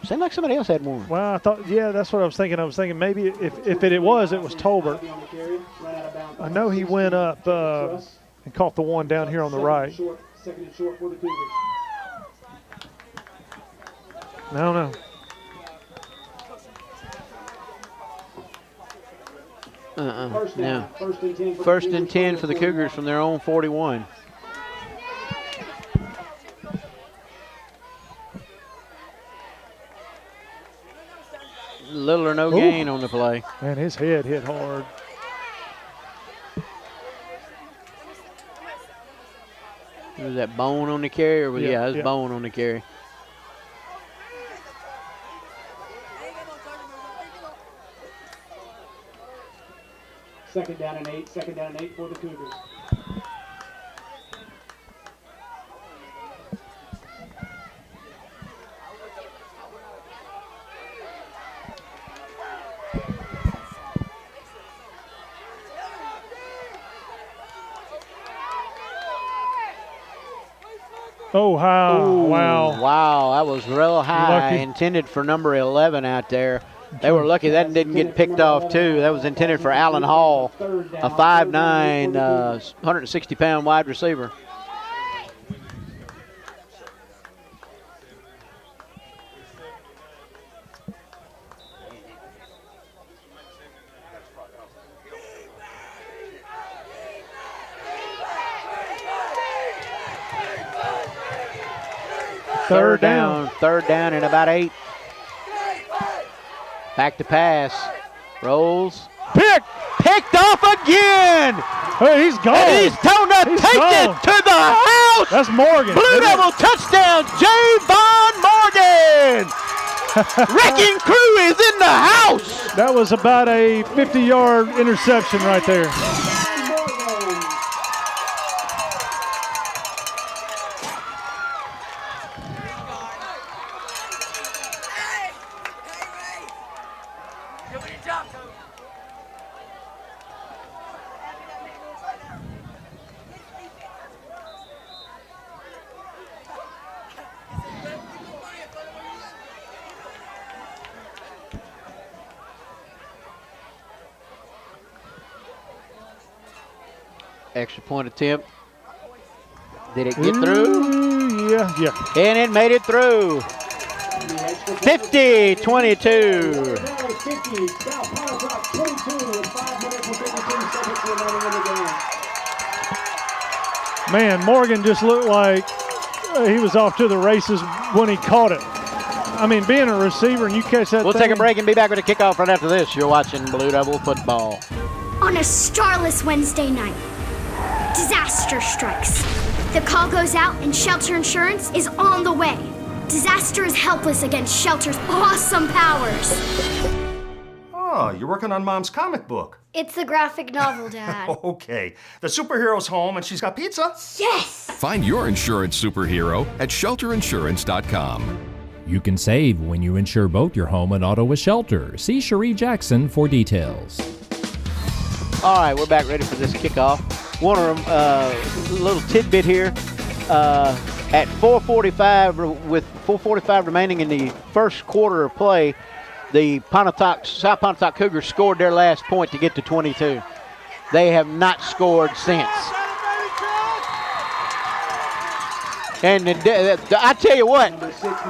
Seemed like somebody else had 1. Well, I thought, yeah, that's what I was thinking. I was thinking maybe if it was Tolbert. I know he went up and caught the one down here on the right. 2nd and short for the Cougars. No. No. First and 10 for the Cougars from their own 41. Little or no gain on the play. Man, his head hit hard. Was that bone on the carry? Or yeah, it was bone on the carry. Second down and 8 for the Cougars. Oh, wow. Ooh, wow. Wow, that was real high. Lucky. Intended for number 11 out there. They were lucky that didn't get picked off, too. That was intended for Allen Hall, a 5'9", 160-pound wide receiver. Third down and about 8. Back to pass. Rolls. Picked off again. Hey, he's gone. And he's going to take it to the house. That's Morgan. Blue Devil touchdown, Javon Morgan. Wrecking crew is in the house. That was about a 50-yard interception right there. Extra point attempt. Did it get through? Yeah. And it made it through. 50-22. 50, South Pontotoc 22 with 5 minutes and 52 seconds remaining in the game. Man, Morgan just looked like he was off to the races when he caught it. I mean, being a receiver and you catch that We'll take a break and be back with a kickoff right after this. You're watching Blue Devil football. On a starless Wednesday night, disaster strikes. The call goes out and Shelter Insurance is on the way. Disaster is helpless against Shelter's awesome powers. Oh, you're working on Mom's comic book. It's the graphic novel, Dad. Okay. The superhero's home and she's got pizza? Yes! Find your insurance superhero at shelterinsurance.com. You can save when you insure both your home and auto with Shelter. See Cherie Jackson for details. All right, we're back ready for this kickoff. One little tidbit here. At 4:45, with 4:45 remaining in the first quarter of play, the South Pontotoc Cougars scored their last point to get to 22. They have not scored since. And I tell you what,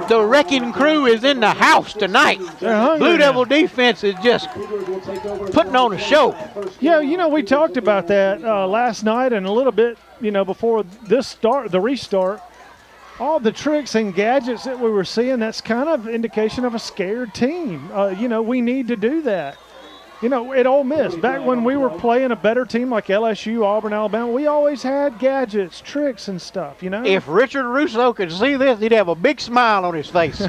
the wrecking crew is in the house tonight. Blue Devil defense is just putting on a show. Yeah, we talked about that last night and a little bit, before the restart. All the tricks and gadgets that we were seeing, that's kind of indication of a scared team. We need to do that. At Ole Miss, back when we were playing a better team like LSU, Auburn, Alabama, we always had gadgets, tricks, and stuff, If Richard Russo could see this, he'd have a big smile on his face.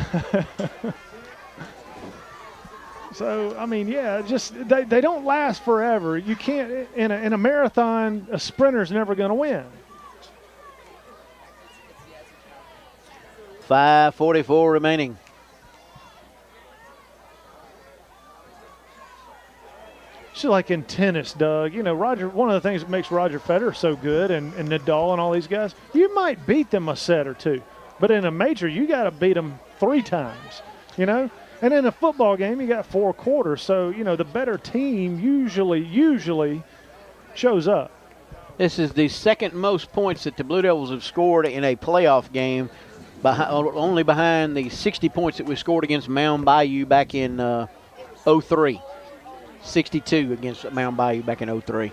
So, I mean, yeah, just they don't last forever. You can't, in a marathon, a sprinter's never going to win. 5:44 remaining. It's like in tennis, Doug. Roger. One of the things that makes Roger Federer so good, and Nadal and all these guys, you might beat them a set or two, but in a major, you got to beat them 3 times. And in a football game, you got 4 quarters. So the better team usually shows up. This is the second most points that the Blue Devils have scored in a playoff game, only behind the 60 points that we scored against Mound Bayou back in 03. 62 against Mound Bayou back in 03.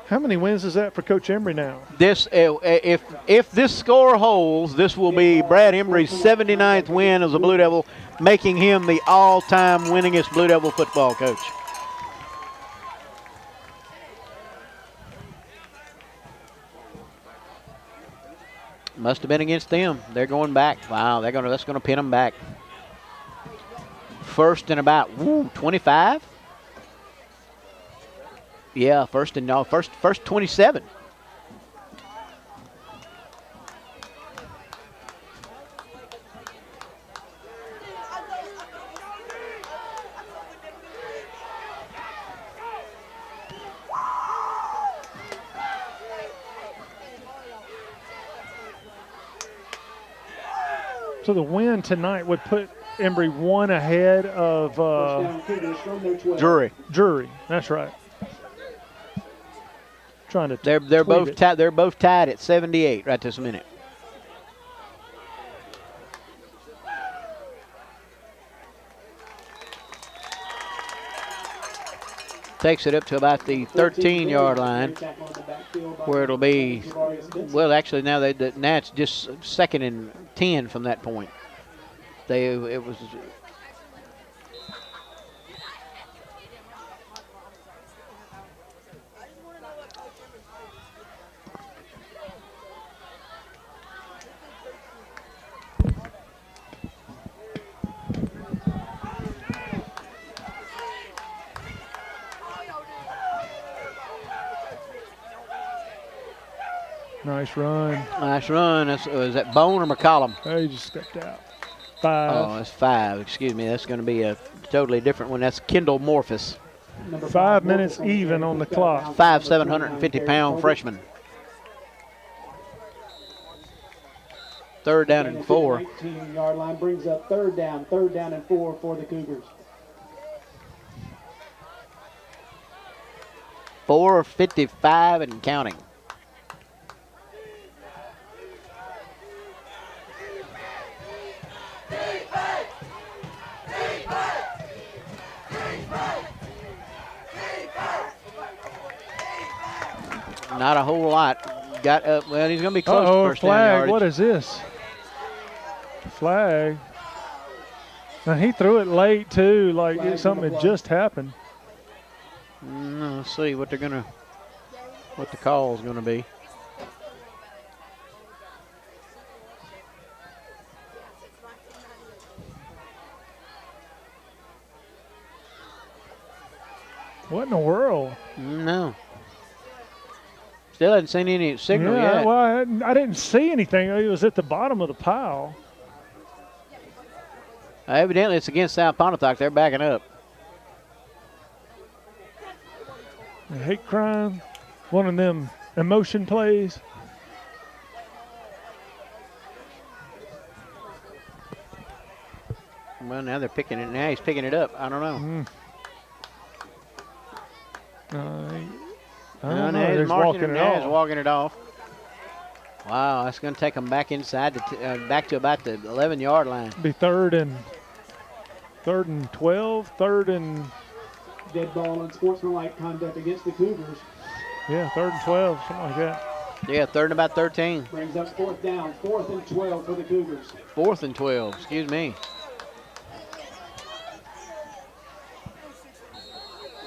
How many wins is that for Coach Embry now? This, if this score holds, this will be Brad Embry's 79th win as a Blue Devil, making him the all-time winningest Blue Devil football coach. Must have been against them. They're going back. Wow, that's gonna pin them back. First and about 25. Yeah, first 27. So the win tonight would put Embry one ahead of Drury. Drury, that's right. Trying to they're both tied. They're both tied at 78 right this minute. Takes it up to about the 13-yard line, where it'll be. Well, actually, now it's just 2nd and 10 from that point. It was. Nice run. Nice run. Was that Bone or McCollum? Oh, he just stepped out. 5. Oh, that's 5. Excuse me. That's going to be a totally different one. That's Kendall Morphus. 5 minutes even on the clock. 5'7", 150-pound freshman. 3rd down and 4. 18-yard line brings up 3rd down and 4 for the Cougars. 4:55 and counting. Not a whole lot. Got up. Well, he's going to be close to first down yardage. What is this? Flag. Now he threw it late too, like something had just happened. Let's see what the call is going to be. What in the world? No. Still hadn't seen any signal yet. Well, I didn't see anything. It was at the bottom of the pile. Evidently, it's against South Pontotoc. They're backing up. A hate crime. One of them emotion plays. Well, now they're picking it. Now he's picking it up. I don't know. I don't know. He's walking it off. Wow, that's going to take them back inside, back to about the 11-yard line. Be 3rd and 12, 3rd and dead ball and sportsmanlike conduct against the Cougars. Yeah, 3rd and 12, something like that. Yeah, 3rd and about 13. Brings up 4th down, 4th and 12 for the Cougars. 4th and 12, excuse me.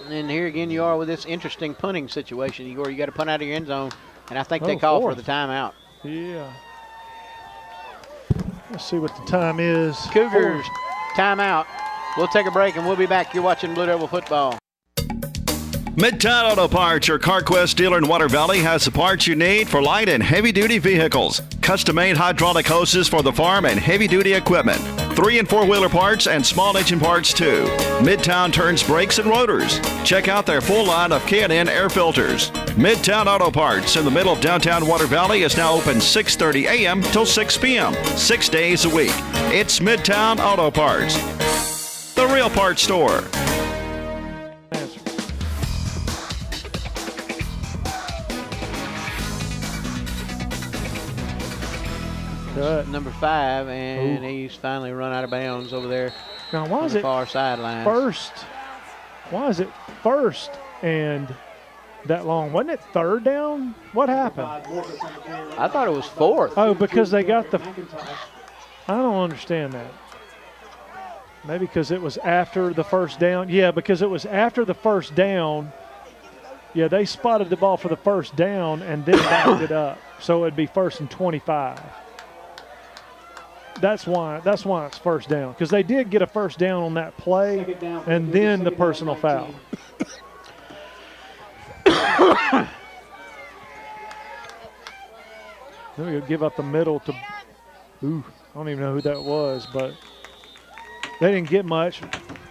And here again you are with this interesting punting situation, where you got to punt out of your end zone, and I think they call for the timeout. Yeah. Let's see what the time is. Cougars, timeout. We'll take a break, and we'll be back. You're watching Blue Devil football. Midtown Auto Parts, your CarQuest dealer in Water Valley, has the parts you need for light and heavy-duty vehicles. Custom-made hydraulic hoses for the farm and heavy-duty equipment. 3- and 4-wheeler parts and small engine parts, too. Midtown turns brakes and rotors. Check out their full line of K&N air filters. Midtown Auto Parts in the middle of downtown Water Valley is now open 6:30 a.m. till 6 p.m., 6 days a week. It's Midtown Auto Parts, the real parts store. Number 5, and he's finally run out of bounds over there now, was on the it far sideline. Why is it first and that long? Wasn't it third down? What happened? I thought it was fourth. Oh, because they got the – I don't understand that. Maybe because it was after the first down. Yeah, because it was after the first down. Yeah, they spotted the ball for the first down and then backed it up. So it'd be 1st and 25. That's why it's first down, because they did get a first down on that play and then the personal foul. Then we give up the middle to, I don't even know who that was, but they didn't get much.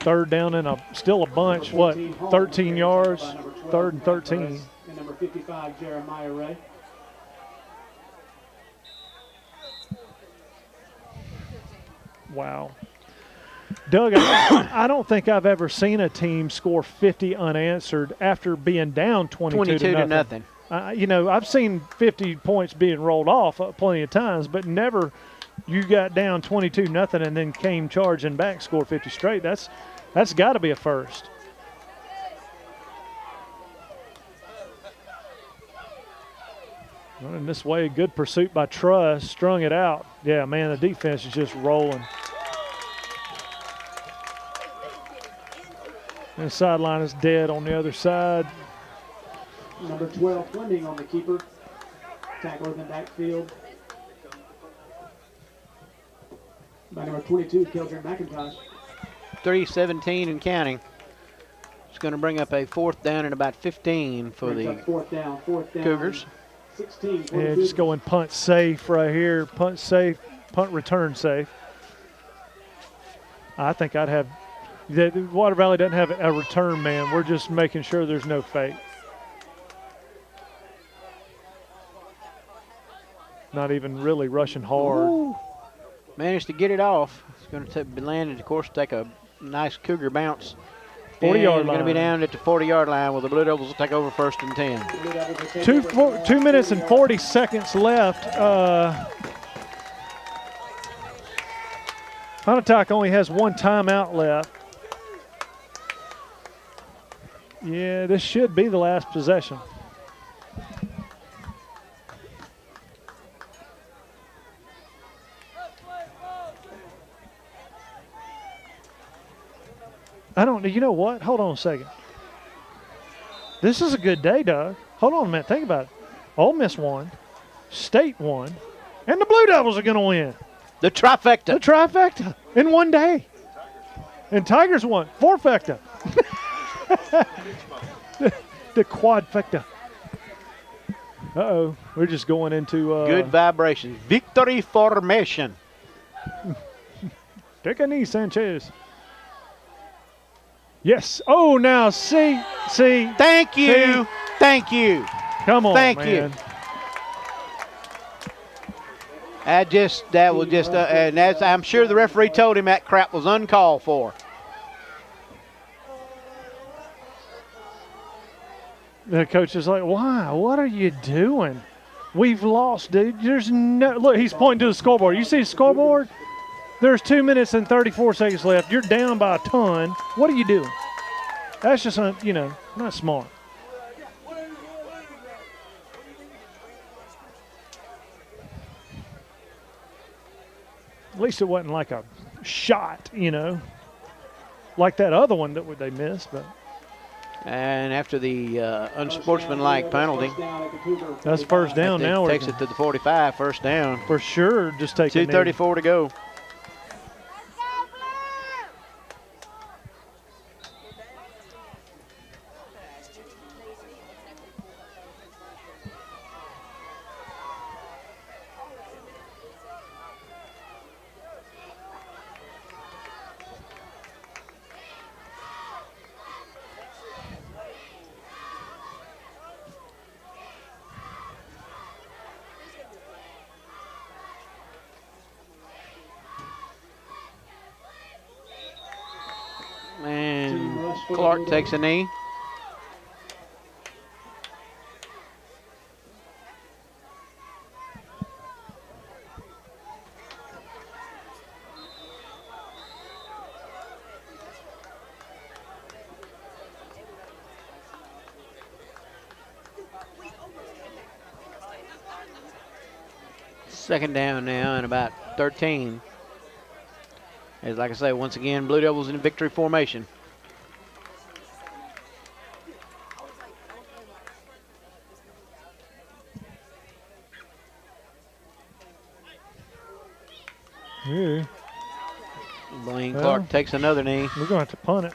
Third down and still a bunch. 13 yards, 3rd and 13. And number 55, Jeremiah Ray. Wow. Doug, I don't think I've ever seen a team score 50 unanswered after being down 22 to nothing. I've seen 50 points being rolled off plenty of times, but never you got down 22-0 and then came charging back, scored 50 straight. That's got to be a first. Running this way, good pursuit by Truss, strung it out. Yeah, man, the defense is just rolling. And the sideline is dead on the other side. Number 12, Fleming on the keeper. Tackler in the backfield. By number 22, Keldrin McIntosh. 3:17 and counting. It's going to bring up a 4th down and about 15 for the fourth down, Cougars. 16. Yeah, just going punt safe right here. Punt safe, punt return safe. I think I'd have – Water Valley doesn't have a return man. We're just making sure there's no fake. Not even really rushing hard. Ooh. Managed to get it off. It's going to be landed, of course, take a nice Cougar bounce. 40-yard line. Going to be down at the 40-yard line where the Blue Devils will take over 1st and 10. 2 minutes and 40 seconds left. Pontotoc only has 1 timeout left. Yeah, this should be the last possession. You know what? Hold on a second. This is a good day, Doug. Hold on a minute. Think about it. Ole Miss won, State won, and the Blue Devils are going to win. The trifecta. The trifecta in one day. And Tigers won. Fourfecta. the quadfecta. Uh-oh. We're just going into good vibrations. Victory formation. Take a knee, Sanchez. Yes. Oh, now see. Thank you. See? Thank you. Come on, Thank man. you. That was just, and I'm sure the referee told him that crap was uncalled for. The coach is like, why? What are you doing? We've lost, dude. There's no, look, he's pointing to the scoreboard. You see the scoreboard? There's 2 minutes and 34 seconds left. You're down by a ton. What are you doing? That's just, not smart. At least it wasn't like a shot, like that other one that they missed. But And after the unsportsmanlike penalty, that's first down now. Takes it to the 45, first down. For sure, just take 2:34 to go. And Clark takes a knee. Second down now and about 13. As like I say, once again, Blue Devils in victory formation. Yeah. Blaine Clark takes another knee. We're going to have to punt it.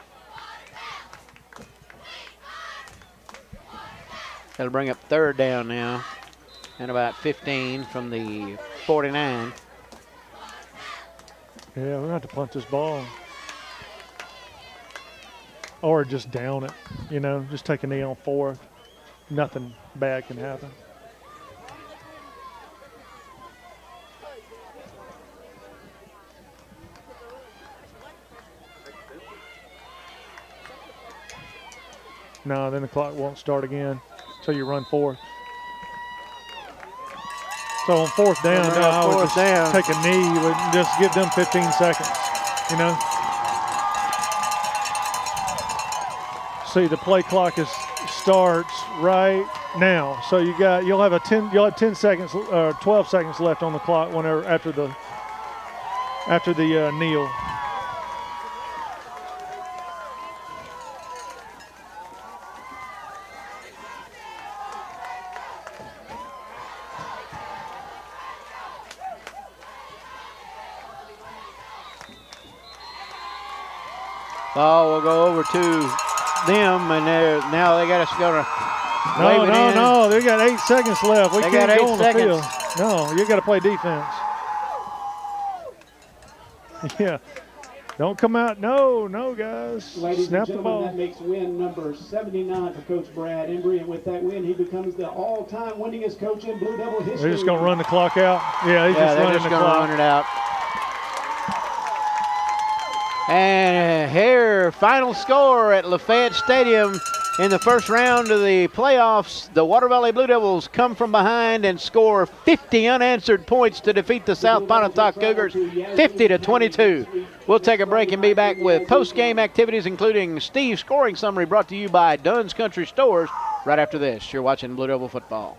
That'll bring up third down now and about 15 from the 49. Yeah, we're going to have to punt this ball. Or just down it, you know, just take a knee on fourth. Nothing bad can happen. No, then the clock won't start again until you run fourth. So on fourth down, I would just take a knee, would just give them 15 seconds, you know. See, the play clock starts right now. So you'll have 10 seconds, 12 seconds left on the clock whenever after the kneel. Ball will go over to them, and now they got us going to wave it in. No, they got 8 seconds left. We They can't got go 8 on the seconds. field. No, you got to play defense. Yeah, don't come out. No, guys. Ladies Snap and the gentlemen, ball. that makes win number 79 for Coach Brad Embry, and with that win, he becomes the all-time winningest coach in Blue Devil history. They're just going to run the clock out. Yeah, he's just running the clock. Run it out. And here, final score at Lafayette Stadium in the first round of the playoffs. The Water Valley Blue Devils come from behind and score 50 unanswered points to defeat the South Pontotoc Cougars 50-22. We'll take a break and be back with post-game activities, including Steve's scoring summary brought to you by Dunn's Country Stores right after this. You're watching Blue Devil football.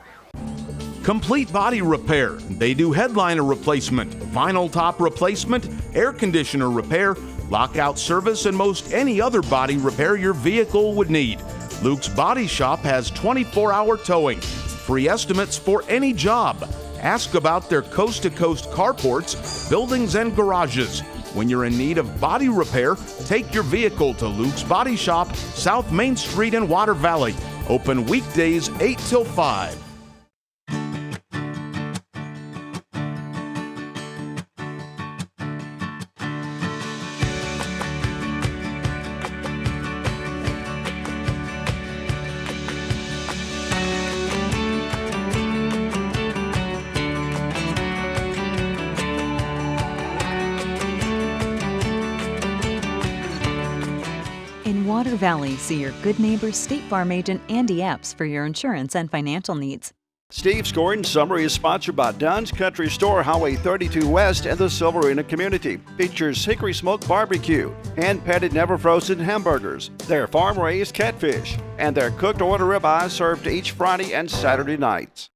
Complete body repair. They do headliner replacement, vinyl top replacement, air conditioner repair, lockout service, and most any other body repair your vehicle would need. Luke's Body Shop has 24-hour towing, free estimates for any job. Ask about their coast-to-coast carports, buildings, and garages. When you're in need of body repair, take your vehicle to Luke's Body Shop, South Main Street in Water Valley. Open weekdays 8 till 5. In Water Valley, see your good neighbor State Farm agent Andy Epps for your insurance and financial needs. Steve's scoring summary is sponsored by Dunn's Country Store, Highway 32 West, and the Silverina community. Features hickory smoked barbecue, hand-patted, never frozen hamburgers, their farm-raised catfish, and their cooked order ribeyes served each Friday and Saturday nights.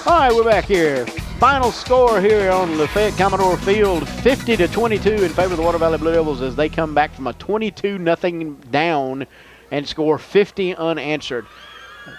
All right, we're back here. Final score here on Lafayette Commodore Field, 50-22 in favor of the Water Valley Blue Devils as they come back from a 22-0 down and score 50 unanswered.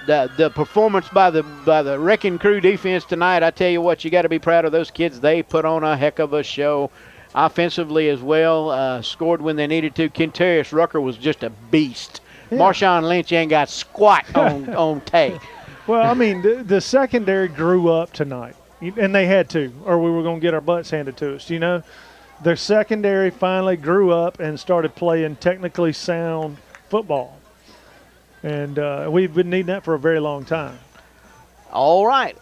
The performance by the Wrecking Crew defense tonight, I tell you what, you got to be proud of those kids. They put on a heck of a show offensively as well, scored when they needed to. Kentarius Rucker was just a beast. Yeah. Marshawn Lynch ain't got squat on tape. Well, I mean, the secondary grew up tonight, and they had to, or we were going to get our butts handed to us, you know. Their secondary finally grew up and started playing technically sound football. And we've been needing that for a very long time. All right.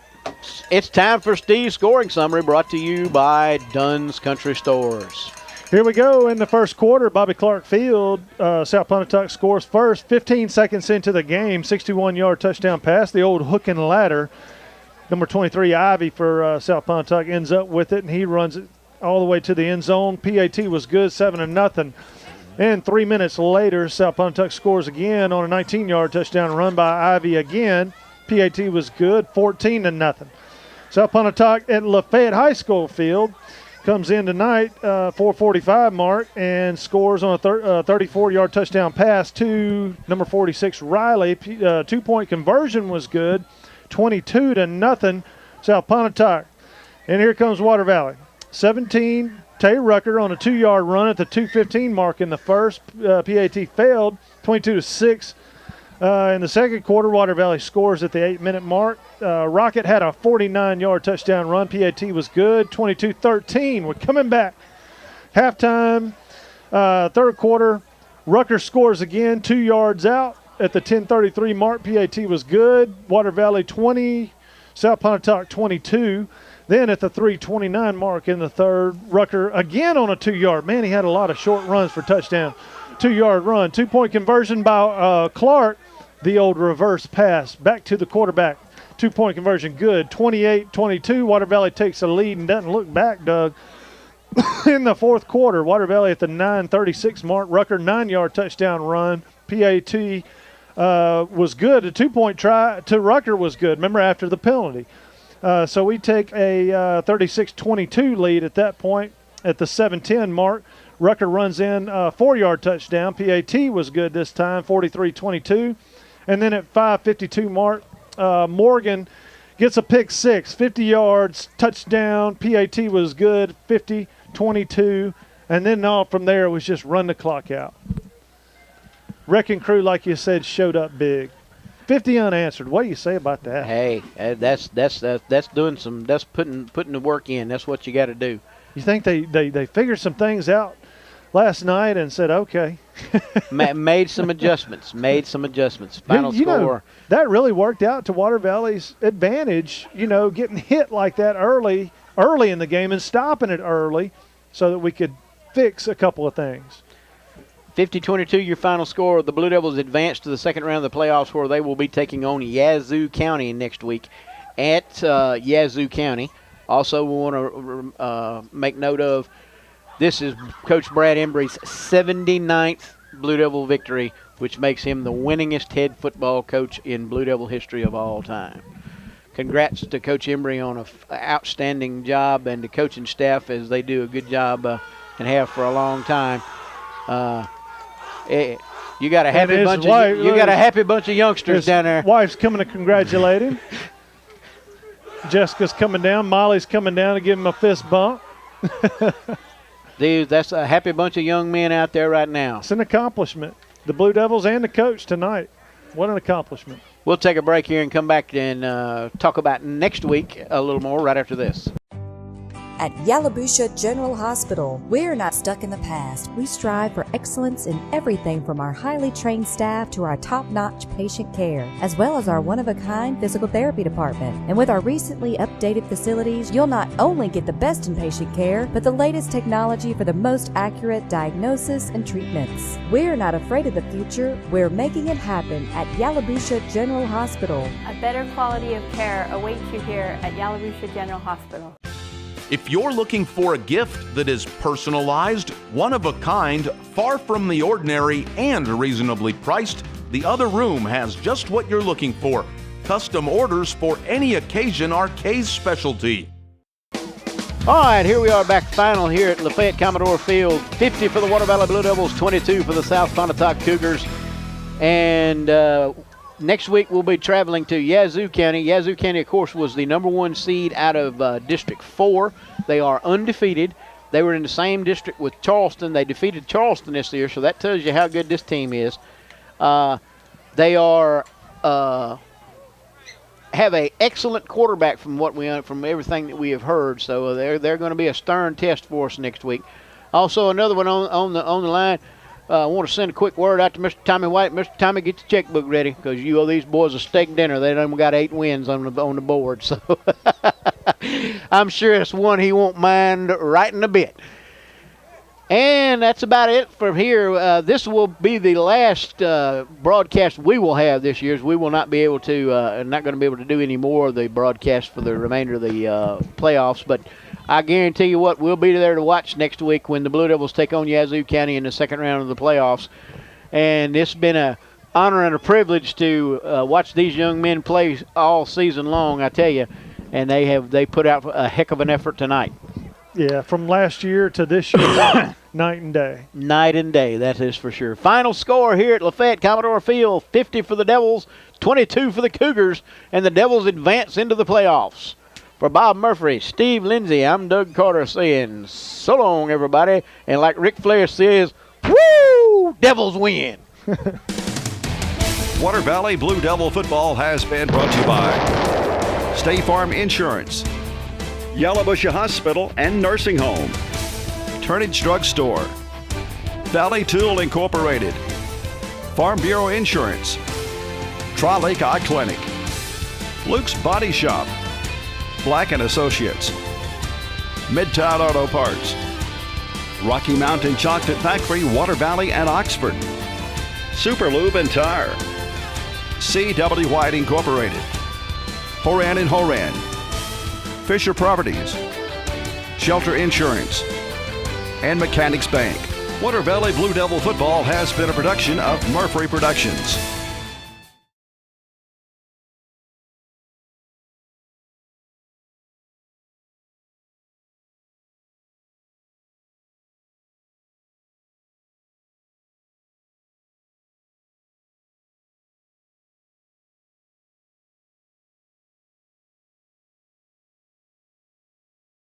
It's time for Steve's scoring summary brought to you by Dunn's Country Stores. Here we go in the first quarter. Bobby Clark Field, South Pontotoc scores first. 15 seconds into the game, 61-yard touchdown pass. The old hook and ladder. Number 23, Ivy for South Pontotoc ends up with it, and he runs it all the way to the end zone. PAT was good, 7-0. And 3 minutes later, South Pontotoc scores again on a 19-yard touchdown run by Ivy again. PAT was good, 14-0. South Pontotoc at Lafayette High School field comes in tonight, 4:45 mark, and scores on a 34-yard touchdown pass to number 46 Riley. 2-point conversion was good, 22-0 South Pontotoc. And here comes Water Valley. 17, Tay Rucker on a 2-yard run at the 2:15 mark in the first. PAT failed, 22-6. In the second quarter, Water Valley scores at the 8-minute mark. Rocket had a 49-yard touchdown run. PAT was good, 22-13. We're coming back. Halftime, third quarter, Rucker scores again, 2 yards out at the 10:33 mark. PAT was good. Water Valley 20, South Pontotoc 22. Then at the 3:29 mark in the third, Rucker again on a 2-yard. Man, he had a lot of short runs for touchdown. 2-yard run. 2-point conversion by Clark. The old reverse pass back to the quarterback. 2-point conversion good. 28-22. Water Valley takes the lead and doesn't look back, Doug. In the fourth quarter, Water Valley at the 9:36 mark. Rucker 9-yard touchdown run. PAT was good. A 2-point try to Rucker was good. Remember, after the penalty. So we take a 36-22 lead at that point at the 7:10 mark. Rucker runs in a 4-yard touchdown. PAT was good this time, 43-22. And then at 5:52 mark, Morgan gets a pick six, 50 yards, touchdown. PAT was good, 50-22. And then all from there it was just run the clock out. Wrecking crew, like you said, showed up big. 50 unanswered. What do you say about that? Hey, that's doing some. That's putting the work in. That's what you got to do. You think they figured some things out last night and said, okay. made some adjustments. Final score. That really worked out to Water Valley's advantage, getting hit like that early in the game and stopping it early so that we could fix a couple of things. 50-22, your final score. The Blue Devils advance to the second round of the playoffs, where they will be taking on Yazoo County next week at Yazoo County. Also, we want to make note of this is Coach Brad Embry's 79th Blue Devil victory, which makes him the winningest head football coach in Blue Devil history of all time. Congrats to Coach Embry on an outstanding job, and the coaching staff as they do a good job and have for a long time. You got a happy bunch. You got a happy bunch of youngsters down there. Wife's coming to congratulate him. Jessica's coming down. Molly's coming down to give him a fist bump. Dude, that's a happy bunch of young men out there right now. It's an accomplishment. The Blue Devils and the coach tonight. What an accomplishment. We'll take a break here and come back and talk about next week a little more right after this. At Yalobusha General Hospital, we're not stuck in the past. We strive for excellence in everything from our highly trained staff to our top-notch patient care, as well as our one-of-a-kind physical therapy department. And with our recently updated facilities, you'll not only get the best in patient care, but the latest technology for the most accurate diagnosis and treatments. We're not afraid of the future. We're making it happen at Yalobusha General Hospital. A better quality of care awaits you here at Yalobusha General Hospital. If you're looking for a gift that is personalized, one of a kind, far from the ordinary, and reasonably priced, the Other Room has just what you're looking for. Custom orders for any occasion are Kay's specialty. All right, here we are back final here at Lafayette Commodore Field. 50 for the Water Valley Blue Devils, 22 for the South Pontotoc Cougars. And next week we'll be traveling to Yazoo County. Yazoo County, of course, was the number one seed out of District 4. They are undefeated. They were in the same district with Charleston. They defeated Charleston this year, so that tells you how good this team is. They are have an excellent quarterback from everything that we have heard. So they're going to be a stern test for us next week. Also, another one on the line. I want to send a quick word out to Mr. Tommy White. Mr. Tommy, get your checkbook ready because you owe these boys a steak dinner. They done got 8 wins on the board, so I'm sure it's one he won't mind writing a bit. And that's about it from here. This will be the last broadcast we will have this year. We will not be able to, not going to be able to do any more of the broadcast for the remainder of the playoffs, but I guarantee you what, we'll be there to watch next week when the Blue Devils take on Yazoo County in the second round of the playoffs. And it's been an honor and a privilege to watch these young men play all season long, I tell you. and they put out a heck of an effort tonight. Yeah, from last year to this year, night and day. Night and day, that is for sure. Final score here at Lafayette Commodore Field, 50 for the Devils, 22 for the Cougars, and the Devils advance into the playoffs. For Bob Murphy, Steve Lindsay, I'm Doug Carter saying so long, everybody. And like Ric Flair says, woo, Devils win. Water Valley Blue Devil football has been brought to you by State Farm Insurance, Yalobusha Hospital and Nursing Home, Turnage Drug Store, Valley Tool Incorporated, Farm Bureau Insurance, Tri-Lake Eye Clinic, Luke's Body Shop, Black & Associates, Midtown Auto Parts, Rocky Mountain Chocolate Factory, Water Valley and Oxford, Super Lube and Tire, C.W. White Incorporated, Horan and Horan, Fisher Properties, Shelter Insurance, and Mechanics Bank. Water Valley Blue Devil football has been a production of Murphy Productions.